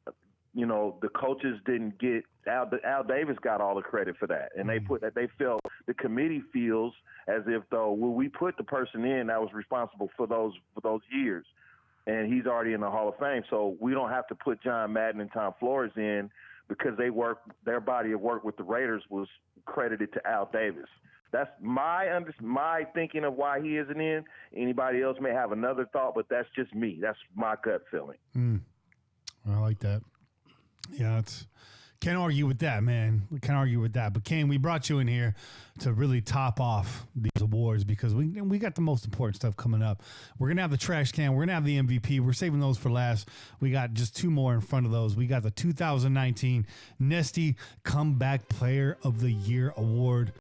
the coaches didn't get Al Davis got all the credit for that, and they felt the committee feels as if though we put the person in that was responsible for those years, and he's already in the Hall of Fame, so we don't have to put John Madden and Tom Flores in because their body of work with the Raiders was credited to Al Davis. That's my thinking of why he isn't in. Anybody else may have another thought, but that's just me. That's my gut feeling. I like that. Yeah, can't argue with that, man. We can't argue with that. But Kane, we brought you in here to really top off these awards because we got the most important stuff coming up. We're gonna have the trash can. We're gonna have the MVP. We're saving those for last. We got just 2 more in front of those. We got the 2019 Nesty Comeback Player of the Year Award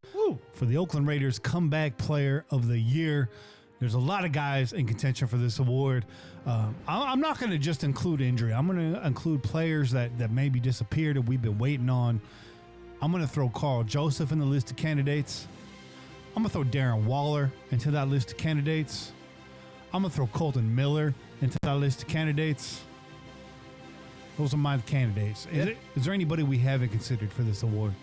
for the Oakland Raiders Comeback Player of the Year. There's a lot of guys in contention for this award. I'm not going to just include injury. I'm going to include players that maybe disappeared and we've been waiting on. I'm going to throw Carl Joseph in the list of candidates. I'm going to throw Darren Waller into that list of candidates. I'm going to throw Colton Miller into that list of candidates. Those are my candidates. Is there anybody we haven't considered for this award?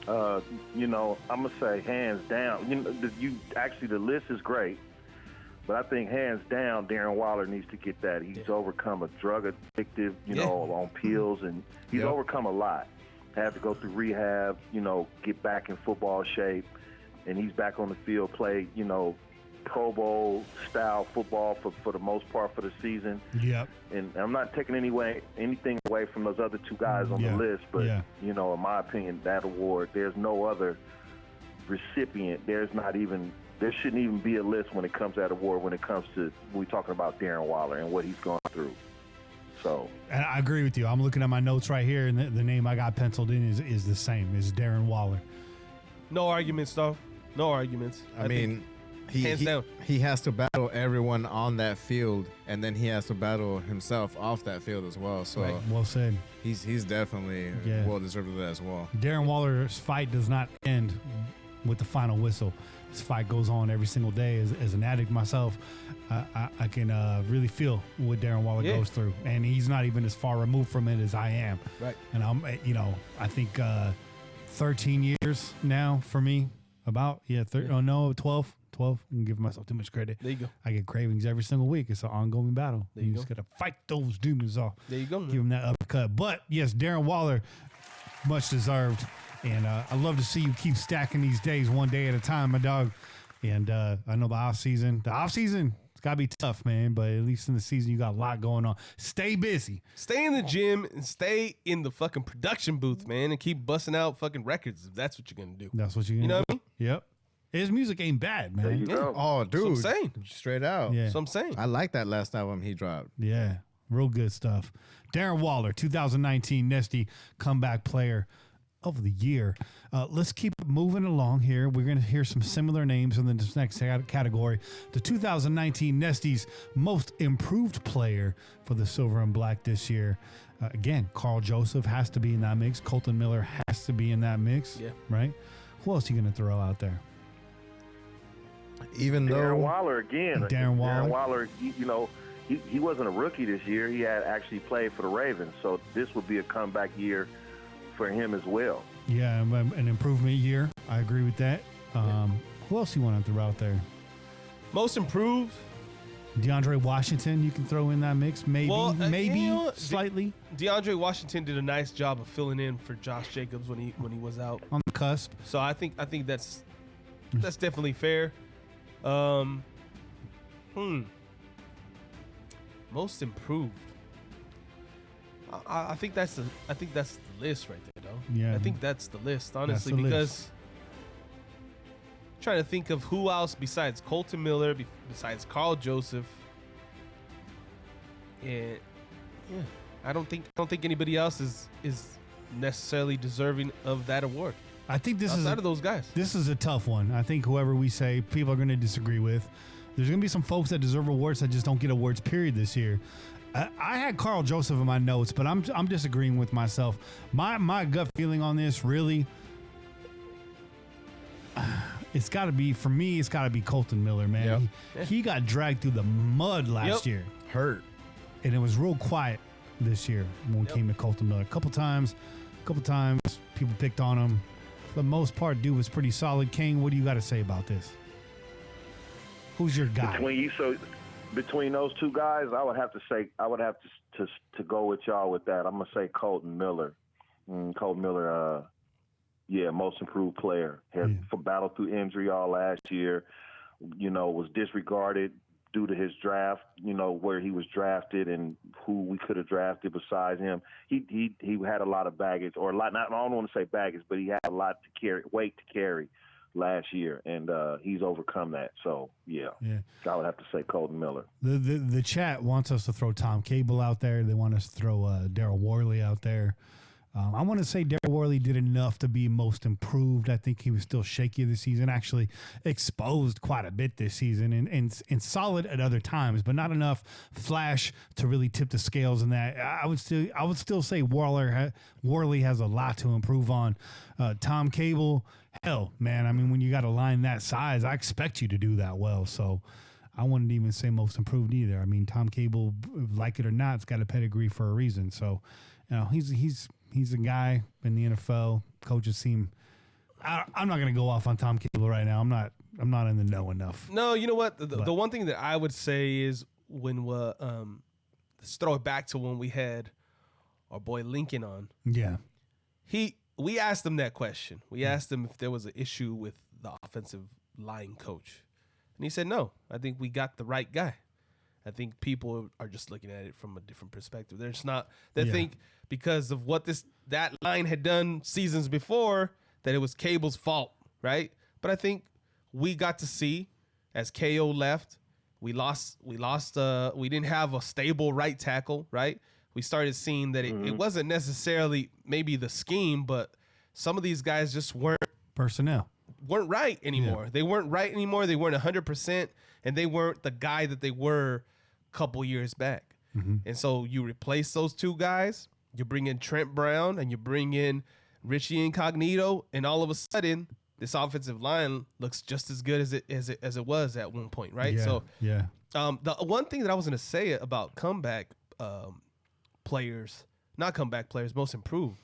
I'm gonna say hands down. The list is great, but I think hands down, Darren Waller needs to get that. He's overcome a drug addictive, on pills, and he's overcome a lot. Had to go through rehab, get back in football shape, and he's back on the field, play, Pro Bowl style football for the most part for the season. Yep. And I'm not taking anything away from those other 2 guys on the list, but in my opinion, that award, there's no other recipient. There shouldn't even be a list when it comes to that award. When it comes to we're talking about Darren Waller and what he's gone through. So, and I agree with you. I'm looking at my notes right here, and the name I got penciled in is the same. Is Darren Waller. No arguments, though. No arguments. I mean, hands down. He has to battle everyone on that field, and then he has to battle himself off that field as well. So Right. Well said. he's definitely well deserved of that as well. Darren Waller's fight does not end with the final whistle. This fight goes on every single day. As an addict myself, I can really feel what Darren Waller goes through, and he's not even as far removed from it as I am. Right. And I think 13 years now for me. About 12. I'm giving myself too much credit. There you go. I get cravings every single week. It's an ongoing battle. There you just go. got to fight those demons off. There you go, man. Give him that uppercut. But yes, Darren Waller, much deserved. And I love to see you keep stacking these days one day at a time, my dog. And I know the off season, it's got to be tough, man. But at least in the season, you got a lot going on. Stay busy. Stay in the gym and stay in the fucking production booth, man, and keep busting out fucking records if that's what you're going to do. That's what you're going to do. You know what I mean? Yep. His music ain't bad, man. there you go. Oh, dude. That's what I'm saying. Straight out. Yeah. That's what I'm saying. I like that last album he dropped. Yeah, real good stuff. Darren Waller, 2019 Nesty Comeback Player of the Year. Let's keep moving along here. We're going to hear some similar names in the next category. The 2019 Nesty's Most Improved Player for the Silver and Black this year. Again, Carl Joseph has to be in that mix. Colton Miller has to be in that mix. Yeah. Right? Who else are you going to throw out there? Even Darren though Waller again. Darren Waller. Darren Waller, he wasn't a rookie this year. He had actually played for the Ravens, so this would be a comeback year for him as well. Yeah, an improvement year. I agree with that. Who else you want to throw out there? Most improved. DeAndre Washington, you can throw in that mix. Maybe, Well, you know what? slightly DeAndre Washington did a nice job of filling in for Josh Jacobs when he was out. on the cusp. So I think that's definitely fair. Most improved. I think that's the list right there, though. Yeah. I think that's the list, honestly, the list. because trying to think of who else besides Colton Miller, besides Carl Joseph, and yeah, I don't think anybody else is necessarily deserving of that award. I think this outside of those guys. This is a tough one. I think whoever we say, people are going to disagree with. There's going to be some folks that deserve awards that just don't get awards, period, this year. I had Carl Joseph in my notes, but I'm disagreeing with myself. My gut feeling on this, really, it's got to be, for me, it's got to be Colton Miller, man. Yep. He got dragged through the mud last year. hurt. And it was real quiet this year when it came to Colton Miller. A couple times, people picked on him. For the most part, dude was pretty solid. Kane, what do you got to say about this? Who's your guy? Between those two guys, I would have to go with y'all with that. I'm gonna say Colton Miller. Colton Miller, most improved player. Had battled through injury all last year. Was disregarded due to his draft. Where he was drafted and who we could have drafted besides him. He had a lot of baggage, or a lot. I don't want to say baggage, but he had a lot to carry last year, and he's overcome that. So I would have to say Colton Miller. The chat wants us to throw Tom Cable out there. They want us to throw Daryl Worley out there. I want to say Daryl Worley did enough to be most improved. I think he was still shaky this season, actually exposed quite a bit this season, and solid at other times, but not enough flash to really tip the scales in that. I would still say Worley has a lot to improve on. Tom Cable, hell, man, I mean, when you got a line that size, I expect you to do that well. So I wouldn't even say most improved either. I mean, Tom Cable, like it or not, has got a pedigree for a reason. So, he's a guy in the NFL. Coaches seem. I'm not going to go off on Tom Cable right now. I'm not in the know enough. No, you know what? The one thing that I would say is when let's throw it back to when we had our boy Lincoln on. Yeah. We asked him that question. We asked him if there was an issue with the offensive line coach, and he said no. I think we got the right guy. I think people are just looking at it from a different perspective. They're just not. They think because of what that line had done seasons before that it was Cable's fault, right? But I think we got to see as KO left, we lost. We didn't have a stable right tackle, right? we started seeing that it wasn't necessarily maybe the scheme, but some of these guys just weren't right anymore. They weren't right anymore. They weren't 100%, and they weren't the guy that they were a couple years back. And so you replace those two guys, you bring in Trent Brown, and you bring in Richie Incognito, and all of a sudden, this offensive line looks just as good as it was at one point, right? The one thing that I was going to say about comeback players, not comeback players, most improved,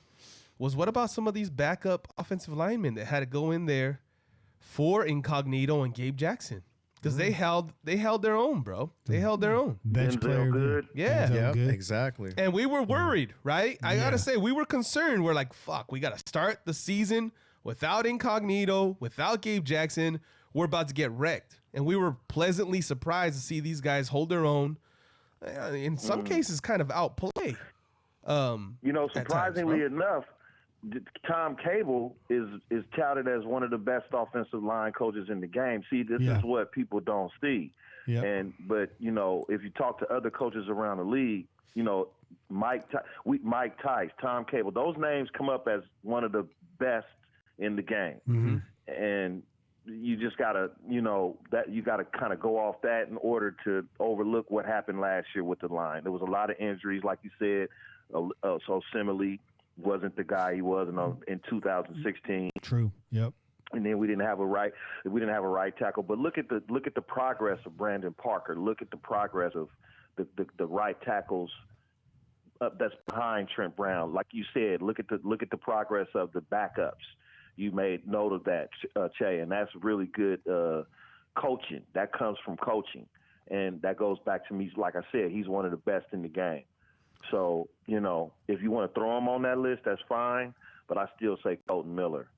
was what about some of these backup offensive linemen that had to go in there for Incognito and Gabe Jackson? Because they held their own, bro. They held their own. Bench player good. Yeah. Good. Exactly. And we were worried, right? I got to say, we were concerned. We're like, fuck, we got to start the season without Incognito, without Gabe Jackson. We're about to get wrecked. And we were pleasantly surprised to see these guys hold their own. In some cases, kind of outplay. Surprisingly enough, Tom Cable is touted as one of the best offensive line coaches in the game. See, this is what people don't see. But if you talk to other coaches around the league, Mike Tice, Tom Cable, those names come up as one of the best in the game. And you just gotta, that you gotta kind of go off that in order to overlook what happened last year with the line. There was a lot of injuries, like you said. So Simile wasn't the guy he was in 2016. True. Yep. And then we didn't have a right tackle. But look at the progress of Brandon Parker. Look at the progress of the right tackles that's behind Trent Brown. Like you said, look at the progress of the backups. You made note of that, Che, and that's really good coaching. That comes from coaching, and that goes back to me. Like I said, he's one of the best in the game. So, if you want to throw him on that list, that's fine. But I still say Colton Miller,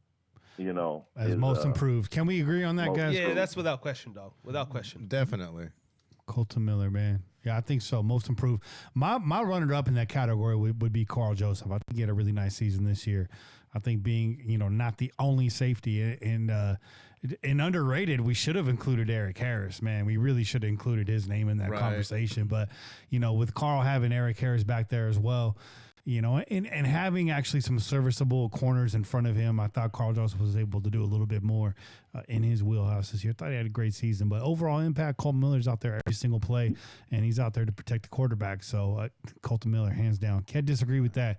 as most improved. Can we agree on that, guys? Yeah, that's without question, dog. Without question. Definitely. Colton Miller, man. Yeah, I think so. Most improved. My runner-up in that category would be Carl Joseph. I think he had a really nice season this year. I think being, not the only safety and underrated, we should have included Eric Harris, man. We really should have included his name in that conversation. But, with Carl having Eric Harris back there as well, and having actually some serviceable corners in front of him, I thought Carl Joseph was able to do a little bit more in his wheelhouse this year. I thought he had a great season. But overall impact, Colton Miller's out there every single play, and he's out there to protect the quarterback. So Colton Miller, hands down. Can't disagree with that.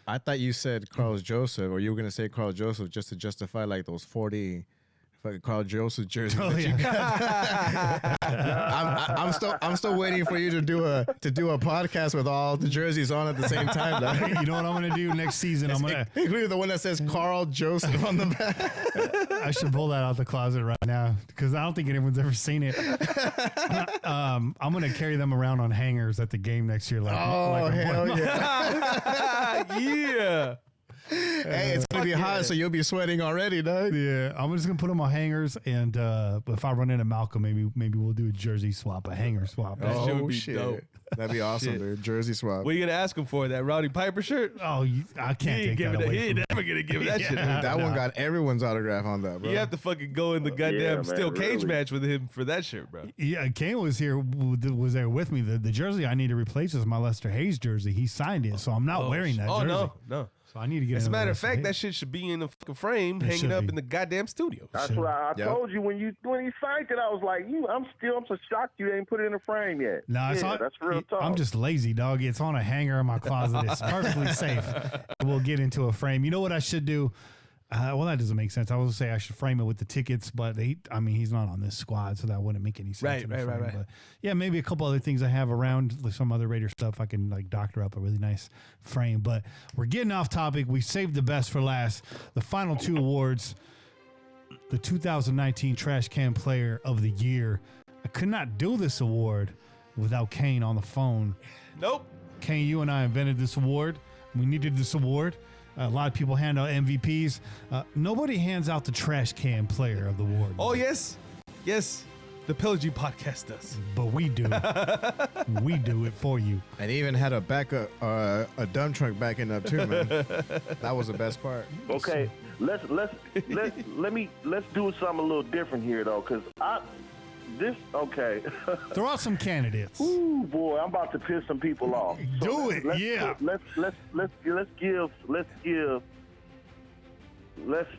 I thought you said Carl Joseph, or you were going to say Carl Joseph just to justify like those 40 fucking Carl Joseph jerseys. Oh, yeah. I'm still waiting for you to do a podcast with all the jerseys on at the same time. You know what I'm going to do next season? I'm going to include the one that says Carl Joseph on the back. I should pull that out the closet right now because I don't think anyone's ever seen it. I'm going to carry them around on hangers at the game next year. Hell yeah. Yeah. Hey, it's going to be hot, so you'll be sweating already, dog. Yeah, I'm just going to put them on hangers, and if I run into Malcolm, maybe we'll do a jersey swap, a hanger swap. That shit would be dope. That'd be awesome, dude. Jersey swap. What are you going to ask him for? That Rowdy Piper shirt? Oh, I can't take that away. He ain't never going to give that shit. That one got everyone's autograph on that, bro. You have to fucking go in the goddamn steel cage match with him for that shirt, bro. Yeah, Kane was there with me. The jersey I need to replace is my Lester Hayes jersey. He signed it, so I'm not wearing that jersey. Oh, no. So I need to get. As a matter of fact, that shit should be in the fucking frame, hanging up in the goddamn studio. That's what I told you when he signed it. I was like, I'm so shocked you ain't put it in the frame yet. No, that's real talk. I'm just lazy, dog. It's on a hanger in my closet. It's perfectly safe. We'll get into a frame. You know what I should do? Well, that doesn't make sense. I was going to say I should frame it with the tickets, but he's not on this squad, so that wouldn't make any sense. Right. But yeah, maybe a couple other things I have around, like some other Raider stuff. I can doctor up a really nice frame. But we're getting off topic. We saved the best for last. The final two awards: the 2019 Trash Can Player of the Year. I could not do this award without Kane on the phone. Nope. Kane, you and I invented this award. We needed this award. A lot of people hand out MVPs. Nobody hands out the Trash Can Player of the Award. Oh, yes. Yes. The Pillaging Podcast does. But we do. We do it for you. And even had a backup, a dump truck backing up too, man. That was the best part. Okay, let's do something a little different here though, because Okay. Throw out some candidates. Ooh, boy, I'm about to piss some people off. Do it, yeah. Let's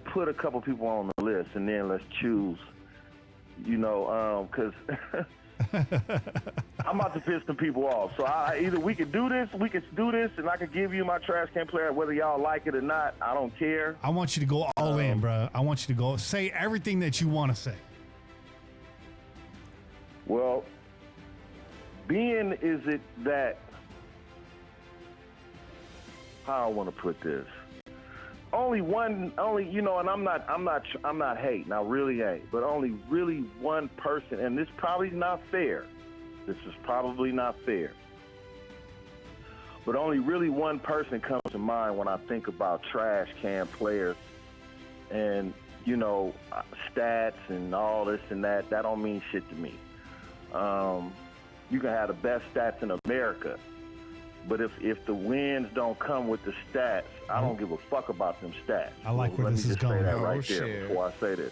put a couple people on the list, and then let's choose. Because I'm about to piss some people off. So either we could do this, and I could give you my trash can player, whether y'all like it or not. I don't care. I want you to go all in, bro. I want you to go say everything that you want to say. Well, being is it that, how I want to put this, and I'm not hating, I really ain't, but only really one person, and this probably not fair. This is probably not fair. But only really one person comes to mind when I think about trash can players and, stats and all this and that. That don't mean shit to me. You can have the best stats in America, but if the wins don't come with the stats, I don't give a fuck about them stats. I like where this is going. Let me just say that right there before I say this.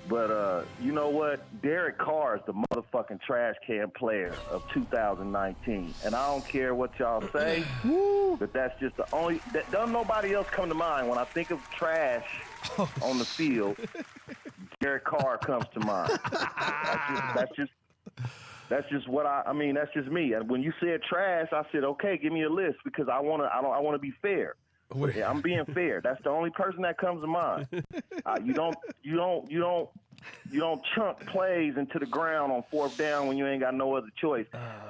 But you know what? Derek Carr is the motherfucking trash can player of 2019, and I don't care what y'all say. But that's just the only. Doesn't nobody else come to mind when I think of trash on the field. Derek Carr comes to mind. That's just what I mean. That's just me. And when you said trash, I said, okay, give me a list because I want to be fair. Yeah, I'm being fair. That's the only person that comes to mind. You don't chunk plays into the ground on fourth down when you ain't got no other choice.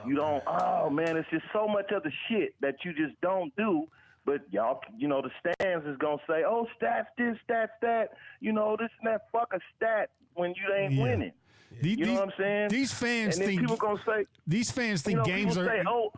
You don't. Oh man, it's just so much other shit that you just don't do. But y'all, the stands is gonna say, oh, stats this, stats that. This and that. Fuck a stat when you ain't winning. You know what I'm saying? These fans and then think people gonna say these fans think games are. Say, oh,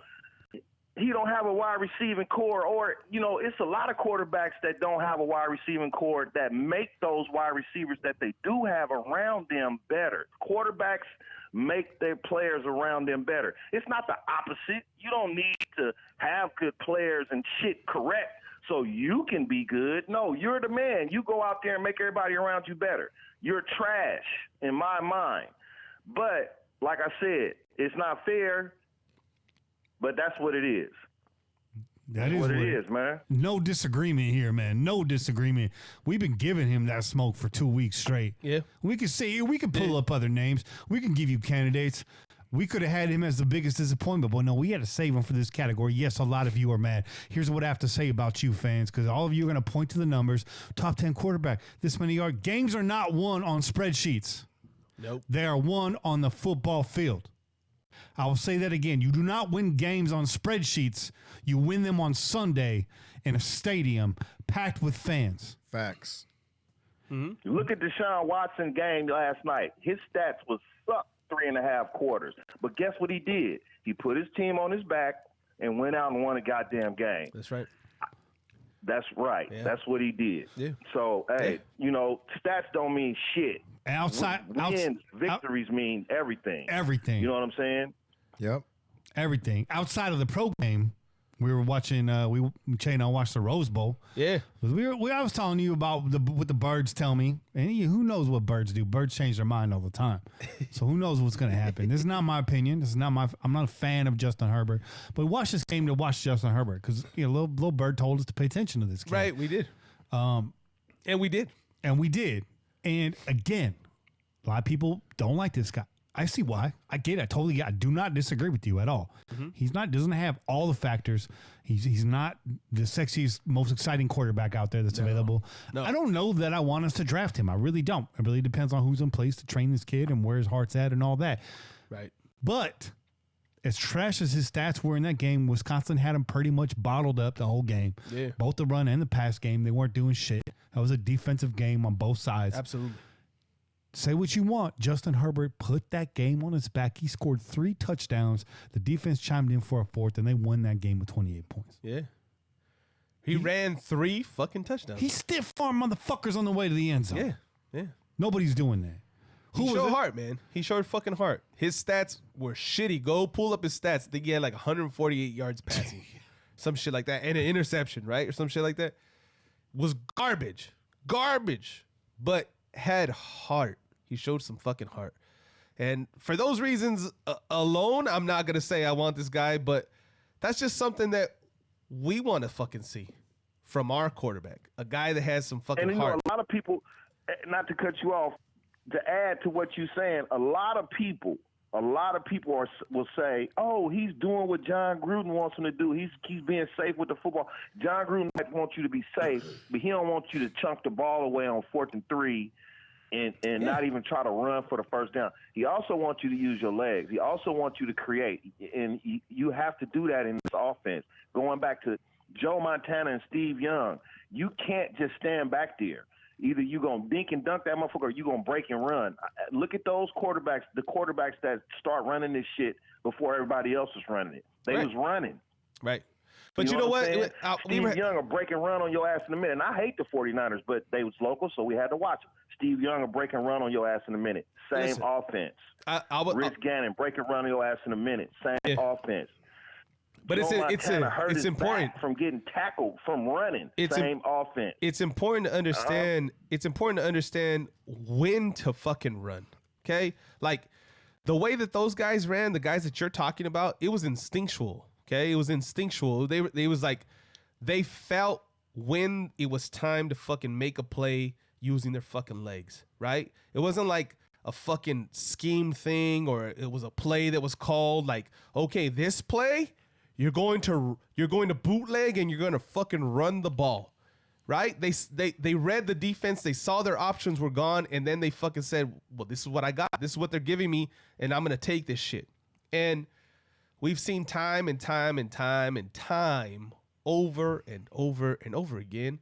he don't have a wide receiving core, or it's a lot of quarterbacks that don't have a wide receiving core that make those wide receivers that they do have around them better. Quarterbacks make their players around them better. It's not the opposite. You don't need to have good players and shit correct so you can be good. No, you're the man. You go out there and make everybody around you better. You're trash in my mind. But like I said, it's not fair, but that's what it is. That is what it is, man. No disagreement here, man. No disagreement. We've been giving him that smoke for 2 weeks straight. Yeah. We could pull up other names. We can give you candidates. We could have had him as the biggest disappointment, but no, we had to save him for this category. Yes, a lot of you are mad. Here's what I have to say about you fans, because all of you are going to point to the numbers. Top 10 quarterback, this many yards. Games are not won on spreadsheets. Nope. They are won on the football field. I will say that again. You do not win games on spreadsheets. You win them on Sunday in a stadium packed with fans. Facts. Mm-hmm. Look at Deshaun Watson game last night. His stats was sucked 3.5 quarters. But guess what he did? He put his team on his back and went out and won a goddamn game. That's right. That's right. Yeah. That's what he did. Yeah. So, hey, stats don't mean shit. Victories mean everything. Everything. You know what I'm saying? Yep. Everything. Outside of the pro game, we were watching, Che and I watched the Rose Bowl. Yeah. I was telling you about what the birds tell me. And who knows what birds do? Birds change their mind all the time. So who knows what's going to happen? This is not my opinion. I'm not a fan of Justin Herbert. But we watched this game to watch Justin Herbert because little bird told us to pay attention to this game. Right, we did. And we did. And again, a lot of people don't like this guy. I see why. I get it. I totally get it. I do not disagree with you at all. Mm-hmm. Doesn't have all the factors. He's not the sexiest, most exciting quarterback out there that's available. No. I don't know that I want us to draft him. I really don't. It really depends on who's in place to train this kid and where his heart's at and all that. Right. But as trash as his stats were in that game, Wisconsin had him pretty much bottled up the whole game. Yeah. Both the run and the pass game, they weren't doing shit. That was a defensive game on both sides. Absolutely. Say what you want. Justin Herbert put that game on his back. He scored 3 touchdowns. The defense chimed in for a 4th, and they won that game with 28 points. Yeah. He ran 3 fucking touchdowns. He stiff-armed motherfuckers on the way to the end zone. Yeah. Nobody's doing that. He showed heart, man. He showed fucking heart. His stats were shitty. Go pull up his stats. I think he had like 148 yards passing. Some shit like that. And an interception, right? Or some shit like that. Was garbage. But had heart. He showed some fucking heart. And for those reasons alone, I'm not going to say I want this guy, but that's just something that we want to fucking see from our quarterback. A guy that has some fucking and, heart. A lot of people, not to cut you off, to add to what you're saying, a lot of people will say, "Oh, he's doing what John Gruden wants him to do. He's being safe with the football." John Gruden might want you to be safe, but he don't want you to chunk the ball away on 4th and 3 and not even try to run for the first down. He also wants you to use your legs. He also wants you to create, and you have to do that in this offense. Going back to Joe Montana and Steve Young, you can't just stand back there. Either you going to dink and dunk that motherfucker or you going to break and run. Look at those quarterbacks, the quarterbacks that start running this shit before everybody else is running it. They was running. Right. But you know what? Steve Young will break and run on your ass in a minute. And I hate the 49ers, but they was local, so we had to watch them. Steve Young will break and run on your ass in a minute. Same offense. Rich Gannon, break and run on your ass in a minute. Same offense. But it's important from getting tackled from running. Same offense. It's important to understand. It's important to understand when to fucking run. Okay, like the way that those guys ran, the guys that you're talking about, it was instinctual. Okay, it was instinctual. They was like they felt when it was time to fucking make a play using their fucking legs. Right? It wasn't like a fucking scheme thing or it was a play that was called like, okay, this play. You're going to bootleg and you're going to fucking run the ball, right? They read the defense. They saw their options were gone. And then they fucking said, well, this is what I got. This is what they're giving me. And I'm going to take this shit. And we've seen time and time and time and time over and over and over again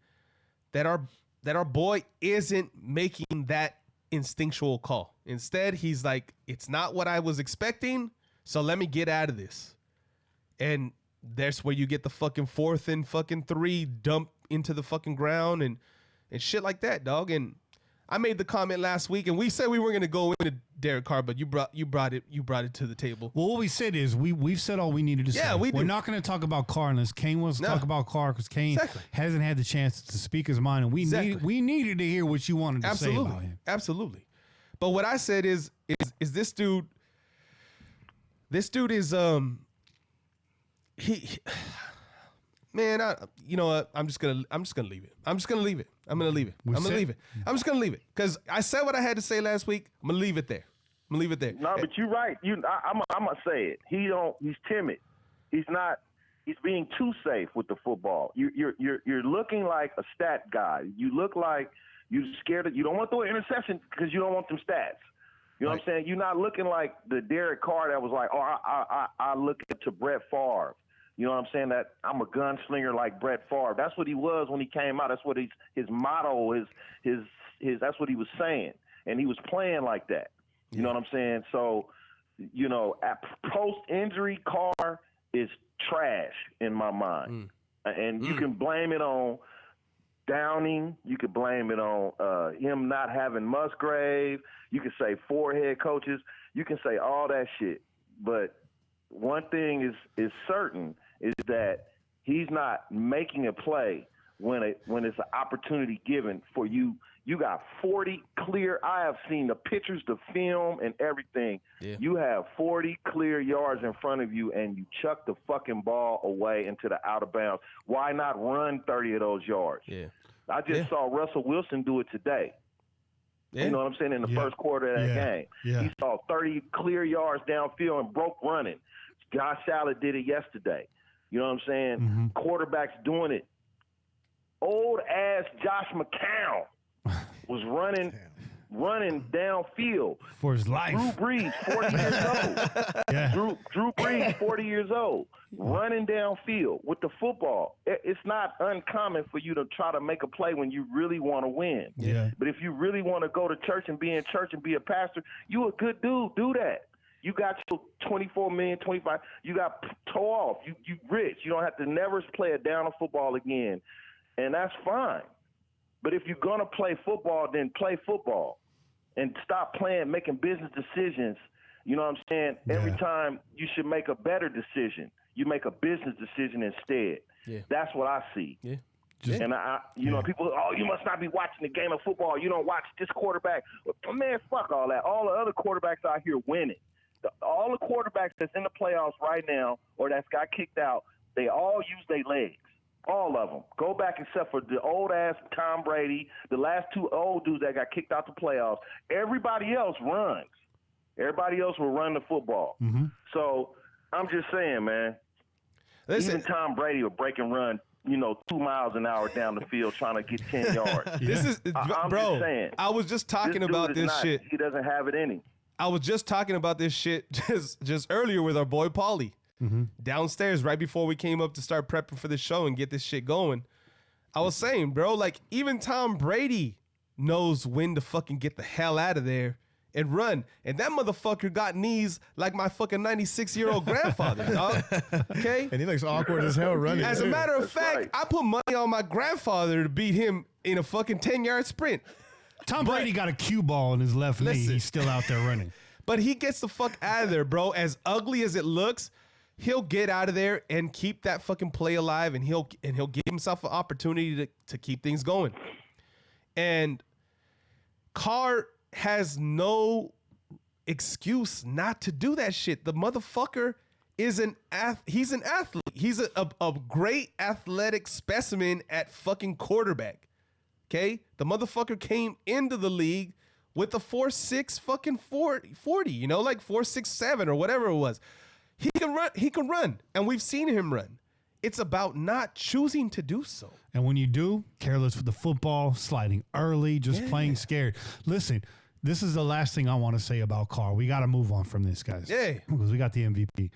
that our boy isn't making that instinctual call. Instead, he's like, it's not what I was expecting. So let me get out of this. And that's where you get the fucking 4th and fucking 3 dump into the fucking ground and shit like that, dog. And I made the comment last week, and we said we were gonna go into Derek Carr, but you brought it to the table. Well, what we said is we've said all we needed to say. Yeah, we're not going to talk about Carr unless Kane wants to talk about Carr because Kane hasn't had the chance to speak his mind, and we needed to hear what you wanted to say about him. Absolutely. But what I said is this dude. This dude is man, you know what? I'm just gonna leave it. I'm just gonna leave it. I'm gonna leave it because I said what I had to say last week. I'm gonna leave it there. No, but you're right. I'm gonna say it. He's timid. He's not. He's being too safe with the football. You're looking like a stat guy. You look like you're scared. You don't want to throw an interception because you don't want them stats. You know what I'm saying? You're not looking like the Derek Carr that was like, I look to Brett Favre. You know what I'm saying? That I'm a gunslinger like Brett Favre. That's what he was when he came out. That's what his motto, his that's what he was saying. And he was playing like that. You know what I'm saying? So, you know, at post-injury, Carr is trash in my mind. And you can blame it on Downing. You could blame it on him not having Musgrave. You could say 4 head coaches. You can say all that shit. But one thing is certain is that he's not making a play when it's an opportunity given for you. You got 40 clear. I have seen the pictures, the film, and everything. Yeah. You have 40 clear yards in front of you, and you chuck the fucking ball away into the out of bounds. Why not run 30 of those yards? Yeah. I just saw Russell Wilson do it today. Yeah. You know what I'm saying? In the first quarter of that game. Yeah. He saw 30 clear yards downfield and broke running. Josh Allen did it yesterday. You know what I'm saying? Mm-hmm. Quarterbacks doing it. Old-ass Josh McCown was running downfield for his life. Drew Brees, 40 years old. Yeah. Drew Brees, 40 years old, running downfield with the football. It's not uncommon for you to try to make a play when you really want to win. Yeah. But if you really want to go to church and be in church and be a pastor, you a good dude. Do that. You got your 24 million, 25. You got toe off. You rich. You don't have to never play a down of football again, and that's fine. But if you're going to play football, then play football and stop making business decisions. You know what I'm saying? Yeah. Every time you should make a better decision. You make a business decision instead. Yeah. That's what I see. Yeah. And you know, people, you must not be watching the game of football. You don't watch this quarterback. Man, fuck all that. All the other quarterbacks out here winning. All the quarterbacks that's in the playoffs right now or that's got kicked out, they all use their legs. All of them. Go back except for the old-ass Tom Brady, the last two old dudes that got kicked out the playoffs. Everybody else runs. Everybody else will run the football. Mm-hmm. So I'm just saying, man, even Tom Brady will break and run, 2 miles an hour down the field trying to get 10 yards. This is, I'm bro, just saying, I was just talking about this shit. He doesn't have it in him. I was just talking about this shit just earlier with our boy Paulie. Mm-hmm. Downstairs right before we came up to start prepping for the show and get this shit going. I was saying, bro, like even Tom Brady knows when to fucking get the hell out of there and run. And that motherfucker got knees like my fucking 96-year-old grandfather, dog. Okay? And he looks awkward as hell running. As a matter of fact, right. I put money on my grandfather to beat him in a fucking 10-yard sprint. Tom Brady got a cue ball in his left knee. He's still out there running. But he gets the fuck out of there, bro. As ugly as it looks, he'll get out of there and keep that fucking play alive, and he'll give himself an opportunity to keep things going. And Carr has no excuse not to do that shit. The motherfucker is he's an athlete. He's a great athletic specimen at fucking quarterback. Okay? The motherfucker came into the league with a 4.6 fucking 40, like 4.67 or whatever it was. He can run, and we've seen him run. It's about not choosing to do so. And when you do, careless with the football, sliding early, just playing scared. Listen, this is the last thing I want to say about Carr. We got to move on from this, guys. Yeah. Because we got the MVP.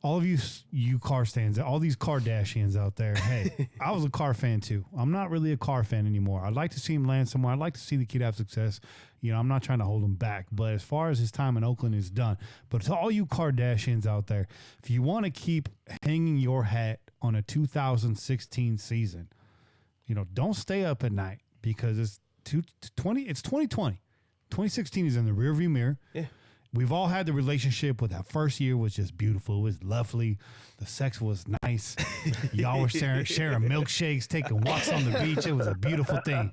All of you Carr stands, all these Kardashians out there, hey, I was a Carr fan too. I'm not really a Carr fan anymore. I'd like to see him land somewhere. I'd like to see the kid have success. I'm not trying to hold him back. But as far as his time in Oakland is done, but to all you Kardashians out there, if you want to keep hanging your hat on a 2016 season, don't stay up at night because it's 2020. 2016 is in the rearview mirror. Yeah. We've all had the relationship with that first year was just beautiful. It was lovely. The sex was nice. Y'all were sharing milkshakes, taking walks on the beach. It was a beautiful thing.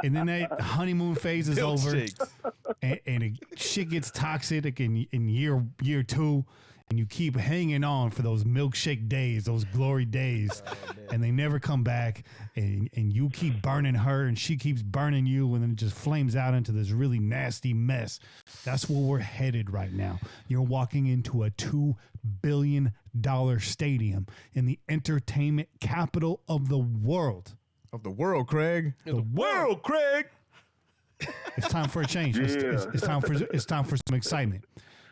And then that honeymoon phase is over. And shit gets toxic in year two. And you keep hanging on for those milkshake days, those glory days, and they never come back. And you keep burning her, and she keeps burning you, and then it just flames out into this really nasty mess. That's where we're headed right now. You're walking into a $2 billion stadium in the entertainment capital of the world. Of the world, Craig. The world, Craig. It's time for a change. Yeah. It's time for some excitement.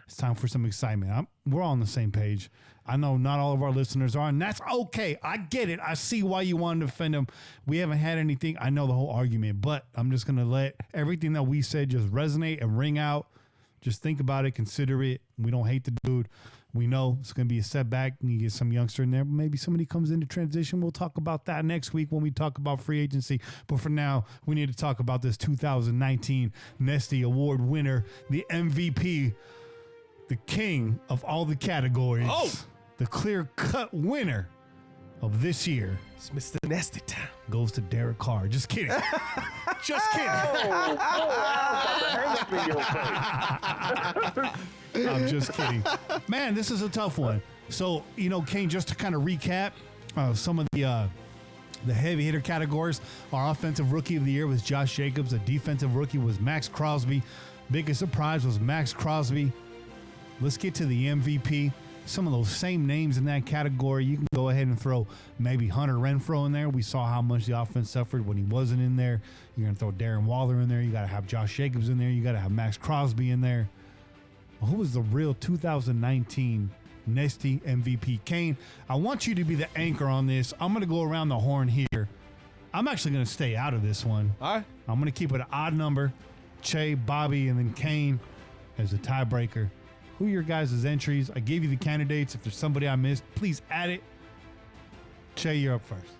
It's time for some excitement. We're all on the same page. I know not all of our listeners are, and that's okay. I get it. I see why you wanted to defend him. We haven't had anything. I know the whole argument, but I'm just going to let everything that we said just resonate and ring out. Just think about it. Consider it. We don't hate the dude. We know it's going to be a setback. You get some youngster in there. Maybe somebody comes into transition. We'll talk about that next week when we talk about free agency. But for now, we need to talk about this 2019 Nesty Award winner, the MVP, the king of all the categories, the clear-cut winner of this year. It's Mr. Nasty Town. Goes to Derek Carr. Just kidding. Just kidding. I'm just kidding. Man, this is a tough one. So, Kane, just to kind of recap some of the heavy hitter categories. Our offensive rookie of the year was Josh Jacobs. The defensive rookie was Max Crosby. Biggest surprise was Max Crosby. Let's get to the MVP. Some of those same names in that category. You can go ahead and throw maybe Hunter Renfrow in there. We saw how much the offense suffered when he wasn't in there. You're going to throw Darren Waller in there. You got to have Josh Jacobs in there. You got to have Max Crosby in there. Well, who was the real 2019 Nesty MVP? Kane, I want you to be the anchor on this. I'm going to go around the horn here. I'm actually going to stay out of this one. All right. I'm going to keep it an odd number. Che, Bobby, and then Kane as a tiebreaker. Who are your guys' entries? I gave you the candidates. If there's somebody I missed, please add it. Che, you're up first.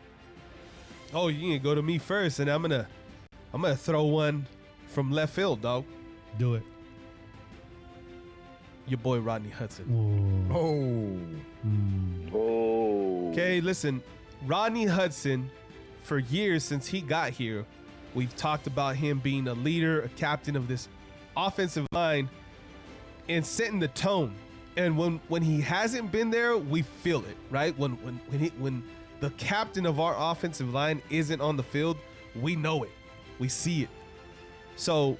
Oh, you can go to me first, and I'm gonna throw one from left field, dog. Do it. Your boy Rodney Hudson. Ooh. Oh. Oh. Okay, listen. Rodney Hudson, for years since he got here, we've talked about him being a leader, a captain of this offensive line and setting the tone. And when he hasn't been there, we feel it, right? When the captain of our offensive line isn't on the field, we know it. We see it. So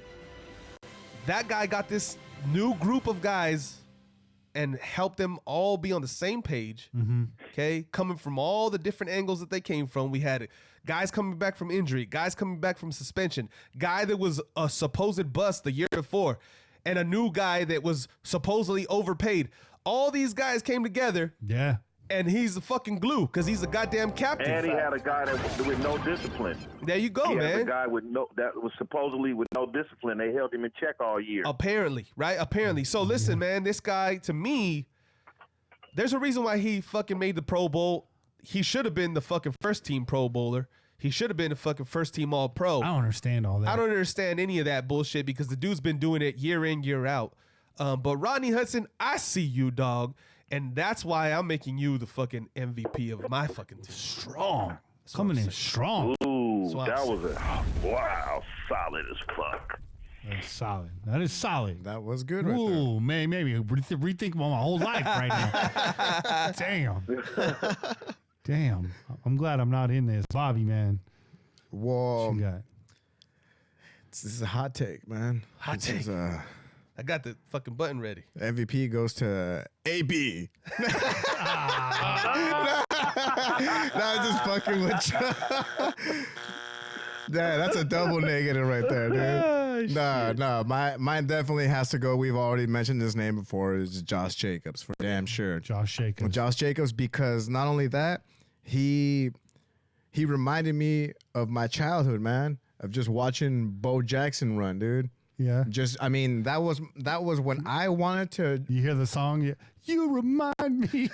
that guy got this new group of guys and helped them all be on the same page, okay? Coming from all the different angles that they came from. We had guys coming back from injury, guys coming back from suspension, guy that was a supposed bust the year before, and a new guy that was supposedly overpaid. All these guys came together. Yeah. And he's the fucking glue because he's a goddamn captain. And he had a guy that with no discipline. There you go, man. He had a guy that was supposedly with no discipline. They held him in check all year. Apparently, right? Apparently. So listen, man, this guy, to me, there's a reason why he fucking made the Pro Bowl. He should have been the fucking first team Pro Bowler. He should have been the fucking first team All Pro. I don't understand all that. I don't understand any of that bullshit because the dude's been doing it year in, year out. But Rodney Hudson, I see you, dog. And that's why I'm making you the fucking MVP of my fucking team. Strong. Coming in strong. Ooh, that was wow, solid as fuck. That's solid. That is solid. That was good right there. Ooh, man, maybe rethink my whole life right now. Damn. I'm glad I'm not in this. Bobby, man. Whoa. What you got? This is a hot take, man. Hot take. I got the fucking button ready. MVP goes to AB. No, I'm just fucking with you. Yeah, that's a double negative right there, dude. No, mine definitely has to go. We've already mentioned his name before. It's Josh Jacobs, for damn sure. Josh Jacobs, because not only that, he reminded me of my childhood, man, of just watching Bo Jackson run, dude. Yeah. That was when I wanted to. You hear the song? You remind me.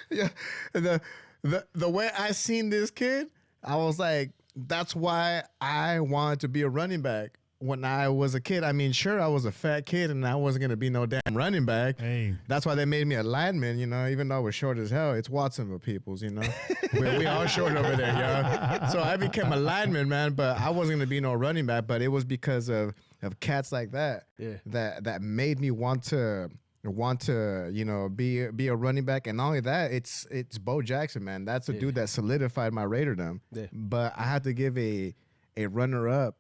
Yeah. The way I seen this kid, I was like, that's why I wanted to be a running back when I was a kid. I mean, sure, I was a fat kid and I wasn't going to be no damn running back. Hey. That's why they made me a lineman, even though I was short as hell. It's Watsonville peoples, we all short over there, yo. So I became a lineman, man, but I wasn't going to be no running back, but it was because of cats like that that made me want to be a running back. And not only that, it's Bo Jackson, man. That's the dude that solidified my Raiderdom. Yeah. But I had to give a runner-up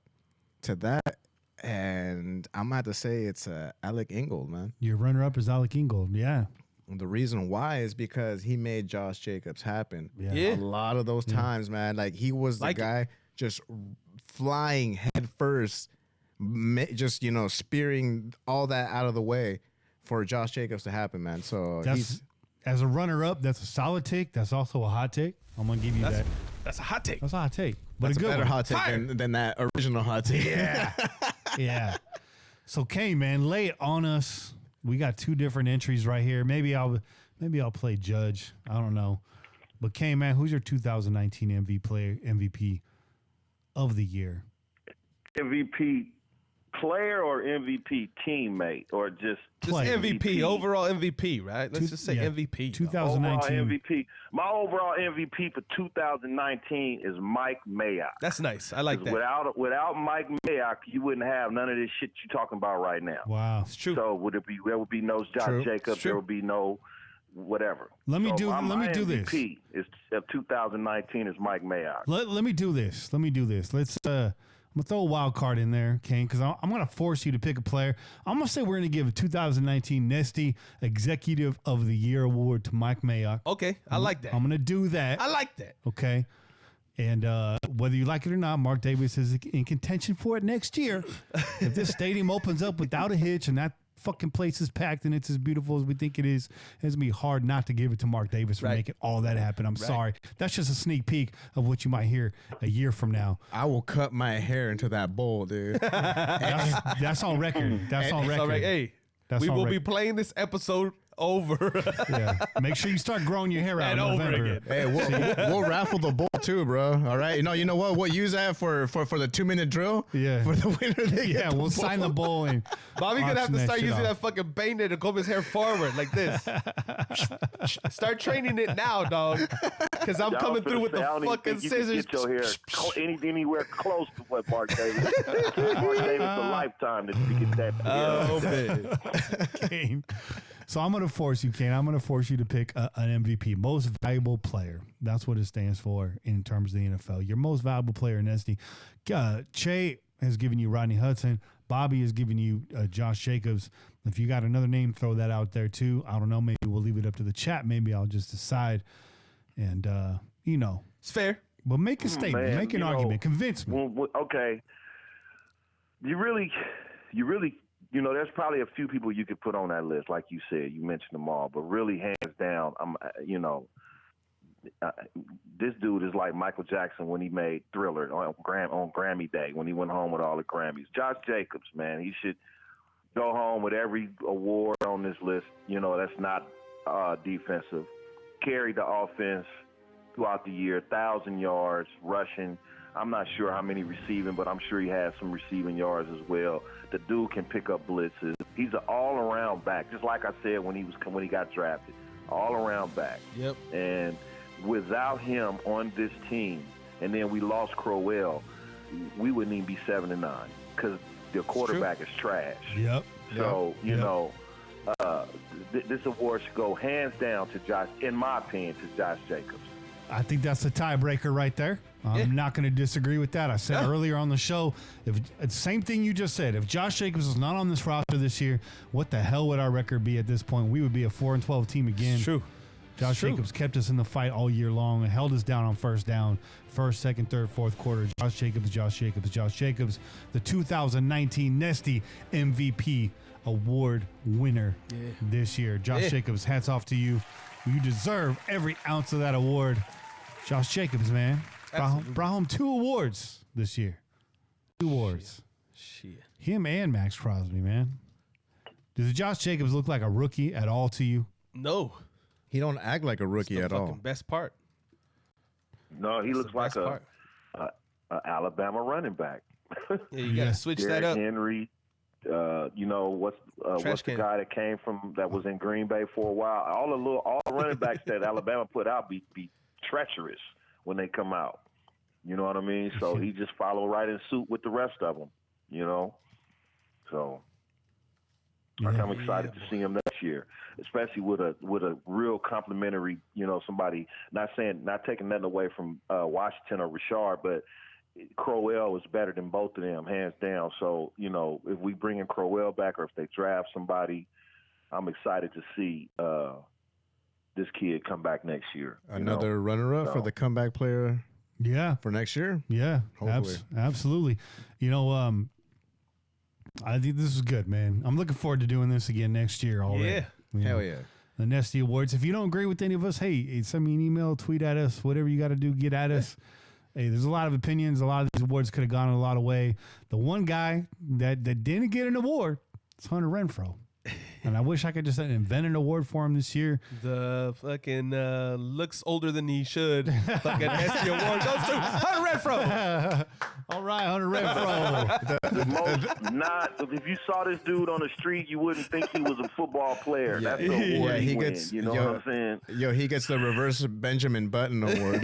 to that, and I'm gonna have to say it's Alec Ingold, man. Your runner-up is Alec Ingold, yeah. And the reason why is because he made Josh Jacobs happen. Yeah. A lot of those times, man. Like, he was the guy just flying head first, just, spearing all that out of the way for Josh Jacobs to happen, man. So as a runner-up, that's a solid take. That's also a hot take. I'm gonna give you that. That's a hot take. That's a hot take. But that's a good better one. hot take than that original hot take. Yeah. Yeah. So, Kane, man, lay it on us. We got two different entries right here. Maybe I'll play judge. I don't know. But, Kane, man, who's your 2019 MVP of the year? MVP player or MVP teammate or just MVP, overall MVP, right? Let's just say MVP. 2019 overall MVP. My overall MVP for 2019 is Mike Mayock. That's nice. I like that. Without Mike Mayock, you wouldn't have none of this shit you're talking about right now. Wow, it's true. So there would be no Josh Jacobs. There would be no whatever. Let me do MVP this. Is of 2019 is Mike Mayock. Let me do this. Let's I'm going to throw a wild card in there, Kane, because I'm going to force you to pick a player. I'm going to say we're going to give a 2019 Nesty Executive of the Year award to Mike Mayock. Okay, I like that. I'm going to do that. I like that. Okay. And whether you like it or not, Mark Davis is in contention for it next year. If this stadium opens up without a hitch and that fucking place is packed and it's as beautiful as we think it is, it's going to be hard not to give it to Mark Davis for making all that happen. I'm sorry. That's just a sneak peek of what you might hear a year from now. I will cut my hair into that bowl, dude. That's on record. That's on record. Hey, we will be playing this episode Over. Yeah. Make sure you start growing your hair out in And over November. again. Hey, we'll raffle the bull too, bro. All right. You know what? We'll use that for the 2-minute drill. Yeah. For the winner. Yeah, we'll sign the bull and Bobby gonna have to start using that. that fucking bane to comb his hair forward like this. Start training it now, dog. Because I'm coming through with the fucking scissors. Get your hair anywhere close to what Mark Davis. Mark Davis a lifetime to get that. Oh man. Kane. So I'm going to force you, Kane. I'm going to force you to pick an MVP, most valuable player. That's what it stands for in terms of the NFL. Your most valuable player in SD. Che has given you Rodney Hudson. Bobby has given you Josh Jacobs. If you got another name, throw that out there too. I don't know. Maybe we'll leave it up to the chat. Maybe I'll just decide. And, It's fair. But make a statement. Man, make an argument. Convince me. Well, okay. You really, there's probably a few people you could put on that list, like you said. You mentioned them all, but really, hands down, this dude is like Michael Jackson when he made Thriller on Grammy Day when he went home with all the Grammys. Josh Jacobs, man, he should go home with every award on this list. That's not defensive. Carried the offense throughout the year, 1,000 yards rushing. I'm not sure how many receiving, but I'm sure he has some receiving yards as well. The dude can pick up blitzes. He's an all-around back, just like I said when he got drafted. All-around back. Yep. And without him on this team, and then we lost Crowell, we wouldn't even be 7-9 because the quarterback is trash. Yep. So, this award should go hands down to Josh, in my opinion, to Josh Jacobs. I think that's a tiebreaker right there. I'm not going to disagree with that. I said earlier on the show, same thing you just said. If Josh Jacobs is not on this roster this year, what the hell would our record be at this point? We would be a 4-12 team again. It's true. Josh Jacobs kept us in the fight all year long and held us down on first down, first, second, third, fourth quarter. Josh Jacobs, the 2019 Nesty MVP award winner this year. Josh Jacobs, hats off to you. You deserve every ounce of that award. Josh Jacobs, man. Brought home 2 awards this year. 2 awards. Shit. Him and Max Crosby, man. Does Josh Jacobs look like a rookie at all to you? No. He don't act like a rookie at all. Best part. No, he looks like a Alabama running back. Yeah, you gotta switch that up. Henry. What's the guy that came from that was in Green Bay for a while? All the running backs that Alabama put out be treacherous when they come out. You know what I mean? So he just follow right in suit with the rest of them. So I'm excited to see him next year, especially with a real complimentary. Somebody not taking nothing away from Washington or Richard, but Crowell is better than both of them, hands down. So, if we bring in Crowell back or if they draft somebody, I'm excited to see this kid come back next year. Another runner-up for the comeback player for next year? Yeah, absolutely. I think this is good, man. I'm looking forward to doing this again next year already. Yeah. Hell yeah. The Nesty Awards. If you don't agree with any of us, hey, send me an email, tweet at us, whatever you got to do, get at us. Hey, there's a lot of opinions. A lot of these awards could have gone a lot of way. The one guy that didn't get an award is Hunter Renfrow. And I wish I could just invent an award for him this year. The fucking looks older than he should. Fucking Nesty Award goes to Hunter Renfrow. All right, Hunter Renfrow. If you saw this dude on the street, you wouldn't think he was a football player. That's the award he gets. You know what I'm saying? Yo, he gets the reverse Benjamin Button award.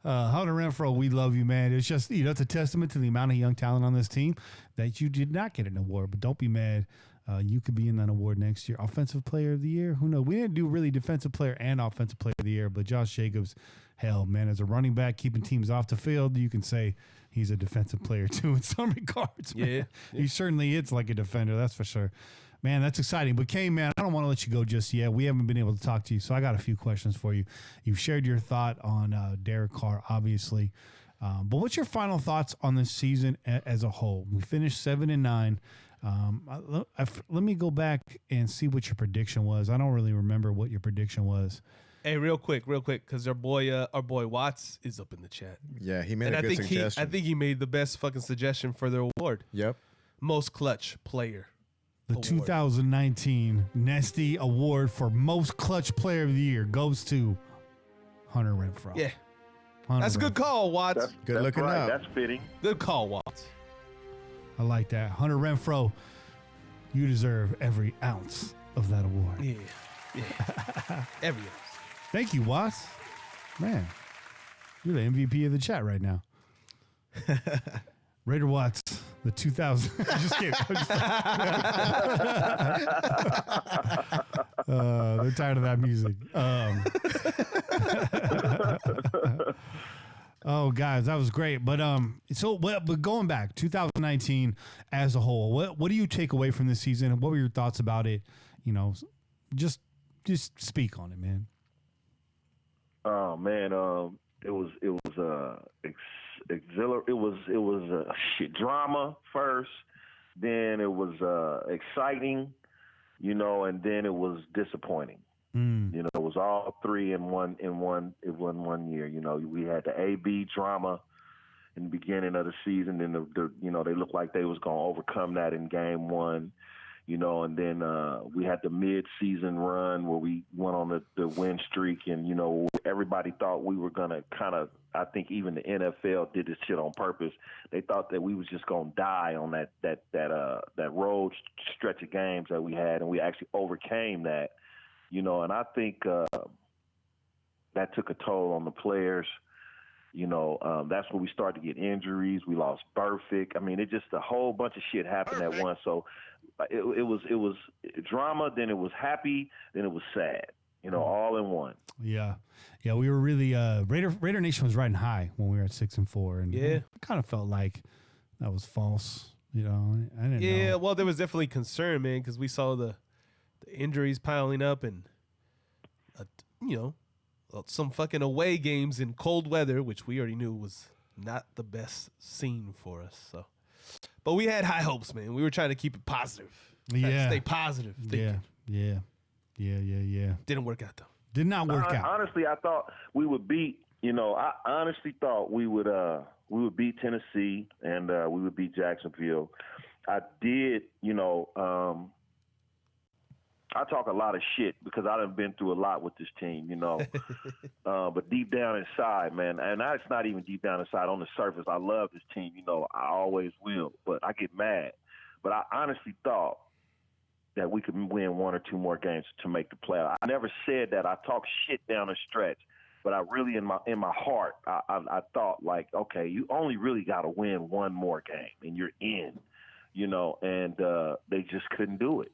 Hunter Renfrow, we love you, man. It's just, it's a testament to the amount of young talent on this team that you did not get an award, but don't be mad. You could be in that award next year. Offensive Player of the Year? Who knows? We didn't do really Defensive Player and Offensive Player of the Year, but Josh Jacobs, hell, man, as a running back, keeping teams off the field, you can say he's a defensive player too in some regards. Yeah. He certainly is like a defender, that's for sure. Man, that's exciting. But, Kane, man, I don't want to let you go just yet. We haven't been able to talk to you, so I got a few questions for you. You've shared your thought on Derek Carr, obviously. But what's your final thoughts on this season as a whole? We finished 7-9. Let me go back and see what your prediction was. I don't really remember what your prediction was. Hey, real quick, because our boy Watts is up in the chat. Yeah, he made a good suggestion. I think he made the best fucking suggestion for the award. Yep. Most clutch player. The award. 2019 Nesty Award for Most Clutch Player of the Year goes to Hunter Renfrow. Yeah. Hunter That's a good Renfrow. call, Watts. Good looking right. out. That's fitting. Good call, Watts. I like that. Hunter Renfrow, you deserve every ounce of that award. Yeah. Yeah. Every ounce. Thank you, Watts. Man, you're the MVP of the chat right now. Raider Watts, the 2000. Just kidding. They're tired of that music. Oh, guys, that was great. But but going back, 2019 as a whole, what do you take away from this season? What were your thoughts about it? You know, just speak on it, man. Oh man, it was exhilarating. It was shit drama first, then it was exciting, you know, and then it was disappointing. You know, it was all three in one year. You know, we had the AB drama in the beginning of the season, then the you know, they looked like they was gonna overcome that in game one. You know, and then we had the mid-season run where we went on the win streak, and, you know, everybody thought we were going to kind of, I think even the NFL did this shit on purpose. They thought that we was just going to die on that road stretch of games that we had, and we actually overcame that, you know, and I think that took a toll on the players. You know, that's when we started to get injuries. We lost Burfict. I mean, it just a whole bunch of shit happened at once. So it was drama, then it was happy, then it was sad. You know, all in one. Yeah, we were really Raider Nation was riding high when we were at 6-4, and Yeah. I kind of felt like that was false. You know, I didn't know. Yeah, well, there was definitely concern, man, because we saw the injuries piling up, and you know, some fucking away games in cold weather, which we already knew was not the best scene for us. So, but we had high hopes, man. We were trying to keep it positive. Trying to stay positive. Thinking. Yeah. Didn't work out though. Did not work out. Honestly, I thought we would beat. You know, I honestly thought we would beat Tennessee and we would beat Jacksonville. I did. You know. I talk a lot of shit because I done been through a lot with this team, you know. But deep down inside, man, and that's not even deep down inside. On the surface, I love this team, you know. I always will, but I get mad. But I honestly thought that we could win one or two more games to make the playoff. I never said that. I talk shit down the stretch, but I really, in my heart, I thought like, okay, you only really got to win one more game, and you're in, you know. And they just couldn't do it.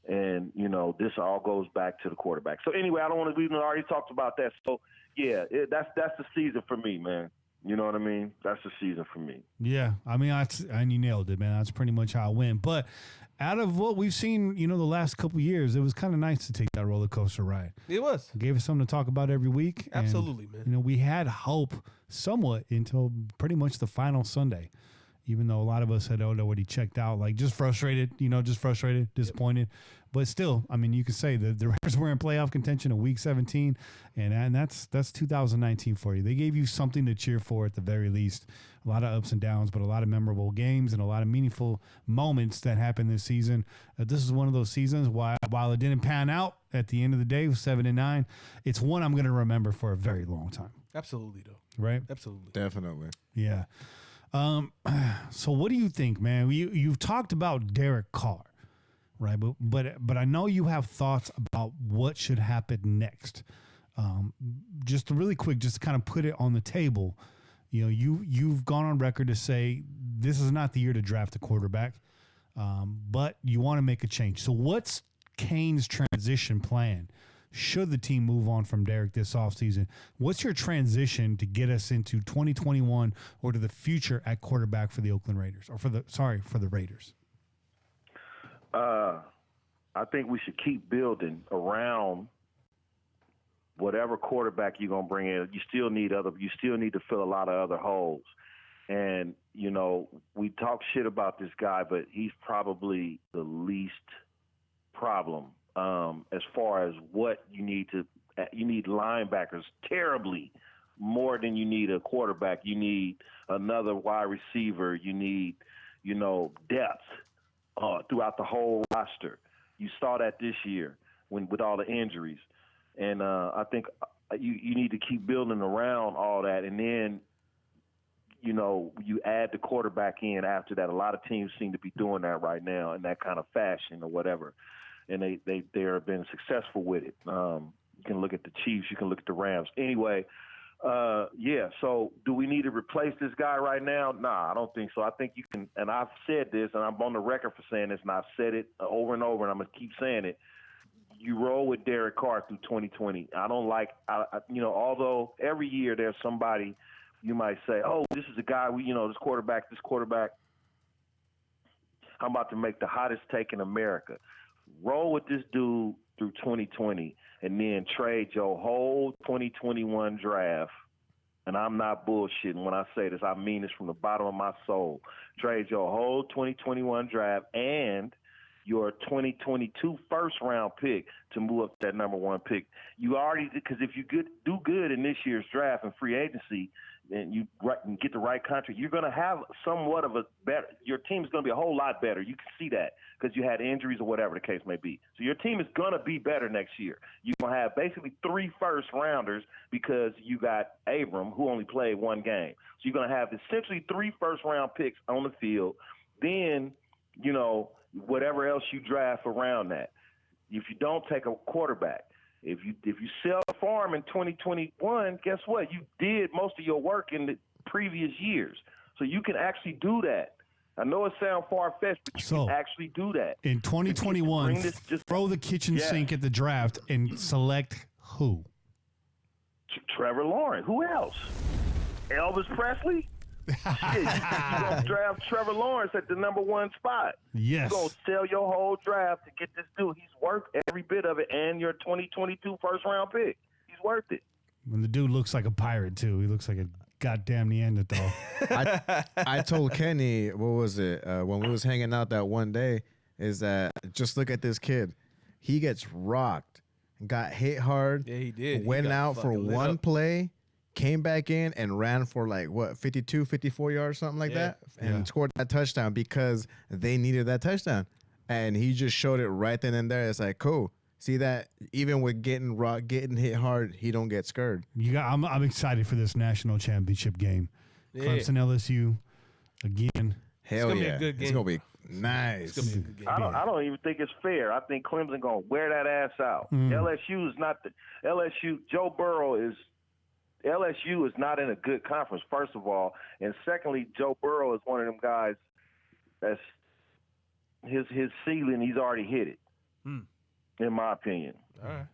And, you know, this all goes back to the quarterback. So, anyway, I don't want to – we already talked about that. So, yeah, that's the season for me, man. You know what I mean? That's the season for me. Yeah. I mean, and you nailed it, man. That's pretty much how it went. But out of what we've seen, you know, the last couple of years, it was kind of nice to take that roller coaster ride. It was. It gave us something to talk about every week. Absolutely, and, man. You know, we had hope somewhat until pretty much the final Sunday. Even though a lot of us had already checked out, like just frustrated, disappointed. But still, I mean, you could say that the Raiders were in playoff contention in Week 17, and that's 2019 for you. They gave you something to cheer for at the very least. A lot of ups and downs, but a lot of memorable games and a lot of meaningful moments that happened this season. This is one of those seasons, while it didn't pan out at the end of the day with 7-9, it's one I'm going to remember for a very long time. Absolutely, though. Right? Absolutely. Definitely. Yeah. So what do you think, man? You've talked about Derek Carr, right? But I know you have thoughts about what should happen next. Just really quick, just to kind of put it on the table. You know, you've gone on record to say this is not the year to draft a quarterback, but you want to make a change. So what's Kane's transition plan? Should the team move on from Derek this offseason? What's your transition to get us into 2021 or to the future at quarterback for the Oakland Raiders or for the Raiders? I think we should keep building around whatever quarterback you're gonna bring in. You still need to fill a lot of other holes. And, you know, we talk shit about this guy, but he's probably the least problem. As far as what you need linebackers terribly more than you need a quarterback. You need another wide receiver. You need, you know, depth. throughout the whole roster. You saw that this year with all the injuries. And I think you need to keep building around all that. And then, you add the quarterback in after that. A lot of teams seem to be doing that right now in that kind of fashion or whatever. And they have been successful with it. You can look at the Chiefs. You can look at the Rams. Anyway, so do we need to replace this guy right now? Nah, I don't think so. I think you can, and I've said this, and I'm on the record for saying this, and I've said it over and over, and I'm going to keep saying it. You roll with Derek Carr through 2020. I don't like, although every year there's somebody you might say, oh, this is a guy, this quarterback, I'm about to make the hottest take in America. Roll with this dude through 2020 and then trade your whole 2021 draft. And I'm not bullshitting when I say this. I mean this from the bottom of my soul. Trade your whole 2021 draft and your 2022 first-round pick to move up to that number one pick. You already, because if you do good in this year's draft and free agency, and you get the right contract, you're going to have somewhat of a better – your team is going to be a whole lot better. You can see that because you had injuries or whatever the case may be. So your team is going to be better next year. You're going to have basically 3 first-rounders because you got Abram, who only played 1 game. So you're going to have essentially 3 first-round picks on the field. Then, whatever else you draft around that. If you don't take a quarterback, if you sell the farm in 2021, guess what? You did most of your work in the previous years. So you can actually do that. I know it sounds far-fetched, but you can actually do that. In 2021, throw the kitchen sink at the draft and select who? Trevor Lawrence. Who else? Elvis Presley? Shit, you're going to draft Trevor Lawrence at the number 1 spot. Yes. You're going to sell your whole draft to get this dude. He's worth every bit of it and your 2022 first-round pick. He's worth it. When the dude looks like a pirate, too. He looks like a goddamn Neanderthal. I told Kenny, what was it, when we was hanging out that one day, is that just look at this kid. He gets rocked, got hit hard. Yeah, he did. Went out for one play. Came back in and ran for 52, 54 yards, something like that, and scored that touchdown because they needed that touchdown. And he just showed it right then and there. It's like, cool. See that? Even with getting hit hard, he don't get scared. I'm excited for this national championship game. Yeah. Clemson LSU again. Hell it's gonna yeah. be a good game. It's going to be nice. It's gonna be a good game. I don't even think it's fair. I think Clemson going to wear that ass out. LSU is not LSU. Joe Burrow is – LSU is not in a good conference, first of all. And secondly, Joe Burrow is one of them guys that's his ceiling, he's already hit it, in my opinion. All right.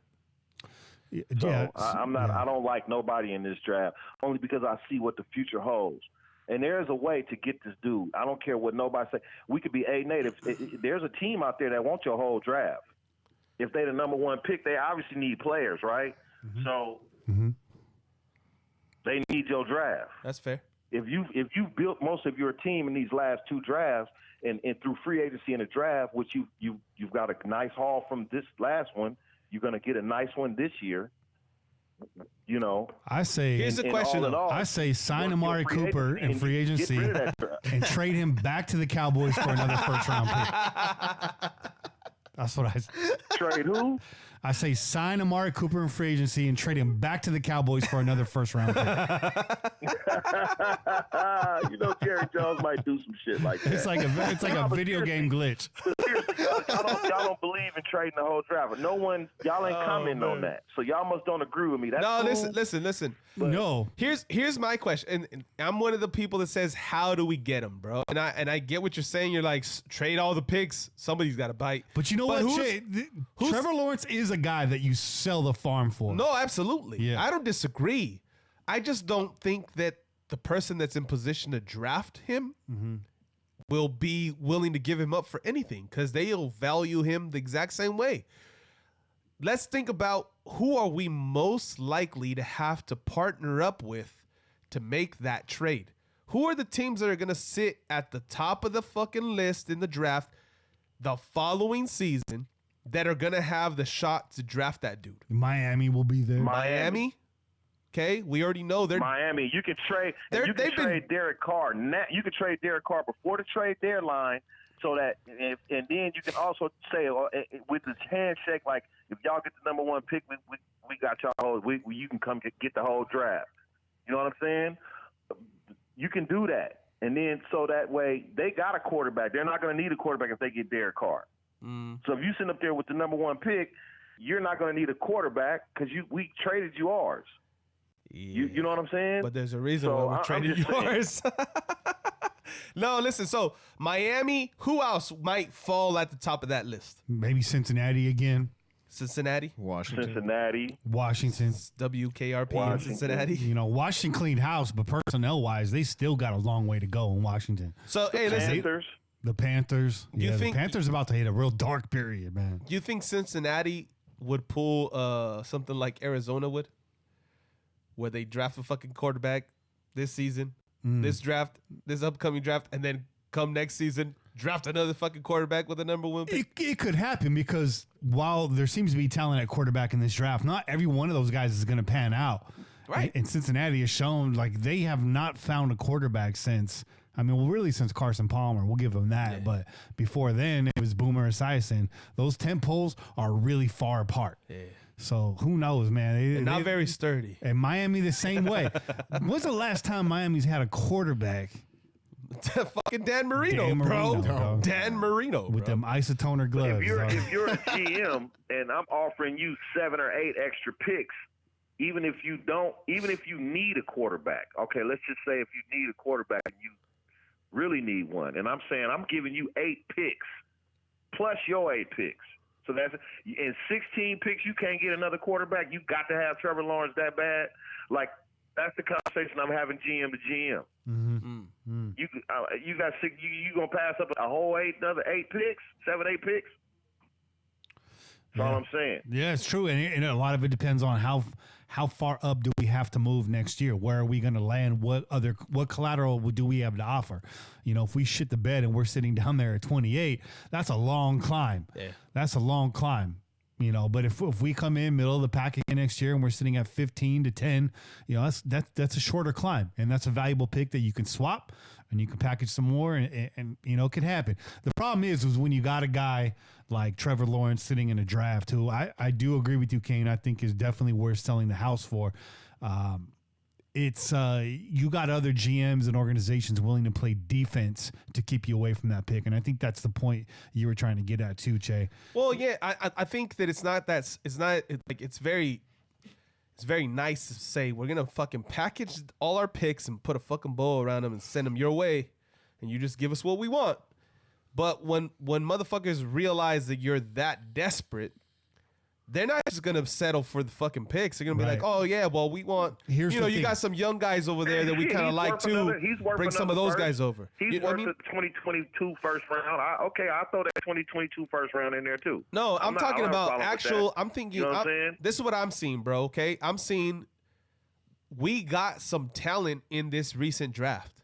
So I don't like nobody in this draft, only because I see what the future holds. And there's a way to get this dude. I don't care what nobody say. We could be 8-8. There's a team out there that wants your whole draft. If they're the number 1 pick, they obviously need players, right? Mm-hmm. So they need your draft. That's fair. If you built most of your team in these last 2 drafts and through free agency in the draft, which you've got a nice haul from this last one, you're going to get a nice one this year. I say here's the question. I say sign Amari Cooper in free agency and trade him back to the Cowboys for another first-round pick. That's what I say. Trade who? I say sign Amari Cooper in free agency and trade him back to the Cowboys for another first-round pick. Jerry Jones might do some shit like that. It's like a video game glitch. Seriously, y'all don't believe in trading the whole draft. Y'all ain't commenting on that. So y'all must don't agree with me. That's cool. Listen. No. Here's my question, and I'm one of the people that says, how do we get him, bro? And I get what you're saying. You're like, trade all the picks. Somebody's got to bite. But you know what? Trevor Lawrence is a guy that you sell the farm for. No, absolutely. Yeah. I don't disagree. I just don't think that the person that's in position to draft him will be willing to give him up for anything because they'll value him the exact same way. Let's think about who are we most likely to have to partner up with to make that trade. Who are the teams that are going to sit at the top of the fucking list in the draft the following season that are going to have the shot to draft that dude? Miami will be there. Miami? Okay, we already know they're Miami. You can trade. Derek Carr. You can trade Derek Carr before the trade deadline So that, and then you can also say with this handshake, like if y'all get the number one pick, we got y'all. You can come get the whole draft. You know what I'm saying? You can do that, and then so that way they got a quarterback. They're not going to need a quarterback if they get Derek Carr. So if you sit up there with the number one pick, you're not going to need a quarterback because we traded you ours. Yeah. You know what I'm saying? But there's a reason why we traded yours. No, listen. So Miami, who else might fall at the top of that list? Maybe Cincinnati again. Cincinnati, Washington. Washington. WKRP in Cincinnati. You know, Washington cleaned house, but personnel-wise, they still got a long way to go in Washington. So, hey, listen. Panthers. The Panthers. You think the Panthers about to hit a real dark period, man. You think Cincinnati would pull something like Arizona would, where they draft a fucking quarterback this season, this upcoming draft, and then come next season, draft another fucking quarterback with a number one pick? It could happen because while there seems to be talent at quarterback in this draft, not every one of those guys is going to pan out. Right. And Cincinnati has shown like they have not found a quarterback since, really since Carson Palmer. We'll give them that. Yeah. But before then, it was Boomer Esiason. Those 10 poles are really far apart. Yeah. So who knows, man? They're not very sturdy. And Miami the same way. When's the last time Miami's had a quarterback? Fucking Dan Marino, bro. Dan Marino, with them isotoner gloves. If you're a GM and I'm offering you 7 or 8 extra picks, even if you need a quarterback, okay, let's just say if you need a quarterback and you really need one, and I'm saying I'm giving you 8 picks plus your 8 picks. So that's in 16 picks, you can't get another quarterback. You got to have Trevor Lawrence that bad. Like, that's the conversation I'm having GM to GM. Mm-hmm. You got 6. You gonna pass up a whole 7, 8 picks? That's all I'm saying. Yeah, it's true, and a lot of it depends on how far up do we have to move next year? Where are we going to land? What collateral do we have to offer? You know, if we shit the bed and we're sitting down there at 28, that's a long climb. Yeah. That's a long climb. You know, but if we come in middle of the pack again next year and we're sitting at 15 to 10, you know, that's a shorter climb, and that's a valuable pick that you can swap and you can package some more, and you know, it can happen. The problem is when you got a guy like Trevor Lawrence sitting in a draft, who I do agree with you, Kane, I think is definitely worth selling the house for. It's you got other GMs and organizations willing to play defense to keep you away from that pick, and I think that's the point you were trying to get at too, Che. Well, yeah, I think that it's very nice to say we're gonna fucking package all our picks and put a fucking bow around them and send them your way, and you just give us what we want. But when motherfuckers realize that you're that desperate, they're not just going to settle for the fucking picks. They're going to be like, oh, yeah, well, we want, you got some young guys over there that we kind of like too. Bring some of those guys over. He's worth the 2022 first round. I'll throw that 2022 first round in there too. No, I'm talking about actual, I'm thinking, you know what I'm saying? This is what I'm seeing, bro, okay? I'm seeing we got some talent in this recent draft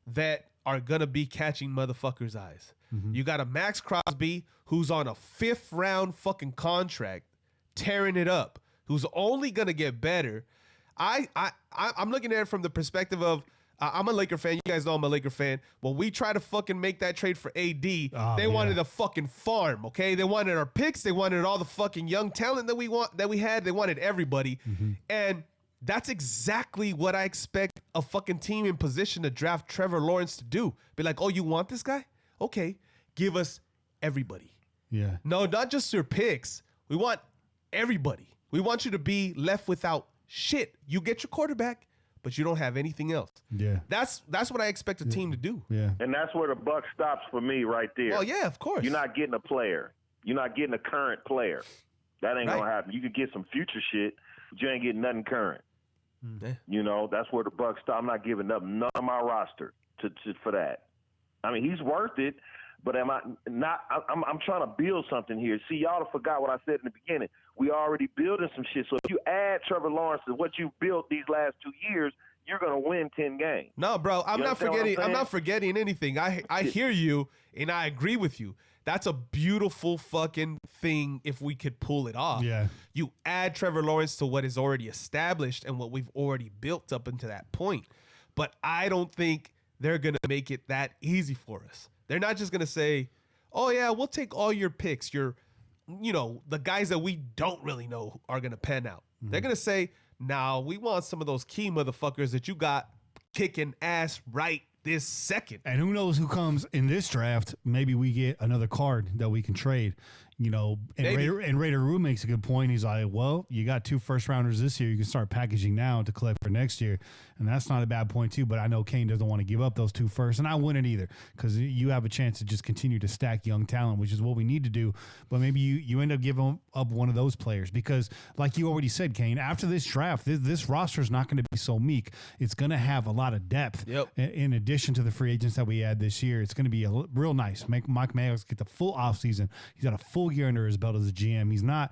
that are going to be catching motherfuckers' eyes. Mm-hmm. You got a Max Crosby who's on a 5th round fucking contract, tearing it up, who's only gonna get better. I'm looking at it from the perspective of I'm a Laker fan. You guys know I'm a Laker fan. When we try to fucking make that trade for AD, they wanted a fucking farm, okay? They wanted our picks. They wanted all the fucking young talent that we had. They wanted everybody. Mm-hmm. And that's exactly what I expect a fucking team in position to draft Trevor Lawrence to do. Be like, oh, you want this guy? Okay, give us everybody. Yeah. No, not just your picks. We want everybody. We want you to be left without shit. You get your quarterback, but you don't have anything else. Yeah. That's what I expect a team to do. Yeah. And that's where the buck stops for me right there. Well, yeah, of course. You're not getting a player. You're not getting a current player. That ain't gonna happen. You could get some future shit, but you ain't getting nothing current. Mm-hmm. You know, that's where the buck stops. I'm not giving up none of my roster for that. I mean, he's worth it. But I'm trying to build something here. See, y'all have forgot what I said in the beginning. We already building some shit. So if you add Trevor Lawrence to what you built these last 2 years, you're gonna win 10 games. No, bro, I'm not forgetting anything. I hear you and I agree with you. That's a beautiful fucking thing if we could pull it off. Yeah. You add Trevor Lawrence to what is already established and what we've already built up into that point. But I don't think they're gonna make it that easy for us. They're not just gonna say, "Oh yeah, we'll take all your picks. The guys that we don't really know are gonna pan out." They're gonna say, "Now we want some of those key motherfuckers that you got kicking ass right this second." And who knows who comes in this draft? Maybe we get another card that we can trade. Raider Rue makes a good point. He's like, well, you got 2 first-rounders this year. You can start packaging now to collect for next year. And that's not a bad point, too. But I know Kane doesn't want to give up those 2 firsts, and I wouldn't either, because you have a chance to just continue to stack young talent, which is what we need to do. But maybe you end up giving up one of those players because, like you already said, Kane, after this draft, this roster is not going to be so meek. It's going to have a lot of depth. Yep. In addition to the free agents that we had this year, it's going to be real nice. Make Mike Mayock get the full offseason. He's got a full year under his belt as a GM. He's not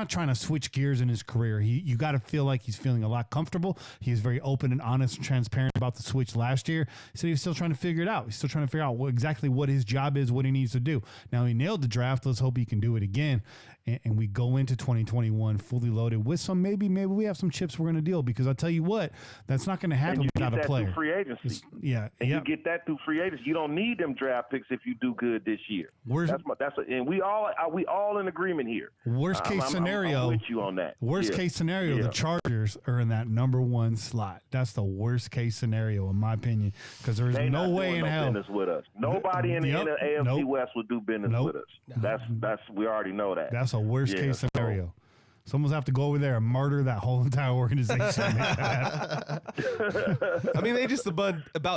trying to switch gears in his career. You got to feel like he's feeling a lot comfortable. He is very open and honest and transparent about the switch last year. He said he was still trying to figure it out. He's still trying to figure out exactly what his job is, what he needs to do. Now he nailed the draft. Let's hope he can do it again. And we go into 2021 fully loaded with some maybe we have some chips we're going to deal, because I'll tell you what, that's not going to happen without a player. Free agency. You get that through free agency. You don't need them draft picks if you do good this year. And we all in agreement here. Worst case scenario. I'm with you on that. Worst case scenario, the Chargers are in that number 1 slot. That's the worst case scenario in my opinion, because there's no way in hell. Business with us. Nobody in the AFC West would do business with us. That's we already know that. That's a worst case scenario. Someone's have to go over there and murder that whole entire organization. I mean, they just about